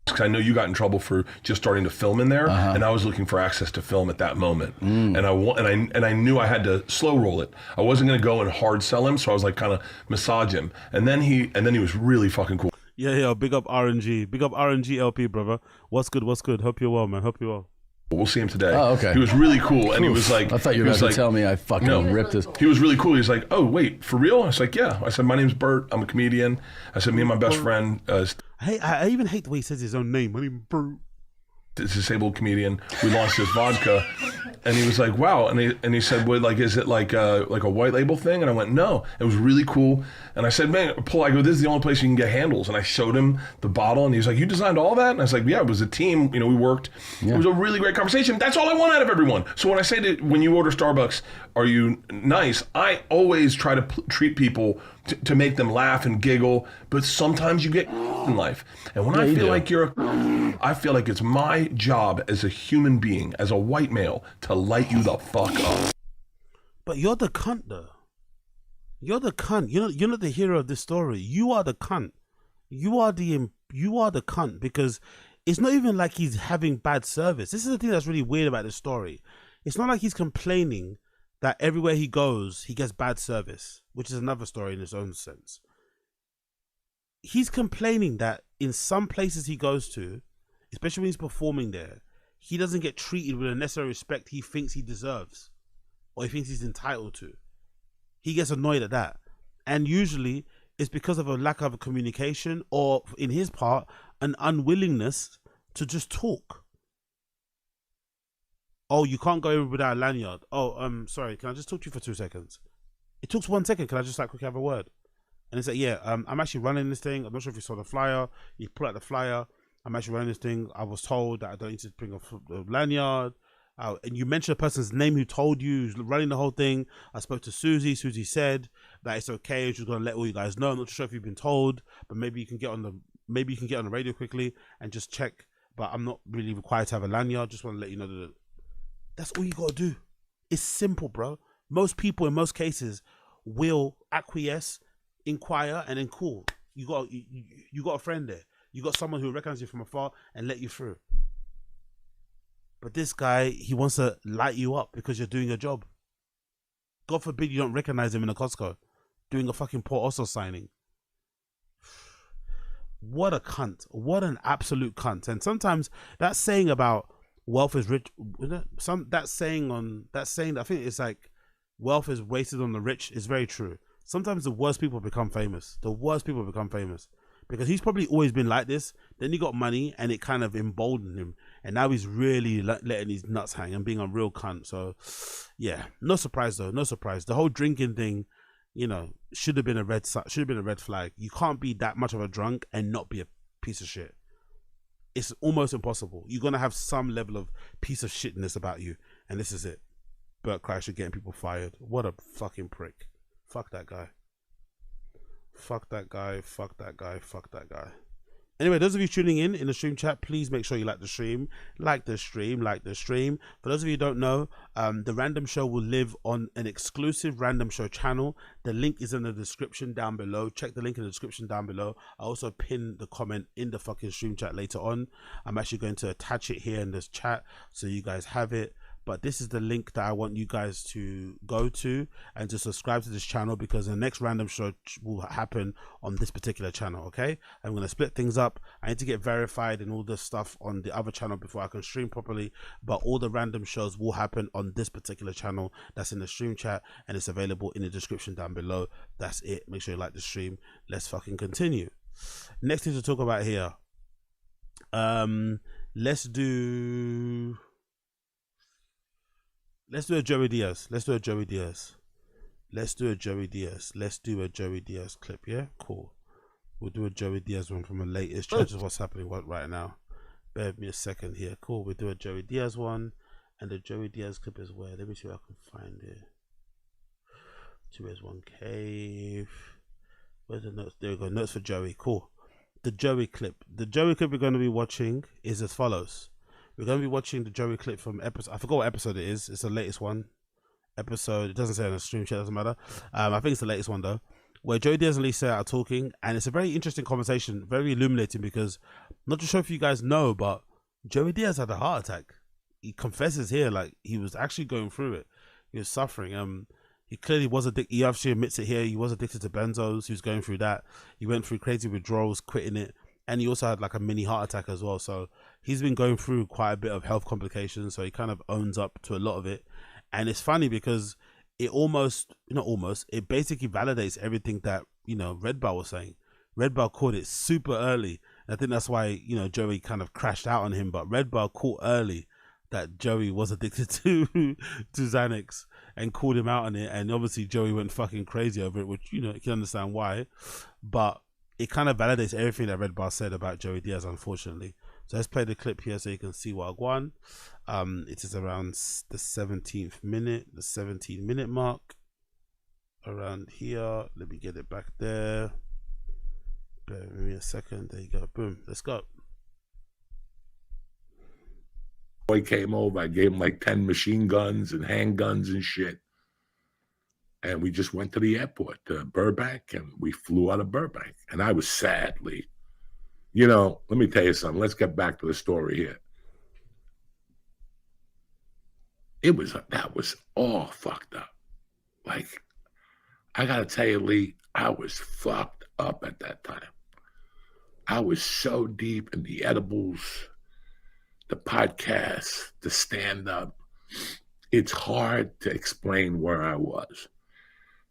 Because I know you got in trouble for just starting to film in there, and I was looking for access to film at that moment, and I knew I had to slow roll it. I wasn't going to go and hard sell him, so I was like kind of massage him, and then he was really fucking cool. Yeah, big up RNG, big up RNG LP, brother. What's good? Hope you're well, man. Hope you're well. We'll see him today. Oh, okay. He was really cool, and he was like, I thought you were about to tell me I fucking ripped his. He was really cool. He was like, oh wait, for real? I was like, yeah. I said, my name's Bert. I'm a comedian. I said, me and my best friend. I even hate the way he says his own name. My name's Bert. Disabled comedian. We launched this vodka, and he was like, wow. And he said, well, like, is it like a white label thing? And I went, no. It was really cool. And I said, man, I go, this is the only place you can get handles. And I showed him the bottle, and he was like, you designed all that? And I was like, yeah, it was a team. You know, we worked. Yeah. It was a really great conversation. That's all I want out of everyone. So when I say that when you order Starbucks, are you nice? I always try to treat people to make them laugh and giggle, but sometimes you get in life. And when Yeah, I you feel do. like I feel like it's my job as a human being, as a white male, to light you the fuck up. But you're the cunt, though. You're the cunt. You're not the hero of this story. You are the cunt. You are the cunt, because it's not even like he's having bad service. This is the thing that's really weird about this story. It's not like he's complaining that everywhere he goes, he gets bad service, which is another story in its own sense. He's complaining that in some places he goes to, especially when he's performing there, he doesn't get treated with the necessary respect he thinks he deserves or he thinks he's entitled to. He gets annoyed at that. And usually it's because of a lack of communication, or in his part, an unwillingness to just talk. Oh, you can't go in without a lanyard. Oh, sorry, can I just talk to you for 2 seconds? It took 1 second. Can I just quickly have a word? And it's like, yeah, I'm actually running this thing. I'm not sure if you saw the flyer. You pull out the flyer. I'm actually running this thing. I was told that I don't need to bring a lanyard. And you mentioned a person's name who told you, who's running the whole thing. I spoke to Susie. Susie said that it's okay. She's going to let all you guys know. I'm not sure if you've been told, but maybe you can get on the radio quickly and just check. But I'm not really required to have a lanyard. Just want to let you know that that's all you got to do. It's simple, bro. Most people in most cases will acquiesce, inquire, and then cool. You got a friend there. You got someone who recognizes you from afar and let you through. But this guy, he wants to light you up because you're doing your job. God forbid you don't recognize him in a Costco doing a fucking Port Osso signing. What a cunt. What an absolute cunt. And sometimes that saying about wealth is rich, that saying that I think it's like wealth is wasted on the rich is very true. Sometimes the worst people become famous. The worst people become famous. Because he's probably always been like this. Then he got money and it kind of emboldened him. And now he's really letting his nuts hang and being a real cunt. So, yeah, no surprise though. No surprise. The whole drinking thing, should have been a red flag. You can't be that much of a drunk and not be a piece of shit. It's almost impossible. You're going to have some level of piece of shitness about you. And this is it. Bert Kreischer getting people fired. What a fucking prick. Fuck that guy. Fuck that guy, fuck that guy, fuck that guy. Anyway, those of you tuning in the stream chat, please make sure you like the stream. Like the stream. For those of you who don't know, the Random Show will live on an exclusive Random Show channel. The link is in the description down below. Check the link in the description down below. I also pin the comment in the fucking stream chat later on. I'm actually going to attach it here in this chat so you guys have it. But this is the link that I want you guys to go to and to subscribe to this channel, because the next Random Show will happen on this particular channel, okay? I'm going to split things up. I need to get verified and all this stuff on the other channel before I can stream properly. But all the Random Shows will happen on this particular channel that's in the stream chat, and it's available in the description down below. That's it. Make sure you like the stream. Let's fucking continue. Next thing to talk about here. Let's do a Joey Diaz. Let's do a Joey Diaz clip, yeah? Cool. We'll do a Joey Diaz one from the latest. Just what's happening right now. Bear with me a second here. Cool. We'll do a Joey Diaz one. And the Joey Diaz clip is where? Let me see if I can find it. 2S1 Cave. Where's the notes? There we go. Notes for Joey. Cool. The Joey clip. The Joey clip we're going to be watching is as follows. We're going to be watching the Joey clip from episode. I forgot what episode it is. It's the latest one. It doesn't say on the stream chat. Doesn't matter. I think it's the latest one though, where Joey Diaz and Lisa are talking, and it's a very interesting conversation, very illuminating, because I'm not too sure if you guys know, but Joey Diaz had a heart attack. He confesses here, like he was actually going through it. He was suffering. He clearly was addicted. He actually admits it here. He was addicted to benzos. He was going through that. He went through crazy withdrawals, quitting it. And he also had like a mini heart attack as well. So he's been going through quite a bit of health complications. So he kind of owns up to a lot of it. And it's funny because it it basically validates everything that, Red Bar was saying. Red Bar caught it super early. And I think that's why, Joey kind of crashed out on him. But Red Bar caught early that Joey was addicted to Xanax and called him out on it. And obviously Joey went fucking crazy over it, which, you can understand why. But it kind of validates everything that Red Bar said about Joey Diaz, unfortunately. So let's play the clip here so you can see what I want. It is around the 17th minute, the 17-minute mark. Around here. Let me get it back there. Bear with me a second. There you go. Boom. Let's go. Boy came over. I gave him like 10 machine guns and handguns and shit. And we just went to the airport, to Burbank, and we flew out of Burbank. And I was sadly, you know, let me tell you something. Let's get back to the story here. That was all fucked up. Like, I gotta tell you, Lee, I was fucked up at that time. I was so deep in the edibles, the podcasts, the stand-up. It's hard to explain where I was.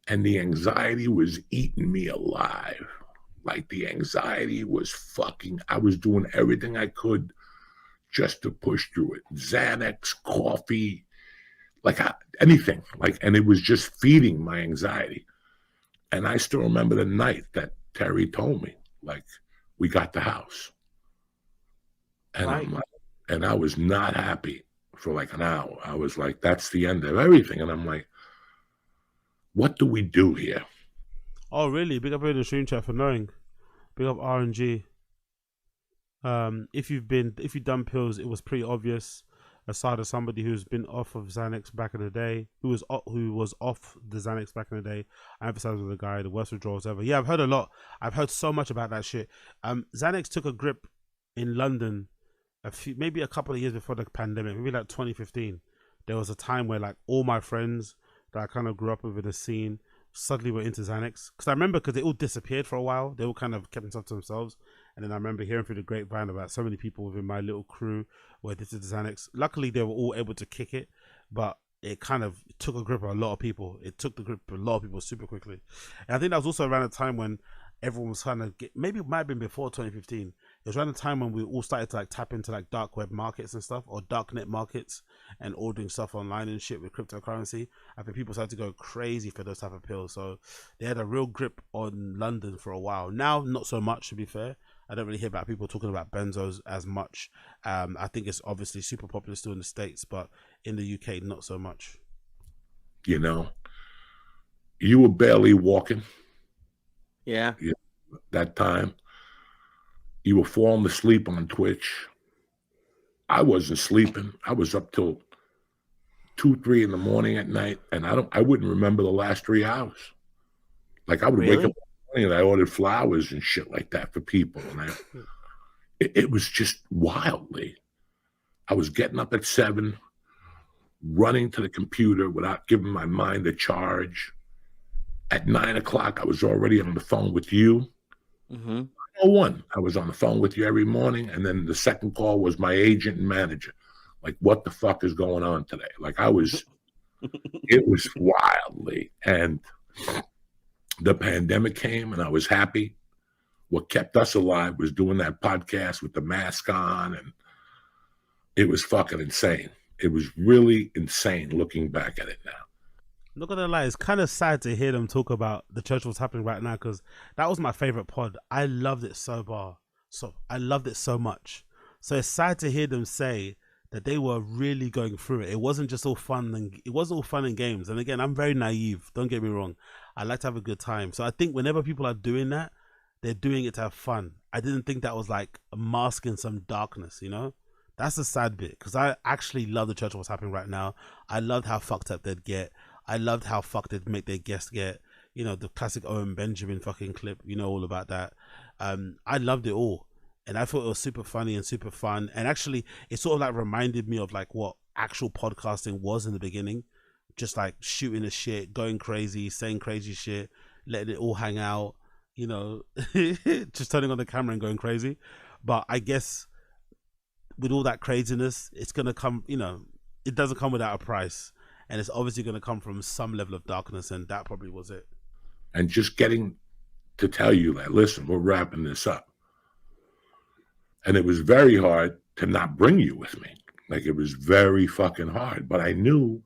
And the anxiety was eating me alive. Like, the anxiety was I was doing everything I could just to push through it. Xanax, coffee, anything. And it was just feeding my anxiety. And I still remember the night that Terry told me, like, we got the house. And right. And I was not happy for like an hour. I was like, that's the end of everything. And I'm like, what do we do here? Oh, really? Big up in the stream chat for knowing. Big up RNG. If you've done pills, it was pretty obvious. Aside of somebody who's been off of Xanax back in the day, who was off the Xanax back in the day. I emphasize with the guy, the worst withdrawals ever. Yeah, I've heard a lot. I've heard so much about that shit. Xanax took a grip in London maybe a couple of years before the pandemic, maybe like 2015. There was a time where like all my friends that I kind of grew up with in the scene suddenly were into Xanax. Because I remember, because they all disappeared for a while. They all kind of kept themselves to themselves. And then I remember hearing through the grapevine about so many people within my little crew where this is Xanax. Luckily, they were all able to kick it, but it kind of took a grip of a lot of people. It took the grip of a lot of people super quickly. And I think that was also around the time when everyone was kind of maybe it might have been before 2015. It was around the time when we all started to like tap into like dark web markets and stuff, or darknet markets, and ordering stuff online and shit with cryptocurrency. I think people started to go crazy for those type of pills. So they had a real grip on London for a while. Now, not so much, to be fair. I don't really hear about people talking about benzos as much. I think it's obviously super popular still in the States, but in the UK, not so much. You know, you were barely walking. Yeah. That time. You were falling asleep on Twitch. I wasn't sleeping. I was up till 2, 3 in the morning at night, and I wouldn't remember the last 3 hours. Like, I would wake up in the morning and I ordered flowers and shit like that for people, and it was just wildly. I was getting up at 7, running to the computer without giving my mind a charge. At 9 o'clock, I was already on the phone with you. Mm-hmm. 901, I was on the phone with you every morning, and then the second call was my agent and manager. Like, what the fuck is going on today? Like, it was wildly. And the pandemic came, and I was happy. What kept us alive was doing that podcast with the mask on, and it was fucking insane. It was really insane looking back at it now. I'm not gonna lie, it's kind of sad to hear them talk about the church what's happening right now, because that was my favorite pod. I loved it I loved it so much. So it's sad to hear them say that they were really going through it. It wasn't just all fun, and it wasn't all fun and games. And again, I'm very naive. Don't get me wrong. I like to have a good time. So I think whenever people are doing that, they're doing it to have fun. I didn't think that was like masking some darkness, you know? That's the sad bit, because I actually love the church what's happening right now. I loved how fucked up they'd get. I loved how fucked they'd make their guests get. You know, the classic Owen Benjamin fucking clip. You know all about that. I loved it all. And I thought it was super funny and super fun. And actually, it sort of like reminded me of like what actual podcasting was in the beginning. Just like shooting the shit, going crazy, saying crazy shit, letting it all hang out. You know, just turning on the camera and going crazy. But I guess with all that craziness, it's going to come, you know, it doesn't come without a price. And it's obviously going to come from some level of darkness, and that probably was it. And just getting to tell you that, listen, we're wrapping this up. And it was very hard to not bring you with me. Like, it was very fucking hard. But I knew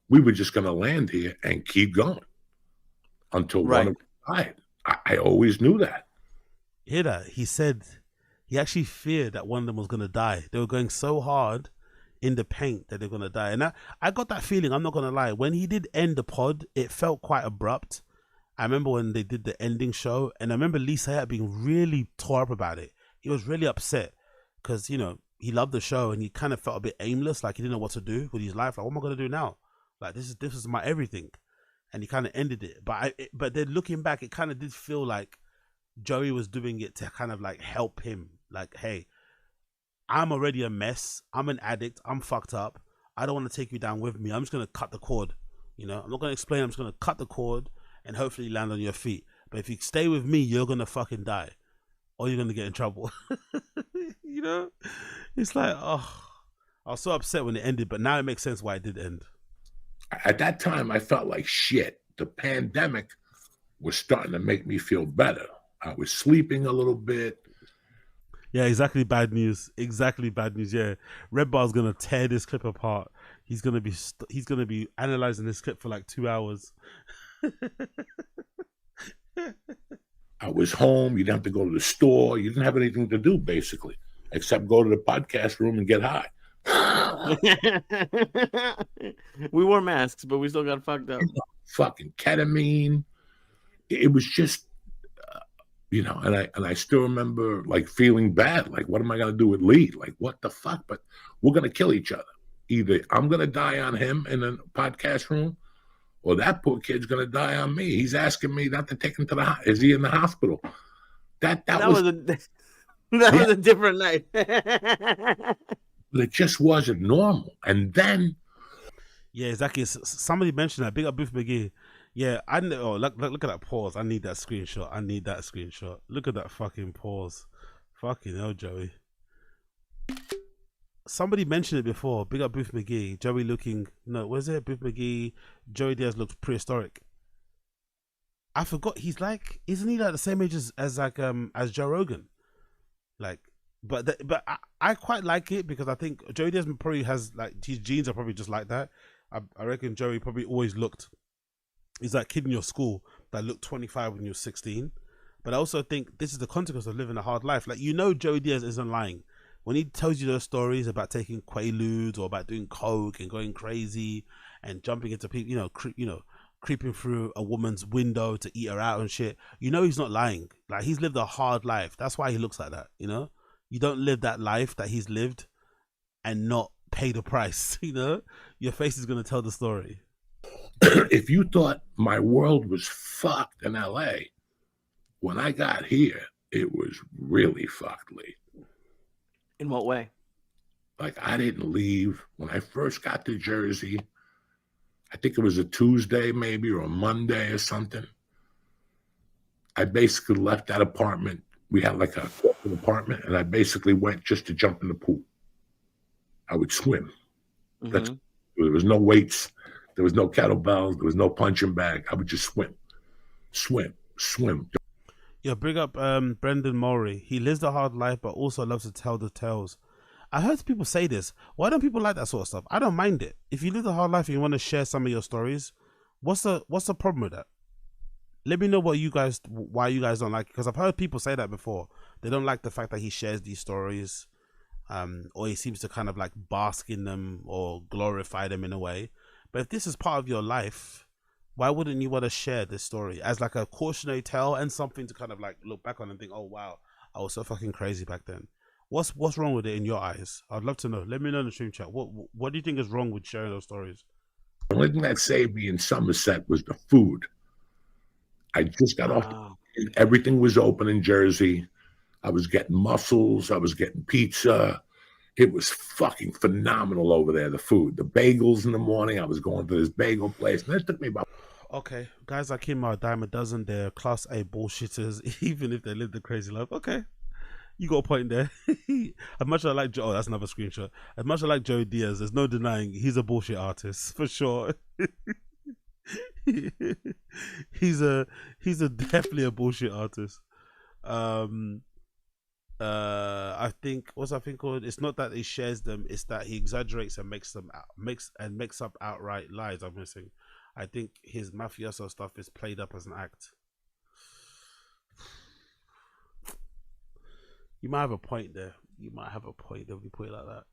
we were just going to land here and keep going until one of us died. I always knew that. Hear that? He said he actually feared that one of them was going to die. They were going so hard in the paint that they're going to die. And I got that feeling, I'm not going to lie. When he did end the pod, it felt quite abrupt. I remember when they did the ending show, and I remember Lee Sayat being really tore up about it. He was really upset because, you know, he loved the show and he kind of felt a bit aimless, like he didn't know what to do with his life. Like, what am I going to do now? Like, this is my everything. And he kind of ended it. But then looking back, it kind of did feel like Joey was doing it to kind of like help him. Like, hey, I'm already a mess. I'm an addict. I'm fucked up. I don't want to take you down with me. I'm just going to cut the cord. You know, I'm not going to explain. I'm just going to cut the cord and hopefully land on your feet. But if you stay with me, you're going to fucking die. Or you're going to get in trouble. You know? It's like, oh, I was so upset when it ended, but now it makes sense why it did end. At that time, I felt like shit. The pandemic was starting to make me feel better. I was sleeping a little bit. Yeah, exactly. Bad news. Exactly bad news. Yeah, Red Bar's gonna tear this clip apart. He's gonna be analyzing this clip for like 2 hours. I was home. You didn't have to go to the store. You didn't have anything to do basically, except go to the podcast room and get high. We wore masks, but we still got fucked up. Fucking ketamine. It was just, you know, and I still remember like feeling bad. Like, what am I gonna do with Lee? Like, what the fuck? But we're gonna kill each other. Either I'm gonna die on him in a podcast room, or that poor kid's gonna die on me. He's asking me not to take him to the. Is he in the hospital? That was a different night. But it just wasn't normal. And then, yeah, exactly. Somebody mentioned that. Big up Booth McGee. Yeah, I know. Oh, look at that pause. I need that screenshot. I need that screenshot. Look at that fucking pause. Fucking hell, Joey. Somebody mentioned it before. Big up Booth McGee. Joey looking. No, was it Booth McGee? Joey Diaz looks prehistoric. I forgot. He's like, isn't he like the same age as Joe Rogan? Like. But I quite like it because I think Joey Diaz probably has like his genes are probably just like that. I reckon Joey probably always looked. He's that kid in your school that looked 25 when you were 16. But I also think this is the consequence of living a hard life. Like, you know, Joey Diaz isn't lying when he tells you those stories about taking Quaaludes or about doing coke and going crazy and jumping into people, creeping through a woman's window to eat her out and shit. You know, he's not lying. Like, he's lived a hard life. That's why he looks like that. You know. You don't live that life that he's lived and not pay the price, you know? Your face is going to tell the story. If you thought my world was fucked in LA, when I got here, it was really fucked, Lee. In what way? Like, I didn't leave. When I first got to Jersey, I think it was a Tuesday maybe or a Monday or something. I basically left that apartment. We had like a corporate apartment, and I basically went just to jump in the pool. I would swim. Mm-hmm. There was no weights. There was no kettlebells. There was no punching bag. I would just swim. Yeah, bring up Brendan Maury. He lives a hard life, but also loves to tell the tales. I heard people say this. Why don't people like that sort of stuff? I don't mind it. If you live a hard life and you want to share some of your stories, what's the problem with that? Let me know why you guys don't like it, because I've heard people say that before. They don't like the fact that he shares these stories, or he seems to kind of like bask in them or glorify them in a way. But if this is part of your life, why wouldn't you want to share this story as like a cautionary tale and something to kind of like look back on and think, oh wow, I was so fucking crazy back then. What's wrong with it in your eyes? I'd love to know. Let me know in the stream chat. What do you think is wrong with sharing those stories? The only thing that saved me in Somerset was the food. I just got off. Everything was open in Jersey. I was getting mussels. I was getting pizza. It was fucking phenomenal over there, the food. The bagels in the morning. I was going to this bagel place. And that took me about... Okay. Guys like him are a dime a dozen. They're class A bullshitters, even if they live the crazy life. Okay. You got a point there. As much as I like Joe... Oh, that's another screenshot. As much as I like Joey Diaz, there's no denying he's a bullshit artist, for sure. he's definitely a bullshit artist. I think what's that thing called? It's not that he shares them, it's that he exaggerates and makes up outright lies. I'm missing. I think his mafioso stuff is played up as an act. You might have a point there. You might have a point if you put it like that.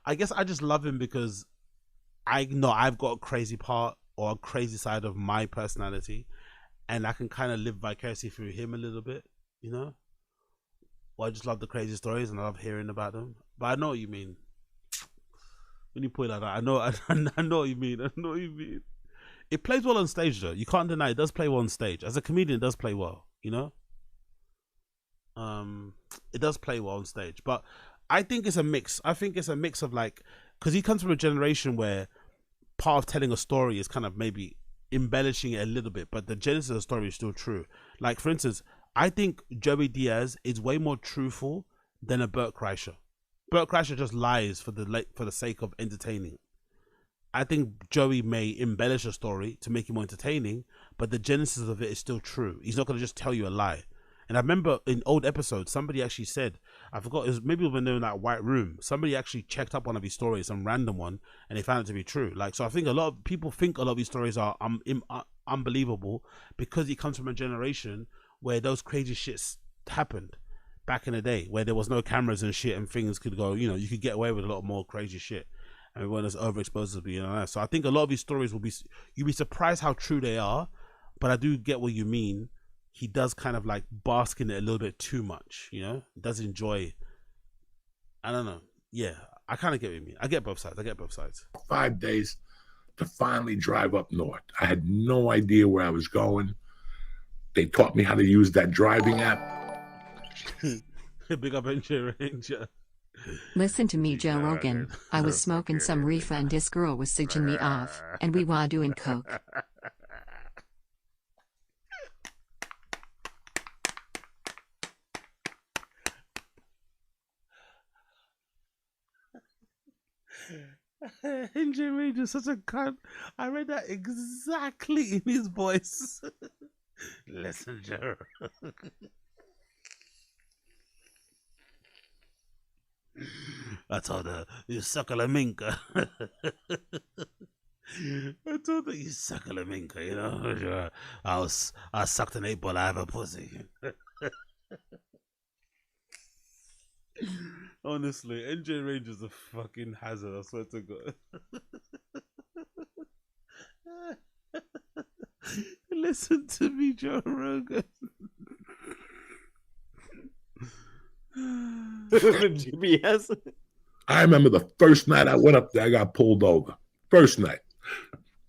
I guess I just love him because I know I've got a crazy part or a crazy side of my personality, and I can kind of live vicariously through him a little bit, you know. Well, I just love the crazy stories and I love hearing about them. But I know what you mean. When you put it like that, I know what you mean. I know what you mean. It plays well on stage, though. You can't deny it does play well on stage. As a comedian, it does play well, you know? It does play well on stage. But I think it's a mix. I think it's a mix of like, because he comes from a generation where part of telling a story is kind of maybe embellishing it a little bit, but the genesis of the story is still true. Like, for instance, I think Joey Diaz is way more truthful than a Bert Kreischer. Bert Kreischer just lies for the sake of entertaining. I think Joey may embellish a story to make it more entertaining, but the genesis of it is still true. He's not going to just tell you a lie. And I remember in old episodes, somebody actually said, I forgot, it was maybe when they were in that white room, somebody actually checked up one of his stories, some random one, and they found it to be true. Like, so I think a lot of people think a lot of these stories are unbelievable because he comes from a generation where those crazy shits happened back in the day, where there was no cameras and shit and things could go, you know, you could get away with a lot more crazy shit. And everyone is overexposed to being honest. So I think a lot of these stories will be, you'll be surprised how true they are, but I do get what you mean. He does kind of like bask in it a little bit too much, you know? He does enjoy, I don't know. Yeah, I kind of get what you mean. I get both sides. 5 days to finally drive up north. I had no idea where I was going. They taught me how to use that driving app. Big up NJ Ranger. Listen to me, Joe Rogan. I was smoking some reefer and this girl was switching me off, and we were doing coke. NJ Ranger is such a cunt. I read that exactly in his voice. Listen, Joe. I told her, you suck a la minka. I told her, you suck a la minka, you know. I sucked an 8-ball out of a pussy. Honestly, NJ Ranger's a fucking hazard, I swear to God. Listen to me, Joe Rogan. GPS. I remember the first night I went up there, I got pulled over. First night.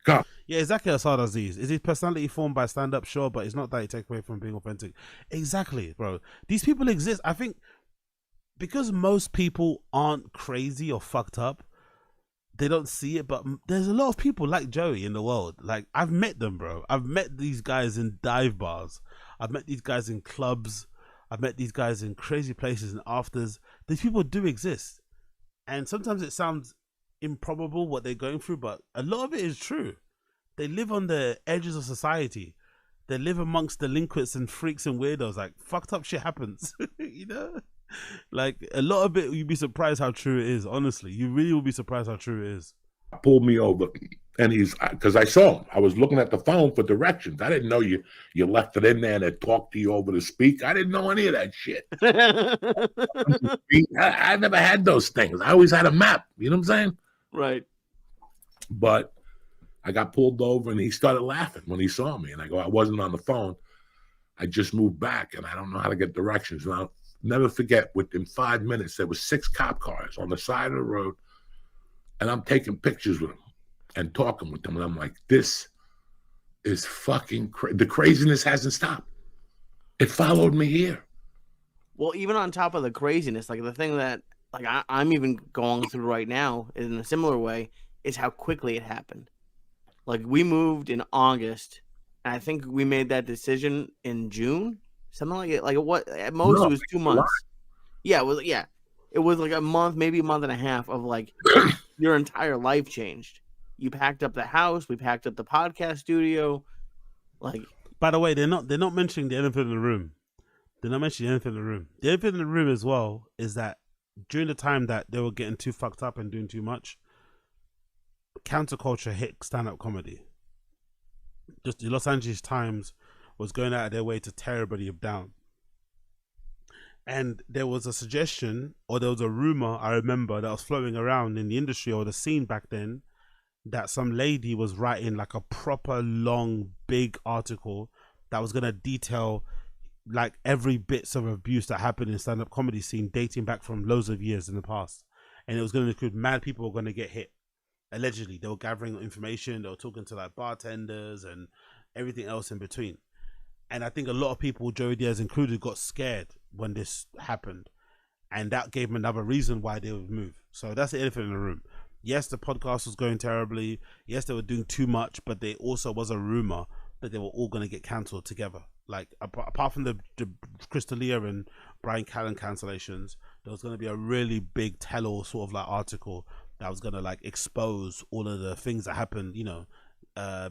God. Yeah, exactly. Assad Aziz. Is his personality formed by stand-up? Sure, but it's not that it takes away from being authentic. Exactly, bro. These people exist. I think because most people aren't crazy or fucked up, they don't see it, but there's a lot of people like Joey in the world. Like, I've met them, bro. I've met these guys in dive bars. I've met these guys in clubs. I've met these guys in crazy places and afters. These people do exist. And sometimes it sounds improbable what they're going through, but a lot of it is true. They live on the edges of society. They live amongst delinquents and freaks and weirdos. Like, fucked up shit happens, you know? Like, a lot of it, you'd be surprised how true it is, honestly. You really will be surprised how true it is. Pulled me over, and because I saw him. I was looking at the phone for directions. I didn't know you left it in there and it talked to you over the speak. I didn't know any of that shit. I never had those things. I always had a map. You know what I'm saying? Right. But I got pulled over, and he started laughing when he saw me. And I go, I wasn't on the phone. I just moved back, and I don't know how to get directions. And I'll never forget, within 5 minutes, there were 6 cop cars on the side of the road, and I'm taking pictures with them and talking with them. And I'm like, this is fucking crazy. The craziness hasn't stopped. It followed me here. Well, even on top of the craziness, like the thing that like I'm even going through right now in a similar way is how quickly it happened. Like, we moved in August, and I think we made that decision in June, something like it. Like, what at most it was 2 months. Yeah, it was like a month, maybe a month and a half of like your entire life changed. You packed up the house, we packed up the podcast studio. Like, by the way, they're not mentioning the elephant in the room. They're not mentioning the elephant in the room. The elephant in the room as well is that during the time that they were getting too fucked up and doing too much, counterculture hit stand-up comedy. Just the Los Angeles Times was going out of their way to tear everybody down. And there was a suggestion, or there was a rumor, I remember, that was floating around in the industry or the scene back then, that some lady was writing like a proper long, big article that was gonna detail like every bits of abuse that happened in stand-up comedy scene dating back from loads of years in the past, and it was gonna include mad people were gonna get hit. Allegedly, they were gathering information. They were talking to like bartenders and everything else in between. And I think a lot of people, Joey Diaz included, got scared when this happened. And that gave them another reason why they would move. So that's the elephant in the room. Yes, the podcast was going terribly. Yes, they were doing too much, but there also was a rumor that they were all going to get cancelled together. Like, apart from the Chris D'Elia and Brian Callen cancellations, there was going to be a really big tell-all sort of like article that was going to like expose all of the things that happened, you know,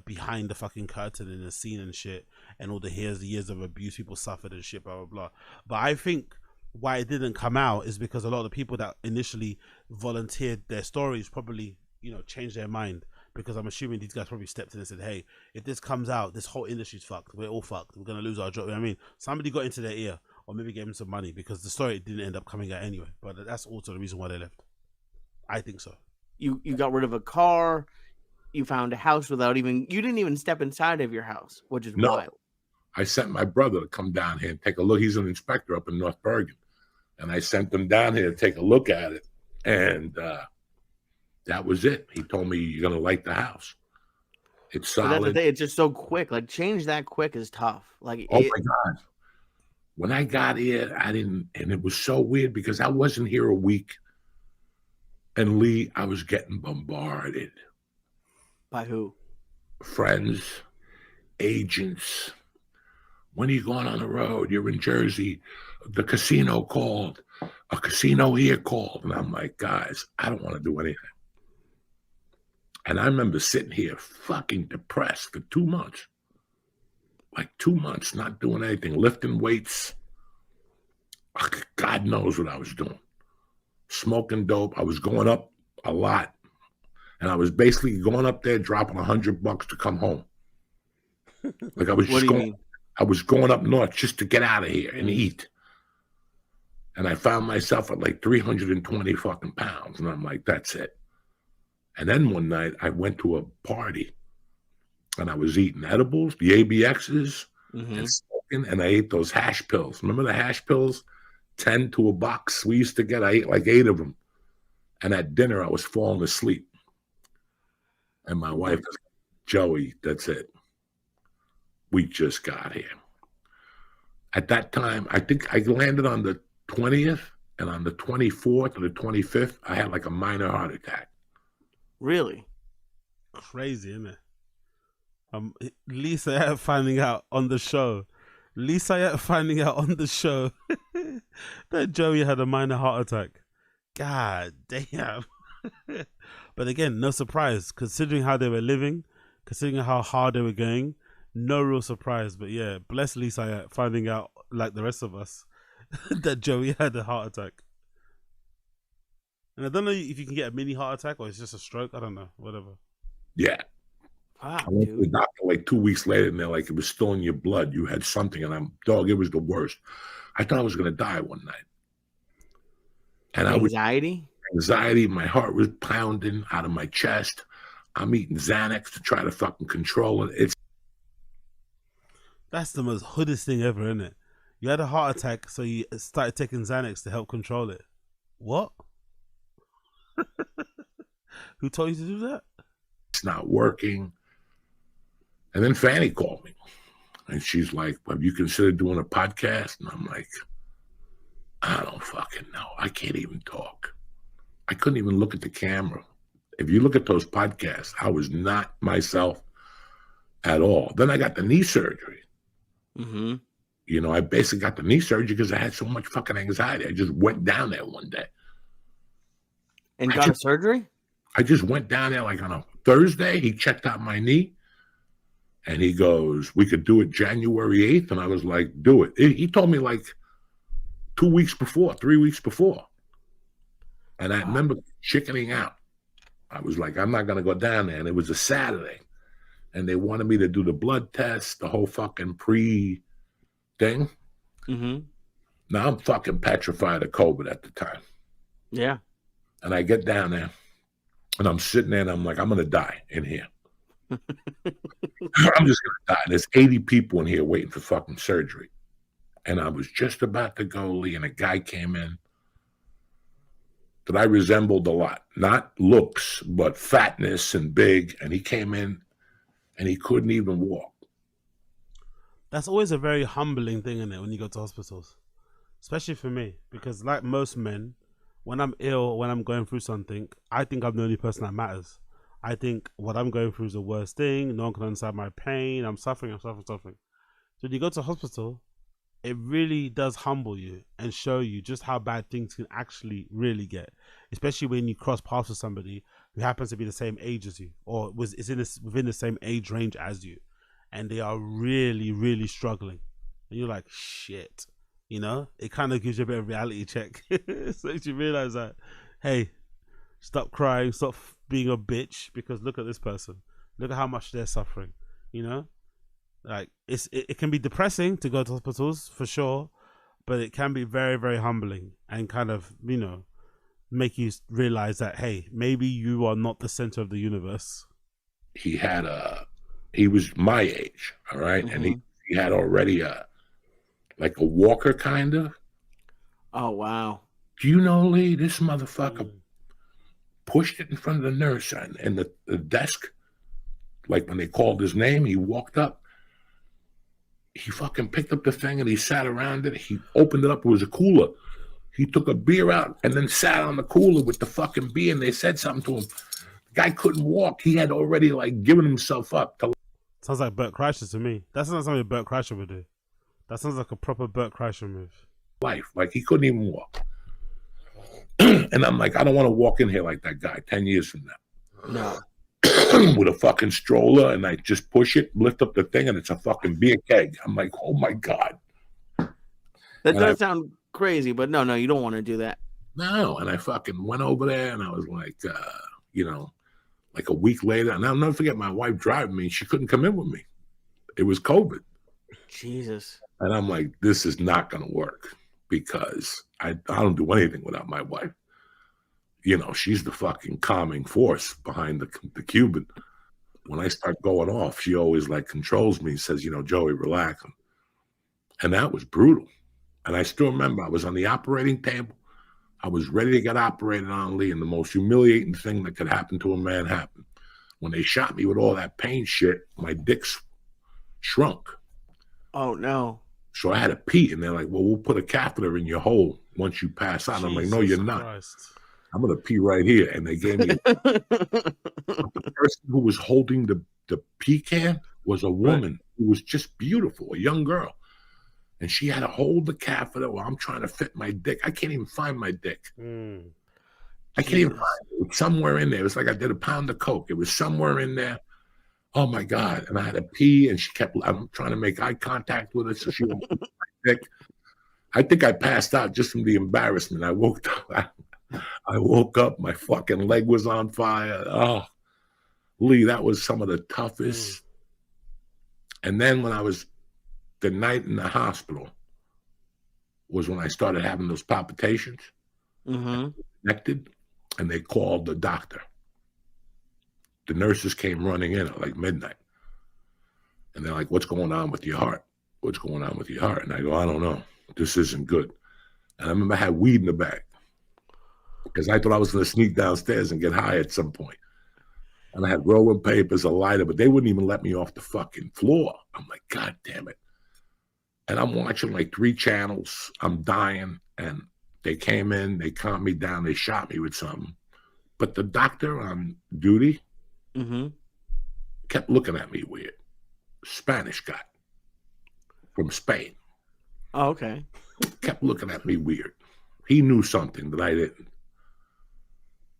behind the fucking curtain in the scene and shit, and all the years of abuse people suffered and shit, blah, blah, blah. But I think why it didn't come out is because a lot of the people that initially volunteered their stories probably, you know, changed their mind, because I'm assuming these guys probably stepped in and said, hey, if this comes out, this whole industry's fucked. We're all fucked. We're going to lose our job. You know what I mean? Somebody got into their ear, or maybe gave them some money, because the story didn't end up coming out anyway. But that's also the reason why they left. I think so. You got rid of a car. You found a house you didn't even step inside of your house, which is wild. I sent my brother to come down here and take a look. He's an inspector up in North Bergen. And I sent him down here to take a look at it. And that was it. He told me, you're going to like the house. It's solid. But that's the thing. It's just so quick. Like, change that quick is tough. Like, my God. When I got here, and it was so weird because I wasn't here a week. And Lee, I was getting bombarded. By who? Friends, agents. When are you going on the road? You're in Jersey. The casino called. A casino here called. And I'm like, guys, I don't want to do anything. And I remember sitting here fucking depressed for 2 months. Like 2 months, not doing anything, lifting weights. God knows what I was doing. Smoking dope. I was going up a lot. And I was basically going up there, dropping $100 to come home. Like I was just I was going up north just to get out of here and eat. And I found myself at like 320 fucking pounds. And I'm like, that's it. And then one night I went to a party and I was eating edibles, the ABXs, and smoking, and I ate those hash pills. Remember the hash pills? 10 to a box we used to get. I ate like 8 of them. And at dinner, I was falling asleep. And my wife was, Joey, that's it. We just got here. At that time, I think I landed on the 20th, and on the 24th or the 25th, I had like a minor heart attack. Really? Crazy, isn't it? Lisa finding out on the show. Finding out on the show that Joey had a minor heart attack. God damn. But again, no surprise, considering how they were living, considering how hard they were going. No real surprise. But yeah, bless Lisa finding out, like the rest of us, that Joey had a heart attack. And I don't know if you can get a mini heart attack or it's just a stroke. I don't know. Whatever. Yeah. Wow, I went to the doctor like 2 weeks later, and they're like, it was still in your blood. You had something, and it was the worst. I thought I was going to die one night. And anxiety. My heart was pounding out of my chest. I'm eating Xanax to try to fucking control it. That's the most hoodest thing ever, isn't it? You had a heart attack, so you started taking Xanax to help control it. What? Who told you to do that? It's not working. And then Fanny called me. And she's like, have you considered doing a podcast? And I'm like, I don't fucking know. I can't even talk. I couldn't even look at the camera. If you look at those podcasts, I was not myself at all. Then I got the knee surgery. Mm-hmm. You know, I basically got the knee surgery because I had so much fucking anxiety. I just went down there one day. And got a surgery? I just went down there like on a Thursday. He checked out my knee. And he goes, we could do it January 8th. And I was like, do it. He told me like 3 weeks before. And I remember chickening out. I was like, I'm not going to go down there. And it was a Saturday. And they wanted me to do the blood test, the whole fucking pre-thing. Mm-hmm. Now I'm fucking petrified of COVID at the time. Yeah. And I get down there. And I'm sitting there and I'm like, I'm going to die in here. I'm just gonna die. There's 80 people in here waiting for fucking surgery. And I was just about to go, Lee, and a guy came in that I resembled a lot. Not looks, but fatness and big. And he came in and he couldn't even walk. That's always a very humbling thing, isn't it, when you go to hospitals? Especially for me, because like most men, when I'm ill, when I'm going through something, I think I'm the only person that matters. I think what I'm going through is the worst thing. No one can understand my pain. I'm suffering. So when you go to hospital, it really does humble you and show you just how bad things can actually really get. Especially when you cross paths with somebody who happens to be the same age as you, or is within the same age range as you, and they are really, really struggling. And you're like, shit. You know, it kind of gives you a bit of a reality check. So you realize that, hey, stop crying, stop being a bitch, because look at this person. Look at how much they're suffering. You know, like it can be depressing to go to hospitals for sure, but it can be very, very humbling and kind of, you know, make you realize that, hey, maybe you are not the center of the universe. He was my age, all right, and he had already like a walker kind of. Oh, wow. Do you know, Lee, this motherfucker pushed it in front of the nurse and the desk. Like when they called his name, he walked up. He fucking picked up the thing and he sat around it. He opened it up. It was a cooler. He took a beer out and then sat on the cooler with the fucking beer, and they said something to him. The guy couldn't walk. He had already like given himself up. Sounds like Bert Kreischer to me. That sounds like something Bert Kreischer would do. That sounds like a proper Bert Kreischer move. Life, like he couldn't even walk. And I'm like, I don't want to walk in here like that guy 10 years from now. No. With a fucking stroller, and I just push it, lift up the thing, and it's a fucking beer keg. I'm like, oh my God. That does sound crazy, but no, you don't want to do that. No, and I fucking went over there, and I was like, you know, like a week later, and I'll never forget my wife driving me. She couldn't come in with me. It was COVID. Jesus. And I'm like, this is not going to work, because I don't do anything without my wife. You know, she's the fucking calming force behind the Cuban. When I start going off, she always like controls me, says, you know, Joey, relax. And that was brutal. And I still remember I was on the operating table. I was ready to get operated on, Lee, and the most humiliating thing that could happen to a man happened. When they shot me with all that pain shit, my dick shrunk. Oh, no. So I had to pee, and they're like, well, we'll put a catheter in your hole once you pass out. I'm like, no, you're not. Christ. I'm going to pee right here. And they gave me the person who was holding the pee can was a woman who was just beautiful, a young girl. And she had to hold the catheter while I'm trying to fit my dick. I can't even find my dick. I can't even find it. It was somewhere in there. It was like I did a pound of Coke. It was somewhere in there. Oh my God. And I had to pee, and I'm trying to make eye contact with her so she won't put my dick. I think I passed out just from the embarrassment. I woke up, my fucking leg was on fire. Oh, Lee, that was some of the toughest. And then when I was the night in the hospital was when I started having those palpitations. Connected, and they called the doctor. The nurses came running in at like midnight. And they're like, what's going on with your heart? What's going on with your heart? And I go, I don't know. This isn't good. And I remember I had weed in the bag because I thought I was going to sneak downstairs and get high at some point. And I had rolling papers, a lighter, but they wouldn't even let me off the fucking floor. I'm like, God damn it. And I'm watching like 3 channels. I'm dying. And they came in, they calmed me down, they shot me with something. But the doctor on duty kept looking at me weird. Spanish guy from Spain. Oh, okay. Kept looking at me weird. He knew something that I didn't.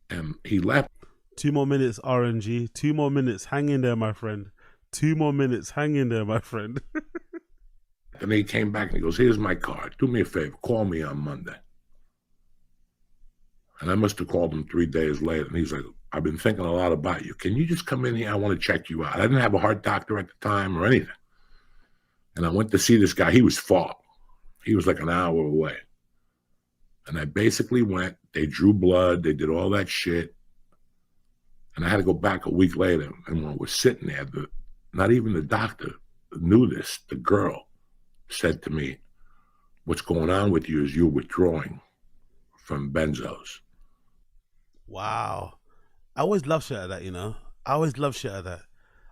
And he left. 2 more minutes, RNG. 2 more minutes. Hang in there, my friend. 2 more minutes. Hang in there, my friend. And he came back and he goes, here's my card. Do me a favor. Call me on Monday. And I must have called him 3 days later. And he's like, I've been thinking a lot about you. Can you just come in here? I want to check you out. I didn't have a heart doctor at the time or anything. And I went to see this guy. He was far. He was like an hour away. And I basically went. They drew blood. They did all that shit. And I had to go back a week later. And when I was sitting there, not even the doctor knew this. The girl said to me, what's going on with you is you're withdrawing from benzos. Wow. I always love shit like that, you know? I always love shit like that.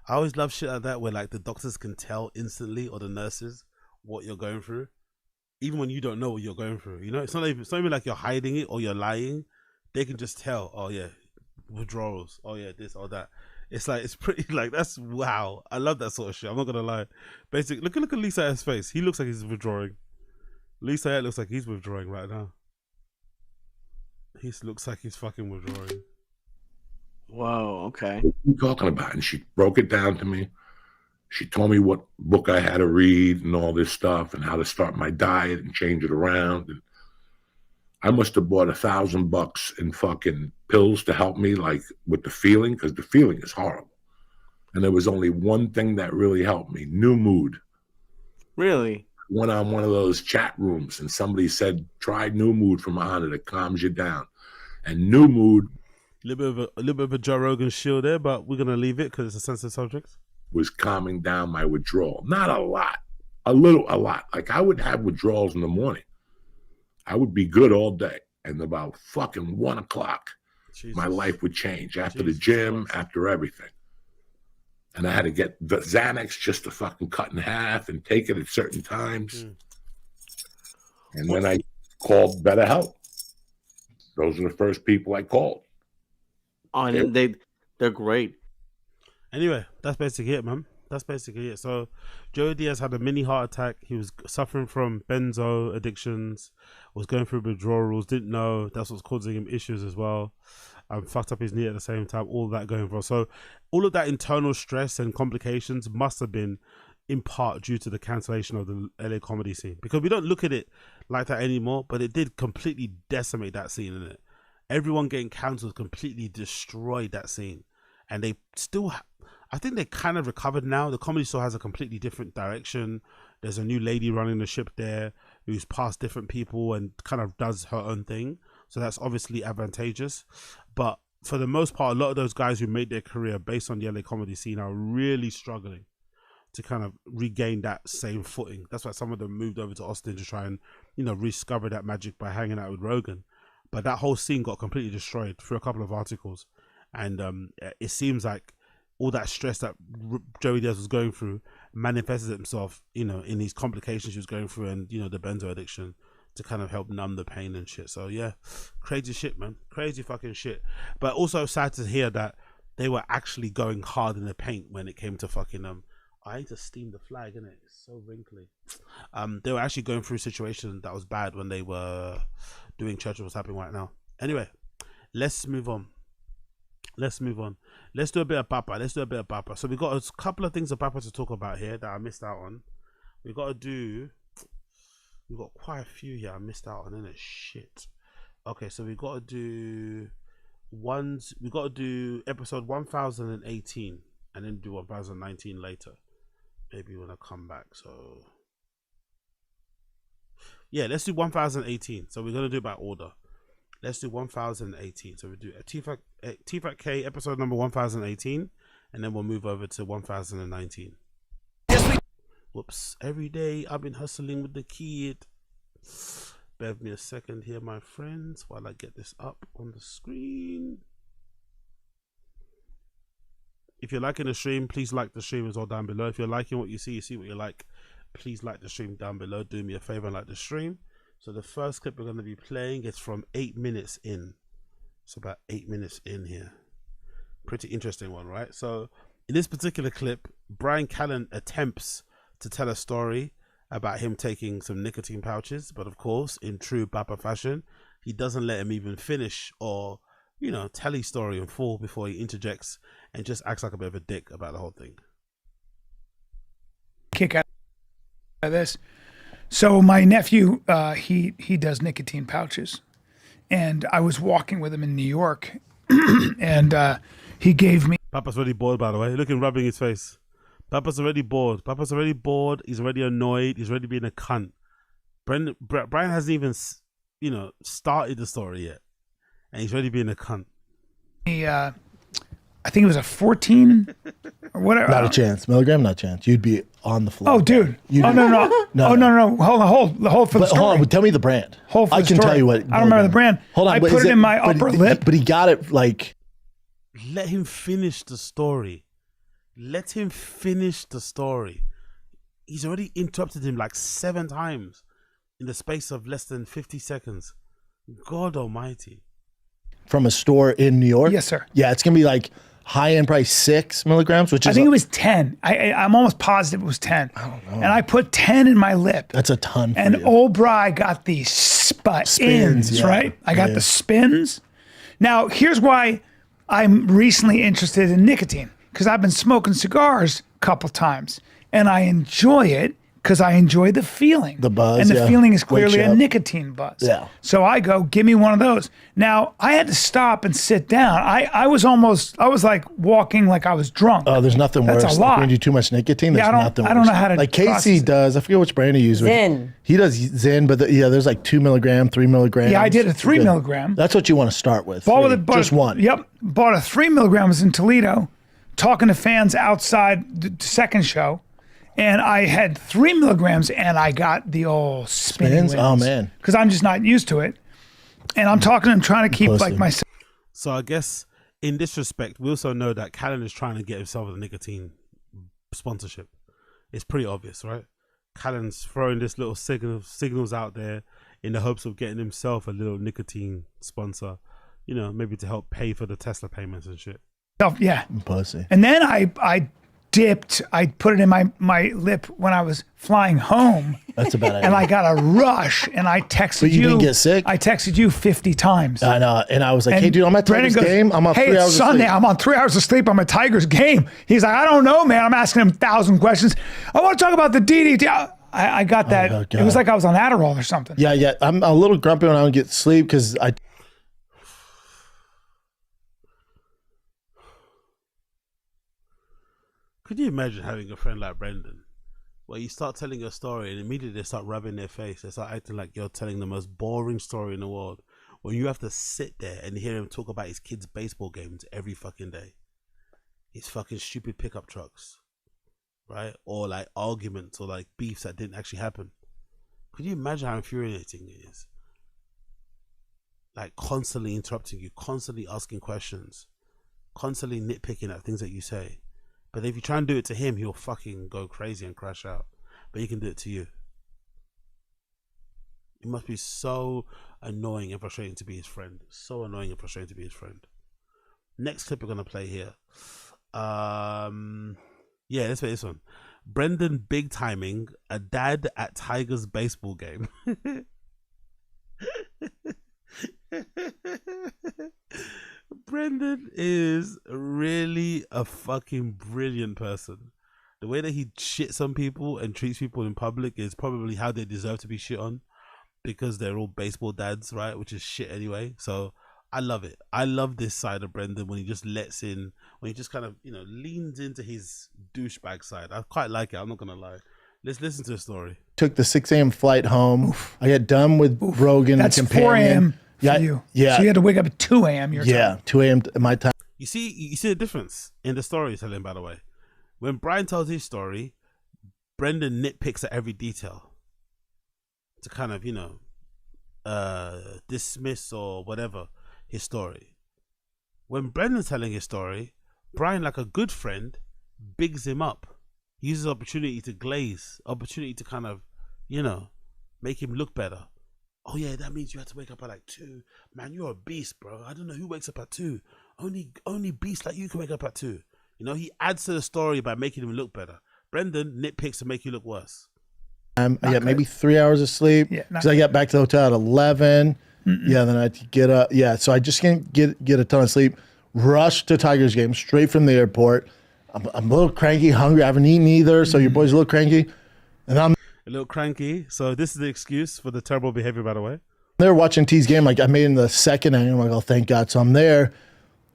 I always love shit like that where like the doctors can tell instantly, or the nurses, what you're going through. Even when you don't know what you're going through. You know, it's not even like you're hiding it or you're lying. They can just tell, oh yeah, withdrawals. Oh yeah, this or that. It's like, it's pretty like, that's wow. I love that sort of shit. I'm not gonna lie. Basically, look at Lisa Ayer's face. He looks like he's withdrawing. Lisa Ayer looks like he's withdrawing right now. He looks like he's fucking withdrawing. Whoa, okay. What are you talking about? And she broke it down to me. She told me what book I had to read and all this stuff and how to start my diet and change it around. And I must have bought $1,000 in fucking pills to help me, like with the feeling, because the feeling is horrible. And there was only one thing that really helped me: New Mood. Really? Went on one of those chat rooms and somebody said, try New Mood from Honor, that calms you down. And New Mood, a little bit of a Joe Rogan shield there, but we're gonna leave it because it's a sensitive subject. Was calming down my withdrawal. Not a lot, a lot. Like I would have withdrawals in the morning. I would be good all day, and about fucking 1 o'clock, my life would change after the gym, after everything. And I had to get the Xanax just to fucking cut in half and take it at certain times. And then I called BetterHelp. Those are the first people I called. Oh, and they're great. Anyway, that's basically it, man. That's basically it. So, Joey Diaz had a mini heart attack. He was suffering from benzo addictions, was going through withdrawals, didn't know that's what's causing him issues as well. Fucked up his knee at the same time, all that going for. So, all of that internal stress and complications must have been in part due to the cancellation of the LA comedy scene, because we don't look at it like that anymore, but it did completely decimate that scene, innit? Everyone getting cancelled completely destroyed that scene, and they still I think they kind of recovered now. The comedy store has a completely different direction. There's a new lady running the ship there who's past different people and kind of does her own thing, so that's obviously advantageous. But for the most part, a lot of those guys who made their career based on the LA comedy scene are really struggling to kind of regain that same footing. That's why some of them moved over to Austin to try and, you know, rediscover that magic by hanging out with Rogan. But that whole scene got completely destroyed through a couple of articles. And it seems like all that stress that Joey Diaz was going through manifested himself, you know, in these complications he was going through and, you know, the benzo addiction to kind of help numb the pain and shit. So yeah, crazy shit, man. Crazy fucking shit. But also sad to hear that they were actually going hard in the paint when it came to fucking I need to steam the flag, innit? It's so wrinkly. They were actually going through a situation that was bad when they were doing Church of What's Happening Right Now. Anyway, let's move on. Let's do a bit of Papa. So we got a couple of things of Papa to talk about here that I missed out on. We've got quite a few here I missed out on, innit? Shit. Okay, so we got to do episode 1018 and then do 1019 later. Maybe when I come back. So yeah, let's do 1018. So we're gonna do it by order. Let's do 1018. So we do a TFAT K episode number 1018, and then we'll move over to 1019. Whoops! Every day I've been hustling with the kid. Bear with me a second here, my friends, while I get this up on the screen. If you're liking the stream, please like the stream as well down below. If you're liking what you see what you like, please like the stream down below. Do me a favor and like the stream. So the first clip we're going to be playing is from 8 minutes in. It's about 8 minutes in here. Pretty interesting one, right? So in this particular clip, Bryan Callen attempts to tell a story about him taking some nicotine pouches, but of course, in true Papa fashion, he doesn't let him even finish or, you know, tell his story in full before he interjects and just acts like a bit of a dick about the whole thing. Kick out of this. So my nephew, he does nicotine pouches, and I was walking with him in New York, and he gave me. Papa's already bored, by the way. Look at him rubbing his face. Papa's already bored. He's already annoyed. He's already being a cunt. Bryan hasn't even, you know, started the story yet, and he's already being a cunt. I think it was a 14 or whatever. Not a chance. Milligram, not a chance. You'd be on the floor. Oh, dude. You'd Oh, be- no. Hold for the But story. hold on, tell me the brand. Hold for I the can story. tell you what. I don't remember the brand. Hold on, I but put is it in my but upper he- lip. But he got it like. Let him finish the story. Let him finish the story. He's already interrupted him like 7 times in the space of less than 50 seconds. God almighty. From a store in New York? Yes, sir. Yeah, it's going to be like high-end price 6 milligrams, which is... I think it was 10. I'm almost positive it was 10. I don't know. And I put 10 in my lip. That's a ton for And you. old Bry got these spins, yeah. right? I got Yeah. the spins. Now, here's why I'm recently interested in nicotine. Because I've been smoking cigars a couple times. And I enjoy it because I enjoy the feeling. The buzz, And the yeah. feeling is Wakes clearly you a up. nicotine buzz. Yeah. So I go, give me one of those. Now, I had to stop and sit down. I was like walking like I was drunk. Oh, there's nothing That's worse. a lot. Like when you do too much nicotine, there's Yeah, nothing I worse. don't know how to Like process Casey it. does. I forget which brand he uses. Zen. He does Zen, but there's like 2 milligram, 3 milligrams. Yeah, I did a 3 Good. milligram. That's what you want to start with. Bought 3. with a, Just one. Yep. Bought a 3 milligrams in Toledo, talking to fans outside the second show. And I had 3 milligrams and I got the old Spins? Oh, man. Because I'm just not used to it. And I'm talking to him, trying to keep like myself. So I guess in this respect, we also know that Callan is trying to get himself a nicotine sponsorship. It's pretty obvious, right? Callan's throwing this little signals out there in the hopes of getting himself a little nicotine sponsor, you know, maybe to help pay for the Tesla payments and shit. Yeah. Pussy. And then I dipped, I put it in my lip when I was flying home. That's a bad idea. And I got a rush and I texted But you didn't get sick? I texted you 50 times. I know. And I was like, And hey, dude, I'm at Brendan Tigers goes, game. I'm on hey, 3 it's hours of Sunday. sleep. I'm on 3 hours of sleep. I'm at Tigers game. He's like, I don't know, man. I'm asking him 1,000 questions. I want to talk about the DDT. I got that. Oh, It was like I was on Adderall or something. Yeah. I'm a little grumpy when I don't get sleep because I... Could you imagine having a friend like Brendan, where you start telling your story and immediately they start rubbing their face, they start acting like you're telling the most boring story in the world, when you have to sit there and hear him talk about his kids' baseball games every fucking day, his fucking stupid pickup trucks, right? Or like arguments or like beefs that didn't actually happen. Could you imagine how infuriating it is? Like constantly interrupting you, constantly asking questions, constantly nitpicking at things that you say. But if you try and do it to him, he'll fucking go crazy and crash out. But he can do it to you. It must be so annoying and frustrating to be his friend. So annoying and frustrating to be his friend. Next clip we're going to play here. Yeah, let's play this one. Brendan big timing a dad at Tigers baseball game. Brendan is really a fucking brilliant person. The way that he shits on people and treats people in public is probably how they deserve to be shit on, because they're all baseball dads, right? Which is shit anyway. So I love it. I love this side of Brendan when he just lets in, when he just kind of, you know, leans into his douchebag side. I quite like it. I'm not gonna lie. Let's listen to the story. Took the 6 a.m. flight home. I got done with Rogan. That's the 4 companion. a.m. for Yeah, you. yeah. So you had to wake up at 2 a.m. your time. 2 a.m. my time. You see the difference in the storytelling, by the way. When Brian tells his story, Brendan nitpicks at every detail to kind of, you know, dismiss or whatever his story. When Brendan's telling his story, Brian, like a good friend, bigs him up. He uses opportunity to glaze, opportunity to kind of, you know, make him look better. Oh yeah, that means you had to wake up at like 2. Man, you're a beast, bro. I don't know who wakes up at 2. Only beasts like you can wake up at 2. You know, he adds to the story by making him look better. Brendan nitpicks to make you look worse. I got maybe 3 hours of sleep because I got back to the hotel at 11. Yeah, then I had to get up. Yeah, so I just can't get a ton of sleep. Rushed to Tigers game straight from the airport. I'm a little cranky, hungry. I haven't eaten either, so your boy's a little cranky. And I'm A little cranky. So this is the excuse for the terrible behavior, by the way. there watching T's game. Like I made it in the second inning. I'm like, oh, thank God. So I'm there.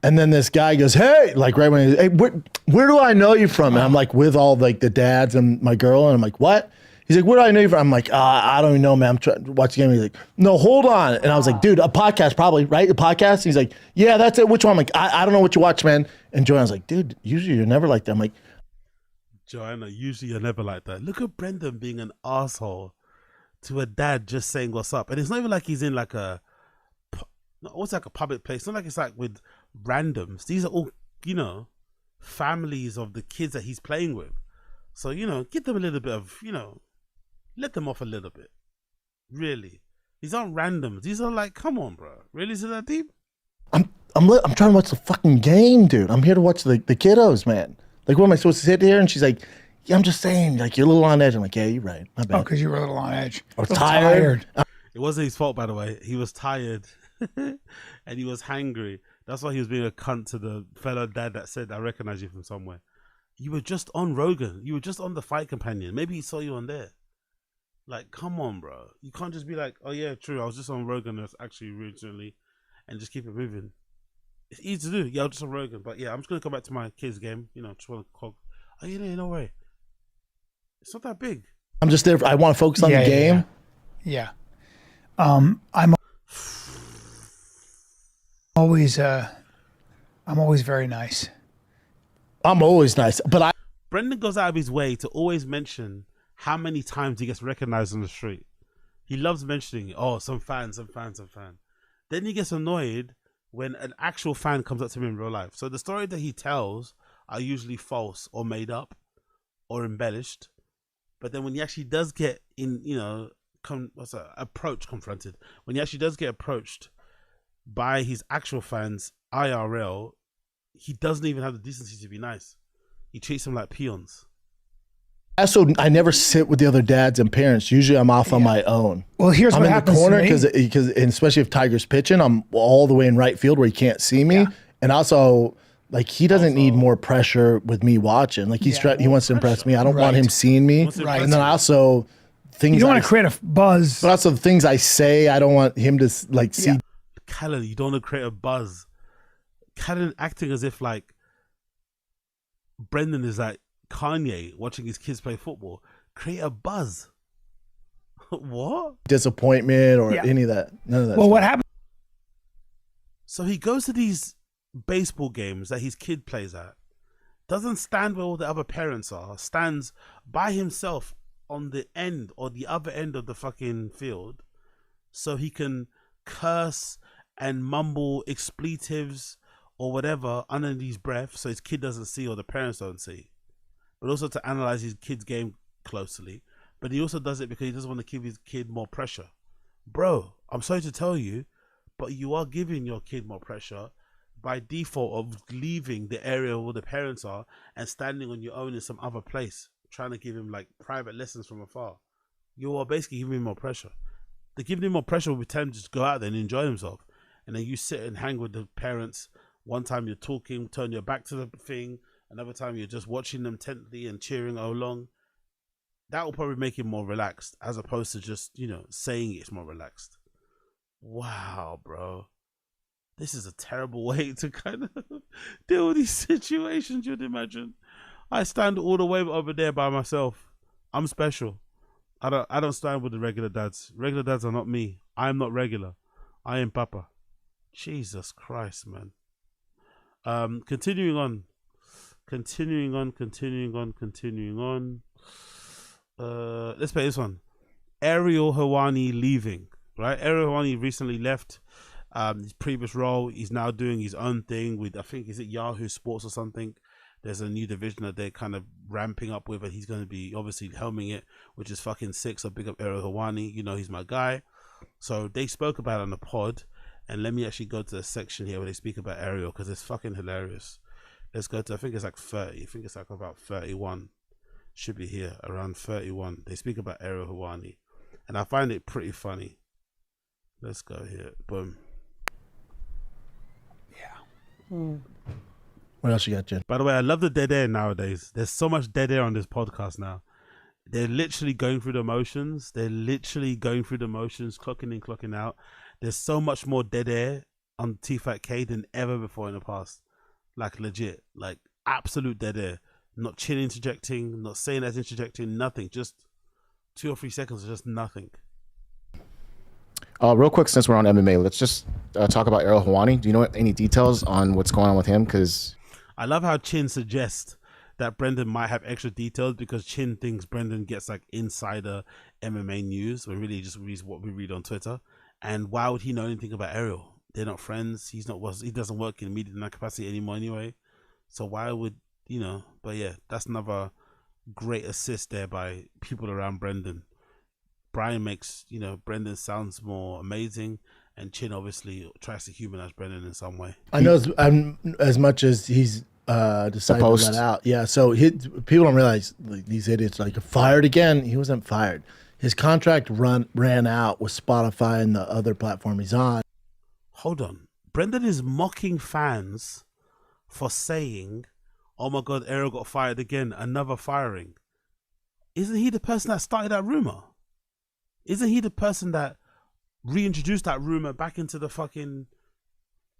And then this guy goes, hey, like right when hey, where do I know you from? And I'm like with all like the dads and my girl. And I'm like, what? He's like, where do I know you from? I'm like, I don't even know, man. I'm trying to watch the game. He's like, no, hold on. And I was like, dude, a podcast probably, right? A podcast? And he's like, yeah, that's it. Which one? I'm like, I don't know what you watch, man. And Joanna's like, dude, usually you're never like that. I'm like, Joanna, usually you're never like that. Look at Brendan being an asshole to a dad just saying what's up. And it's not even like he's in like a, what's like a public place. It's not like it's like with randoms. These are all, you know, families of the kids that he's playing with. So, you know, give them a little bit of, you know, let them off a little bit. Really. These aren't randoms. These are like, come on, bro. Really? Is it that deep? I'm trying to watch the fucking game, dude. I'm here to watch the kiddos, man. Like, what am I supposed to sit here? And she's like, yeah, I'm just saying, like, you're a little on edge. I'm like, yeah, you're right. My bad. Oh, because you were a little on edge. I was tired. It wasn't his fault, by the way. He was tired and he was hangry. That's why he was being a cunt to the fellow dad that said, I recognize you from somewhere. You were just on Rogan. You were just on The Fight Companion. Maybe he saw you on there. Like, come on, bro. You can't just be like, oh, yeah, true. I was just on Rogan. That's actually originally, and just keep it moving. It's easy to do. Yeah, I was just on Rogan. But yeah, I'm just going to come back to my kids' game. You know, just want to call. Oh, yeah, no way. It's not that big. I'm just there. I want to focus on the game. Yeah. I'm always very nice. I'm always nice, but Brendan goes out of his way to always mention how many times he gets recognized on the street. He loves mentioning, oh, some fan. Then he gets annoyed when an actual fan comes up to him in real life. So the story that he tells are usually false or made up or embellished. But then when he actually does get in, you know, confronted, when he actually does get approached by his actual fans, IRL, he doesn't even have the decency to be nice. He treats them like peons. Also, I never sit with the other dads and parents. Usually I'm off on my own. Well, here's I'm what in happens the corner to me. because especially if Tiger's pitching, I'm all the way in right field where he can't see me. And also, like, he doesn't need more pressure with me watching. Like, he wants to impress me. I don't want him seeing me. Right. And then also things You don't want to create a buzz. But also the things I say, I don't want him to like see. Callan, you don't want to create a buzz. Callan acting as if like Brendan is like Kanye watching his kids play football. Create a buzz. What? Disappointment or any of that. None of that. Well, stuff. what happened? So he goes to these baseball games that his kid plays at, doesn't stand where all the other parents are, stands by himself on the end or the other end of the fucking field so he can curse and mumble expletives or whatever under his breath so his kid doesn't see or the parents don't see. But also to analyze his kid's game closely. But he also does it because he doesn't want to give his kid more pressure. Bro, I'm sorry to tell you, but you are giving your kid more pressure by default of leaving the area where the parents are and standing on your own in some other place, trying to give him like private lessons from afar. You are basically giving him more pressure. The giving him more pressure will be time to just go out there and enjoy himself. And then you sit and hang with the parents. One time you're talking, turn your back to the thing. Another time you're just watching them intently and cheering along. That will probably make him more relaxed as opposed to just, you know, saying it's more relaxed. Wow, bro. This is a terrible way to kind of deal with these situations, you'd imagine. I stand all the way over there by myself. I'm special. I don't stand with the regular dads. Regular dads are not me. I am not regular. I am Papa. Jesus Christ, man. Continuing on. Let's play this one. Ariel Helwani leaving. Right? Ariel Helwani recently left his previous role. He's now doing his own thing with, I think, is it Yahoo Sports or something? There's a new division that they're kind of ramping up with, and he's going to be obviously helming it, which is fucking sick. So big up Ariel Helwani. You know, he's my guy. So they spoke about it on the pod, and let me actually go to the section here where they speak about Ariel because it's fucking hilarious. Let's go to, I think it's like 30. I think it's like about 31. Should be here, around 31. They speak about Ariel Helwani, and I find it pretty funny. Let's go here. Boom. Yeah. What else you got, Jen? By the way, I love the dead air nowadays. There's so much dead air on this podcast now. They're literally going through the motions. Clocking in, clocking out. There's so much more dead air on T-Fat-K than ever before in the past. Like, legit. Like, absolute dead air. Not chin interjecting, not saying that's interjecting, nothing. Just 2 or 3 seconds is just nothing. Real quick, since we're on MMA, let's just talk about Ariel Helwani. Do you know any details on what's going on with him? Because I love how Chin suggests that Brendan might have extra details because Chin thinks Brendan gets like insider MMA news, when really just reads what we read on Twitter. And why would he know anything about Ariel? They're not friends. He doesn't work in media in that capacity anymore anyway. So why would, but yeah, that's another great assist there by people around Brendan. Brian makes, Brendan sounds more amazing, and Chin obviously tries to humanize Brendan in some way. I know as much as he's decided to let out. Yeah, so people don't realize these idiots like fired again. He wasn't fired. His contract ran out with Spotify and the other platform he's on. Hold on. Brendan is mocking fans for saying, oh my God, Ariel got fired again, another firing. Isn't he the person that started that rumor? Isn't he the person that reintroduced that rumor back into the fucking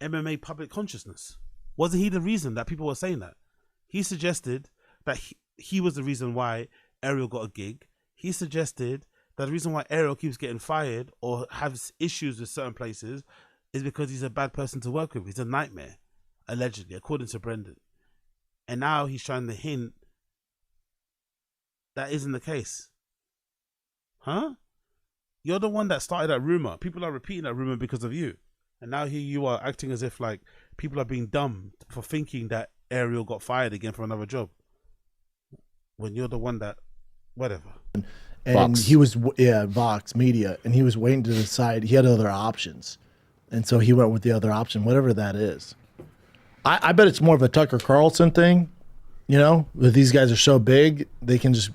MMA public consciousness? Wasn't he the reason that people were saying that? He suggested that he was the reason why Ariel got a gig. He suggested that the reason why Ariel keeps getting fired or has issues with certain places is because he's a bad person to work with. He's a nightmare, allegedly, according to Brendan. And now he's trying to hint that isn't the case. Huh? You're the one that started that rumor. People are repeating that rumor because of you. And now here you are acting as if like people are being dumb for thinking that Ariel got fired again from another job. When you're the one that, whatever. And Vox. he was, Vox Media, and he was waiting to decide. He had other options. And so he went with the other option, whatever that is. I bet it's more of a Tucker Carlson thing, If these guys are so big, they can just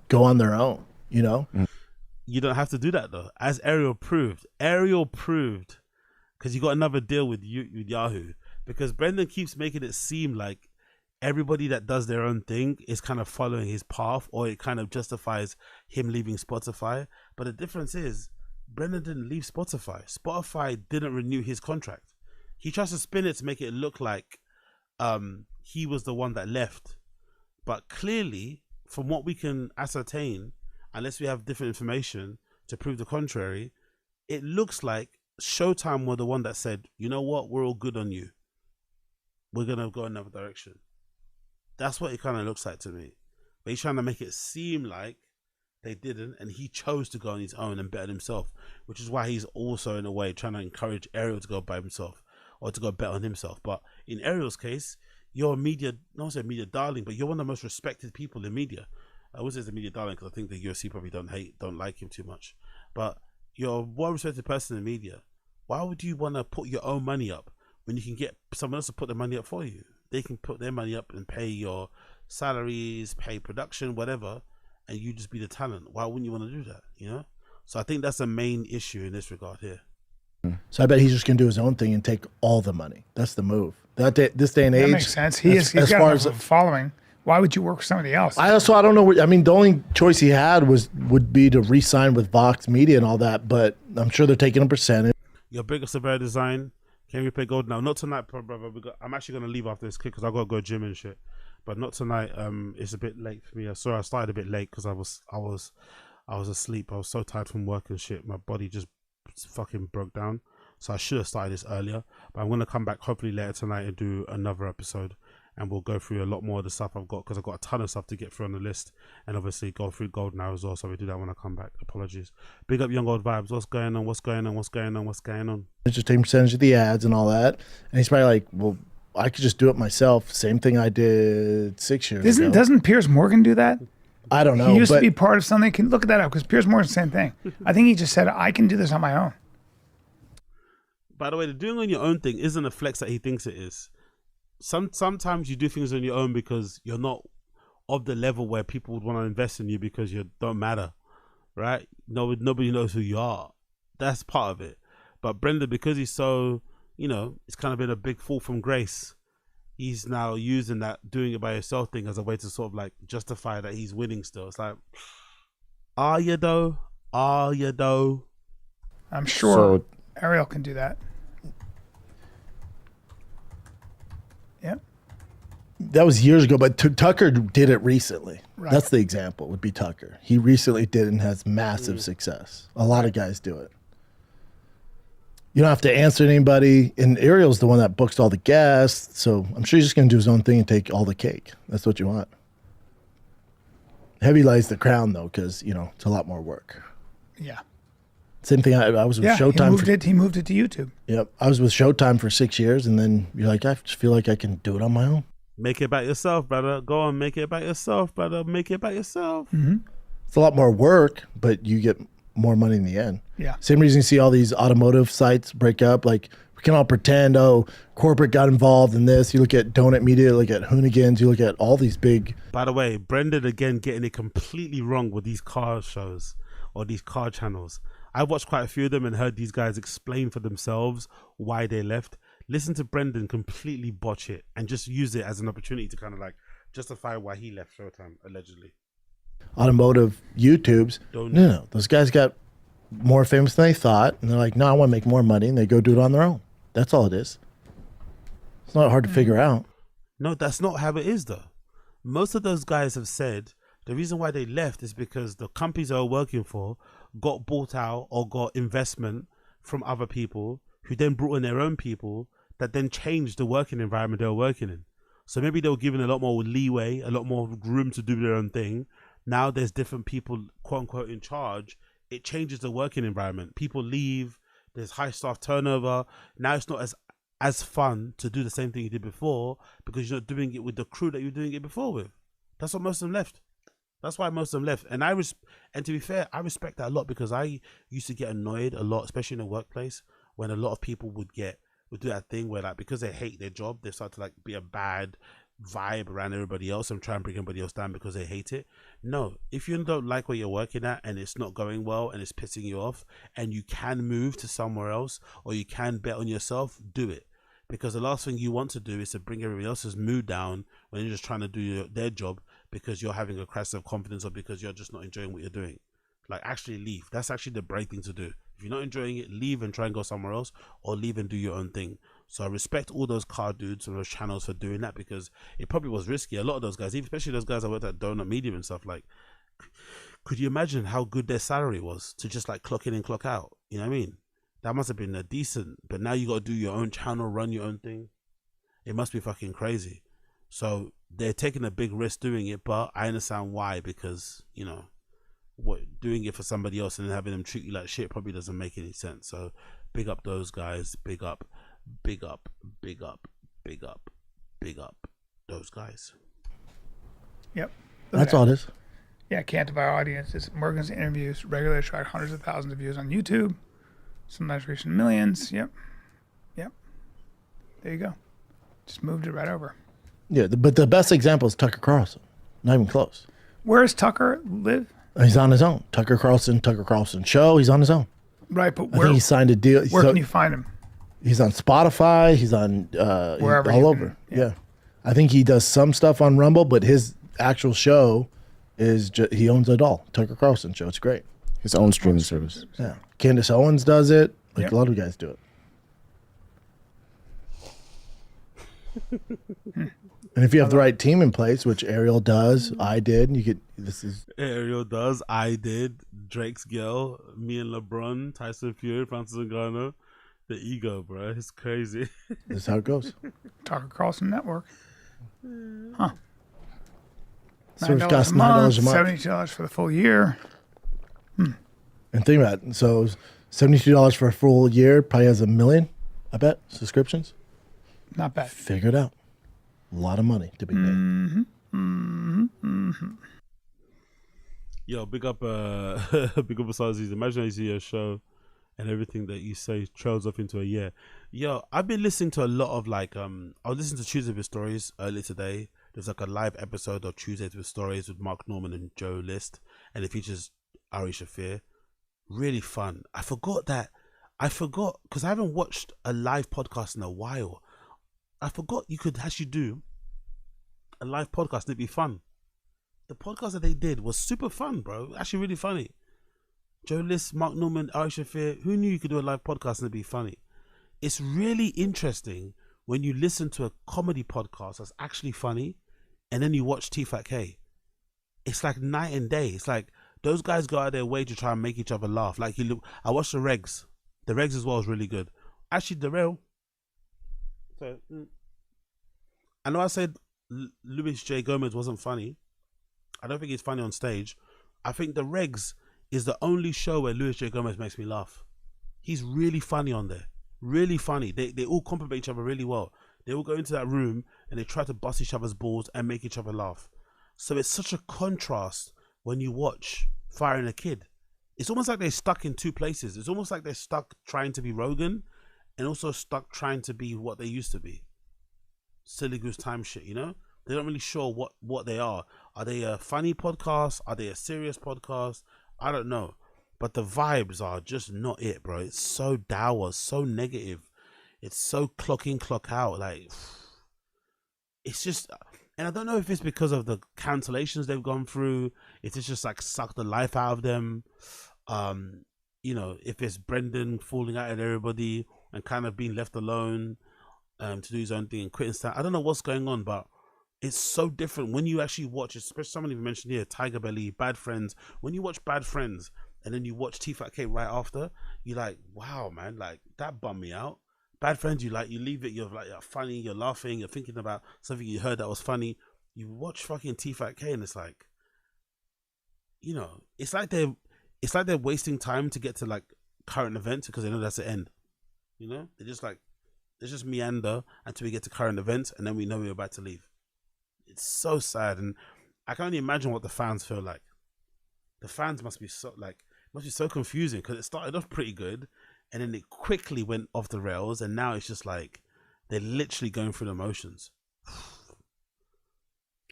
go on their own, You don't have to do that though. As Ariel proved, because you got another deal with Yahoo. Because Brendan keeps making it seem like everybody that does their own thing is kind of following his path, or it kind of justifies him leaving Spotify. But the difference is, Brendan didn't leave Spotify. Spotify didn't renew his contract. He tries to spin it to make it look like he was the one that left. But clearly, from what we can ascertain, unless we have different information to prove the contrary, it looks like Showtime were the one that said, you know what, we're all good on you. We're going to go another direction. That's what it kind of looks like to me. But he's trying to make it seem like they didn't, and he chose to go on his own and bet himself, which is why he's also, in a way, trying to encourage Ariel to go by himself or to go bet on himself. But in Ariel's case, you're a media, not say media darling, but you're one of the most respected people in media. I would say it's a media darling because I think the UFC probably don't like him too much. But you're a well-respected person in media. Why would you want to put your own money up when you can get someone else to put their money up for you? They can put their money up and pay your salaries, pay production, whatever, and you just be the talent. Why wouldn't you want to do that, So I think that's the main issue in this regard here. So I bet he's just going to do his own thing and take all the money. That's the move. This day and age. That makes sense. He's got a following. Why would you work for somebody else? I don't know. The only choice he had would be to re-sign with Vox Media and all that, but I'm sure they're taking a percentage. Your biggest Severa design. Can we play gold now? Not tonight, brother. I'm actually going to leave after this kick because I got to go gym and shit. But not tonight. It's a bit late for me. I started a bit late because I was asleep. I was so tired from work and shit. My body just fucking broke down. So I should have started this earlier. But I'm going to come back hopefully later tonight and do another episode. And we'll go through a lot more of the stuff I've got because I've got a ton of stuff to get through on the list. And obviously go through gold now as well. So we do that when I come back. Apologies. Big up Young Old Vibes. What's going on? What's going on? What's going on? What's going on? It's just taking percentage of the ads and all that. And he's probably like, well, I could just do it myself. Same thing I did 6 years ago. Doesn't Piers Morgan do that? I don't know. He used to be part of something. Can look at that up because Piers Morgan's the same thing. I think he just said, I can do this on my own. By the way, the doing on your own thing isn't a flex that he thinks it is. Sometimes you do things on your own because you're not of the level where people would want to invest in you because you don't matter, right? Nobody knows who you are. That's part of it. But Brendan, because he's so, it's kind of been a big fall from grace. He's now using that doing it by yourself thing as a way to sort of like justify that he's winning still. It's like, are you though? I'm sure Ariel can do that. Yep. that was years ago, but Tucker did it recently. Right. That's the example, would be Tucker. He recently did and has massive success. A lot of guys do it. You don't have to answer anybody. And Ariel's the one that books all the guests. So I'm sure he's just going to do his own thing and take all the cake. That's what you want. Heavy lies the crown, though, because, it's a lot more work. Yeah. Same thing. I was with Showtime. He moved it to YouTube. Yep. I was with Showtime for 6 years, and then you're like, I just feel like I can do it on my own. Make it about yourself, brother. Go on, make it about yourself, brother. Make it about yourself. Mm-hmm. It's a lot more work, but you get more money in the end. Yeah. Same reason you see all these automotive sites break up. Like, we can all pretend, corporate got involved in this. You look at Donut Media, you look at Hoonigans, you look at all these big. By the way, Brendan again getting it completely wrong with these car shows or these car channels. I watched quite a few of them and heard these guys explain for themselves why they left. Listen to Brendan completely botch it and just use it as an opportunity to kind of like justify why he left Showtime, allegedly. Automotive YouTubes. No. Those guys got more famous than they thought. And they're like, no, I want to make more money. And they go do it on their own. That's all it is. It's not hard to figure out. No, that's not how it is, though. Most of those guys have said the reason why they left is because the companies they were working for got bought out or got investment from other people who then brought in their own people that then changed the working environment they were working in. So maybe they were given a lot more leeway, a lot more room to do their own thing. Now there's different people, quote unquote, in charge. It changes the working environment. People leave. There's high staff turnover. Now it's not as fun to do the same thing you did before because you're not doing it with the crew that you were doing it before with. That's what most of them left. That's why most of them left. And and to be fair, I respect that a lot because I used to get annoyed a lot, especially in the workplace, when a lot of people would do that thing where, like, because they hate their job, they start to like be a bad vibe around everybody else and try and bring everybody else down because they hate it. No, if you don't like where you're working at and it's not going well and it's pissing you off and you can move to somewhere else or you can bet on yourself, do it. Because the last thing you want to do is to bring everybody else's mood down when you're just trying to do their job because you're having a crisis of confidence or because you're just not enjoying what you're doing. Like, actually leave. That's actually the brave thing to do. If you're not enjoying it, leave and try and go somewhere else, or leave and do your own thing. So I respect all those car dudes and those channels for doing that because it probably was risky. A lot of those guys, especially those guys that worked at Donut Media and stuff, like, could you imagine how good their salary was to just like clock in and clock out? You know what I mean? That must have been a decent, but now you got to do your own channel, run your own thing. It must be fucking crazy. So they're taking a big risk doing it, but I understand why, because, doing it for somebody else and then having them treat you like shit probably doesn't make any sense. So big up those guys, big up those guys. Yep. That's all it is. Yeah, can't divide audiences. Morgan's interviews regularly attract hundreds of thousands of views on YouTube. Sometimes reaching millions. Yep. There you go. Just moved it right over. Yeah, but the best example is Tucker Carlson. Not even close. Where does Tucker live? He's on his own. Tucker Carlson show. He's on his own. Right, but I think he signed a deal. Where can you find him? He's on Spotify. He's on wherever, all over. Yeah. I think he does some stuff on Rumble, but his actual show is he owns it all. Tucker Carlson show. It's great. His own streaming service. Yeah. Candace Owens does it. Like, a lot of guys do it. And if you have the right team in place, which Ariel does, I did, Ariel does, I did, Drake's girl, me and LeBron, Tyson Fury, Francis Ngannou, the ego, bro, it's crazy. This is how it goes. Tucker Carlson Network. Huh. So it costs $9 a month. $72 for the full year. And think about it. So $72 for a full year probably has 1 million, I bet, subscriptions. Not bad. Figure it out. A lot of money to be made. Yo, big up Asaziz. Imagine you see a show and everything that you say trails off into a year. Yo, I've been listening to a lot of I was listening to Tuesdays with Stories earlier today. There's like a live episode of Tuesdays with Stories with Mark Norman and Joe List, and it features Ari Shafir. Really fun. I forgot because I haven't watched a live podcast in a while. I forgot you could actually do a live podcast and it'd be fun. The podcast that they did was super fun, bro. Actually really funny. Joe List, Mark Norman, Ari Shafir. Who knew you could do a live podcast and it'd be funny? It's really interesting when you listen to a comedy podcast that's actually funny, and then you watch T-Fat-K, it's like night and day. It's like those guys go out of their way to try and make each other laugh. Like I watched the Regs. The Regs as well is really good. Actually, the real. So, I know I said Luis J. Gomez wasn't funny. I don't think he's funny on stage. I think the Regs is the only show where Luis J. Gomez makes me laugh. He's really funny on there. Really funny. They all compliment each other really well. They all go into that room and they try to bust each other's balls and make each other laugh. So it's such a contrast when you watch Firing a Kid. It's almost like they're stuck in two places. It's almost like they're stuck trying to be Rogan and also stuck trying to be what they used to be. Silly Goose Time shit, you know? They're not really sure what they are. Are they a funny podcast? Are they a serious podcast? I don't know. But the vibes are just not it, bro. It's so dour, so negative. It's so clock in, clock out. Like, it's just... And I don't know if it's because of the cancellations they've gone through. If it's just like sucked the life out of them. You know, if it's Brendan falling out at everybody and kind of being left alone to do his own thing and quitting stand. I don't know what's going on, but it's so different when you actually watch, especially someone even mentioned here, Tiger Belly, Bad Friends. When you watch Bad Friends and then you watch T-Fat-K right after, you're like, wow, man, like that bummed me out. Bad Friends, you leave it, you're funny, you're laughing, you're thinking about something you heard that was funny. You watch fucking T-Fat-K and it's like, you know, it's like they're wasting time to get to like current events because they know that's the end. You know, they just meander until we get to current events and then we know we're about to leave. It's so sad, and I can only imagine what the fans feel like. The fans must be so confusing because it started off pretty good and then it quickly went off the rails, and now it's just like they're literally going through the motions.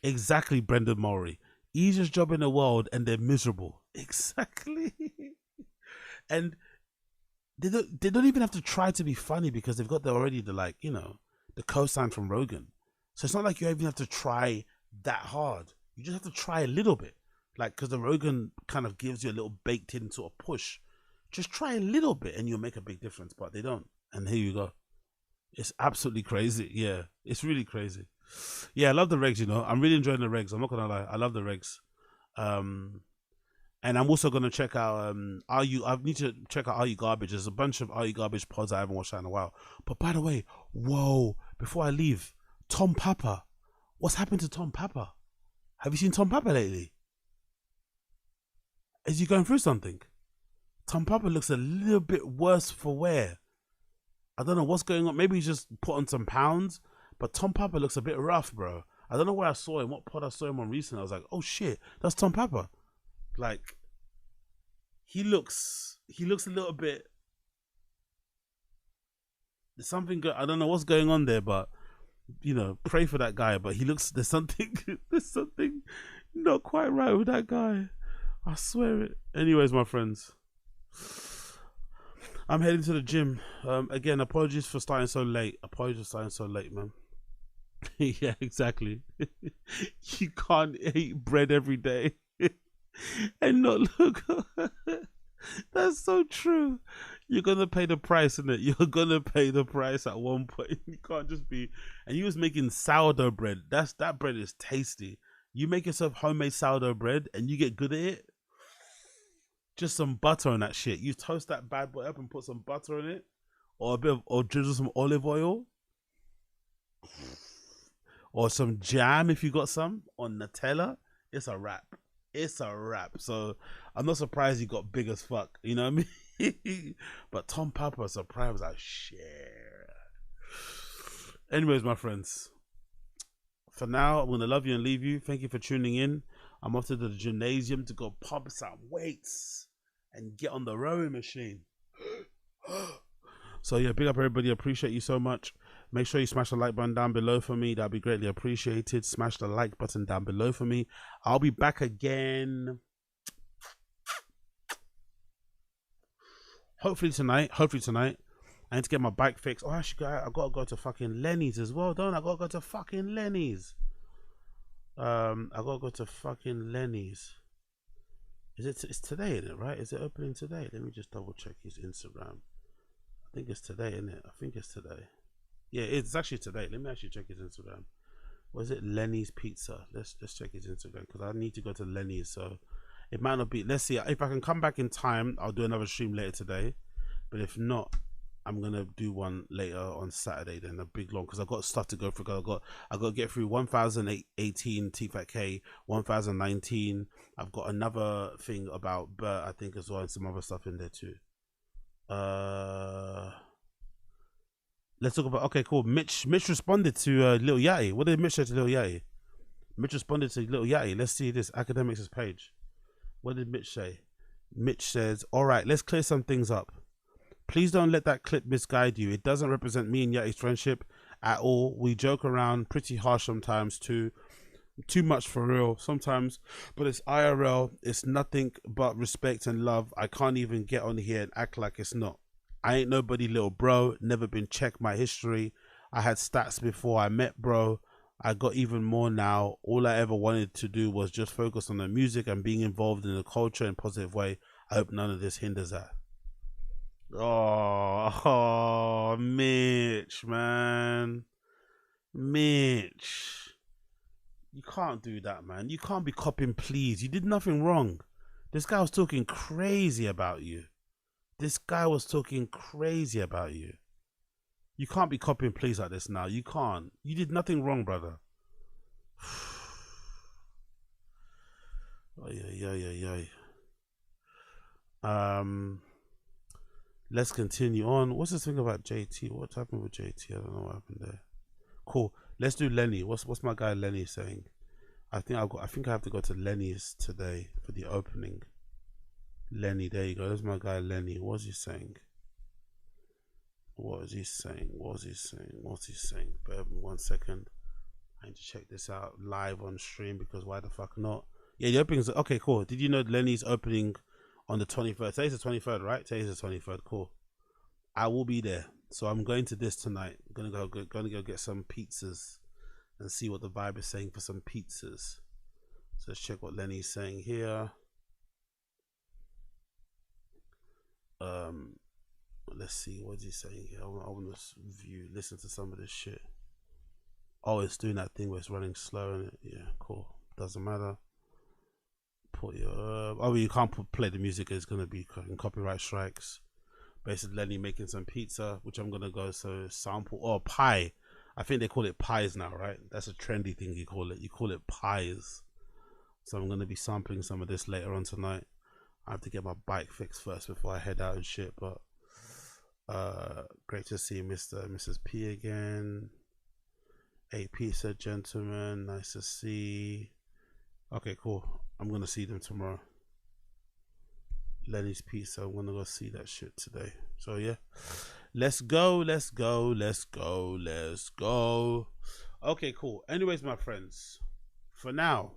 Exactly, Brendan Murray. Easiest job in the world and they're miserable. Exactly. And they don't even have to try to be funny because they've got the cosign from Rogan. So it's not like you even have to try that hard. You just have to try a little bit. Like, because the Rogan kind of gives you a little baked in sort of push. Just try a little bit and you'll make a big difference, but they don't. And here you go. It's absolutely crazy. Yeah, it's really crazy. Yeah, I love the Regs, you know. I'm really enjoying the Regs. I'm not going to lie. I love the Regs. And I'm also going to check out, I need to check out Are You Garbage. There's a bunch of Are You Garbage pods I haven't watched in a while. But by the way, whoa, before I leave, Tom Papa. What's happened to Tom Papa? Have you seen Tom Papa lately? Is he going through something? Tom Papa looks a little bit worse for wear. I don't know what's going on. Maybe he's just put on some pounds. But Tom Papa looks a bit rough, bro. I don't know where I saw him, what pod I saw him on recently. I was like, oh shit, that's Tom Papa. Like, he looks a little bit... There's something good. I don't know what's going on there, but you know, pray for that guy. But there's something not quite right with that guy. I swear it. Anyways, my friends, I'm heading to the gym. Again, apologies for starting so late. Man. Yeah, exactly. You can't eat bread every day and not look. That's so true. You're gonna pay the price, isn't it? You're gonna pay the price at one point. You can't just be. And you was making sourdough bread. That bread is tasty. You make yourself homemade sourdough bread and you get good at it. Just some butter on that shit. You toast that bad boy up and put some butter on it, or drizzle some olive oil, or some jam if you got some on Nutella. It's a wrap. It's a wrap. So I'm not surprised he got big as fuck. You know what I mean? But Tom Papa, surprised, was like, shit. Anyways, my friends, for now, I'm going to love you and leave you. Thank you for tuning in. I'm off to the gymnasium to go pump some weights and get on the rowing machine. So yeah, big up everybody. Appreciate you so much. Make sure you smash the like button down below for me. That'd be greatly appreciated. Smash the like button down below for me. I'll be back again. Hopefully tonight. I need to get my bike fixed. Oh, actually, I gotta go to fucking Lenny's as well, don't I? I gotta go to fucking Lenny's. I gotta go to fucking Lenny's. It's today, isn't it? Right? Is it opening today? Let me just double check his Instagram. I think it's today, isn't it? I think it's today. Yeah, it's actually today. Let me actually check his Instagram. Was it Lenny's Pizza? Let's check his Instagram because I need to go to Lenny's. So it might not be. Let's see if I can come back in time. I'll do another stream later today. But if not, I'm gonna do one later on Saturday. Then a big long because I got stuff to go through. I got to get through 1018 TFAT 1019. I've got another thing about Bert, I think, as well, and some other stuff in there too. Let's talk about. Okay, cool. Mitch responded to Lil Yachty. What did Mitch say to Lil Yachty? Mitch responded to Lil Yachty. Let's see this Academics' page. What did Mitch say? Mitch says, "All right, let's clear some things up. Please don't let that clip misguide you. It doesn't represent me and Yachty's friendship at all. We joke around pretty harsh sometimes too much for real sometimes, but it's IRL. It's nothing but respect and love. I can't even get on here and act like it's not. I ain't nobody, little bro. Never been checked my history. I had stats before I met bro. I got even more now. All I ever wanted to do was just focus on the music and being involved in the culture in a positive way. I hope none of this hinders that." Oh, Mitch, man. Mitch. You can't do that, man. You can't be copying please. You did nothing wrong. This guy was talking crazy about you. This guy was talking crazy about you. You can't be copying please like this now. You can't. You did nothing wrong, brother. Oh, yeah. Let's continue on. What's this thing about JT? What happened with JT? I don't know what happened there. Cool. Let's do Lenny. What's my guy Lenny saying? I think I have to go to Lenny's today for the opening. Lenny, there you go. There's my guy Lenny. What's he saying? What is he saying? What's he saying? Bear with me 1 second. I need to check this out live on stream because why the fuck not? Yeah, the opening's okay. Cool. Did you know Lenny's opening on the 23rd? Today's the 23rd, right? Today's the 23rd. Cool. I will be there. So I'm going to this tonight. Gonna go get some pizzas and see what the vibe is saying for some pizzas. So let's check what Lenny's saying here. Let's see what he's saying here. I want to listen to some of this shit. Oh, it's doing that thing where it's running slow and yeah, cool. Doesn't matter. Put your you can't play the music. It's gonna be copyright strikes. Basically, Lenny making some pizza, which I'm gonna go sample pie. I think they call it pies now, right? That's a trendy thing you call it. You call it pies. So I'm gonna be sampling some of this later on tonight. I have to get my bike fixed first before I head out and shit. But great to see Mr. and Mrs. P again. A pizza gentleman, nice to see. Okay, cool. I'm gonna see them tomorrow. Lenny's Pizza. I'm gonna go see that shit today. So yeah, let's go. Okay, cool. Anyways, my friends, for now,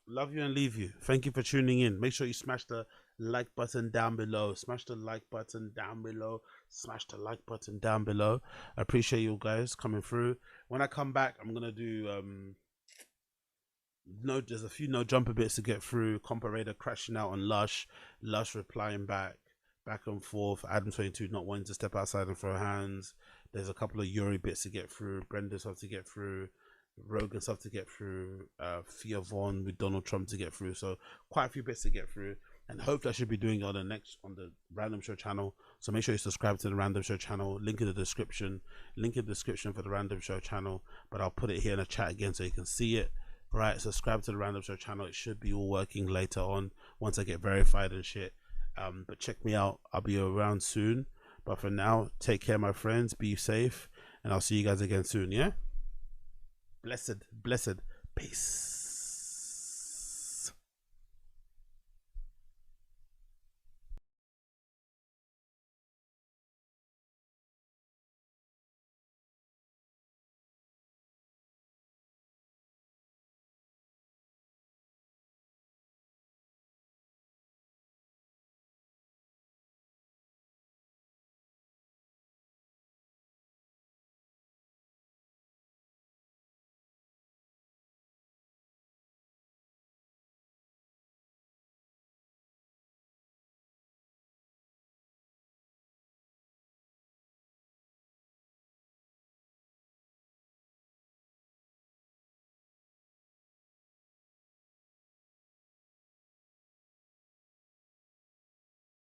love you and leave you. Thank you for tuning in. Make sure you smash the like button down below. Smash the like button down below. I appreciate you guys coming through. When I come back, I'm gonna do there's a few no jumper bits to get through. Comparator crashing out on Lush replying back and forth. Adam22 not wanting to step outside and throw hands. There's a couple of Yuri bits to get through. Brenda stuff to get through. Rogan stuff to get through. Thea Vaughn with Donald Trump to get through. So quite a few bits to get through. And hopefully I should be doing it on the Random Show channel. So make sure you subscribe to the Random Show channel. Link in the description for the Random Show channel. But I'll put it here in the chat again so you can see it. Right, subscribe to the Random Show channel. It should be all working later on once I get verified and shit. But check me out. I'll be around soon. But for now, take care, my friends. Be safe. And I'll see you guys again soon, yeah? Blessed. Peace.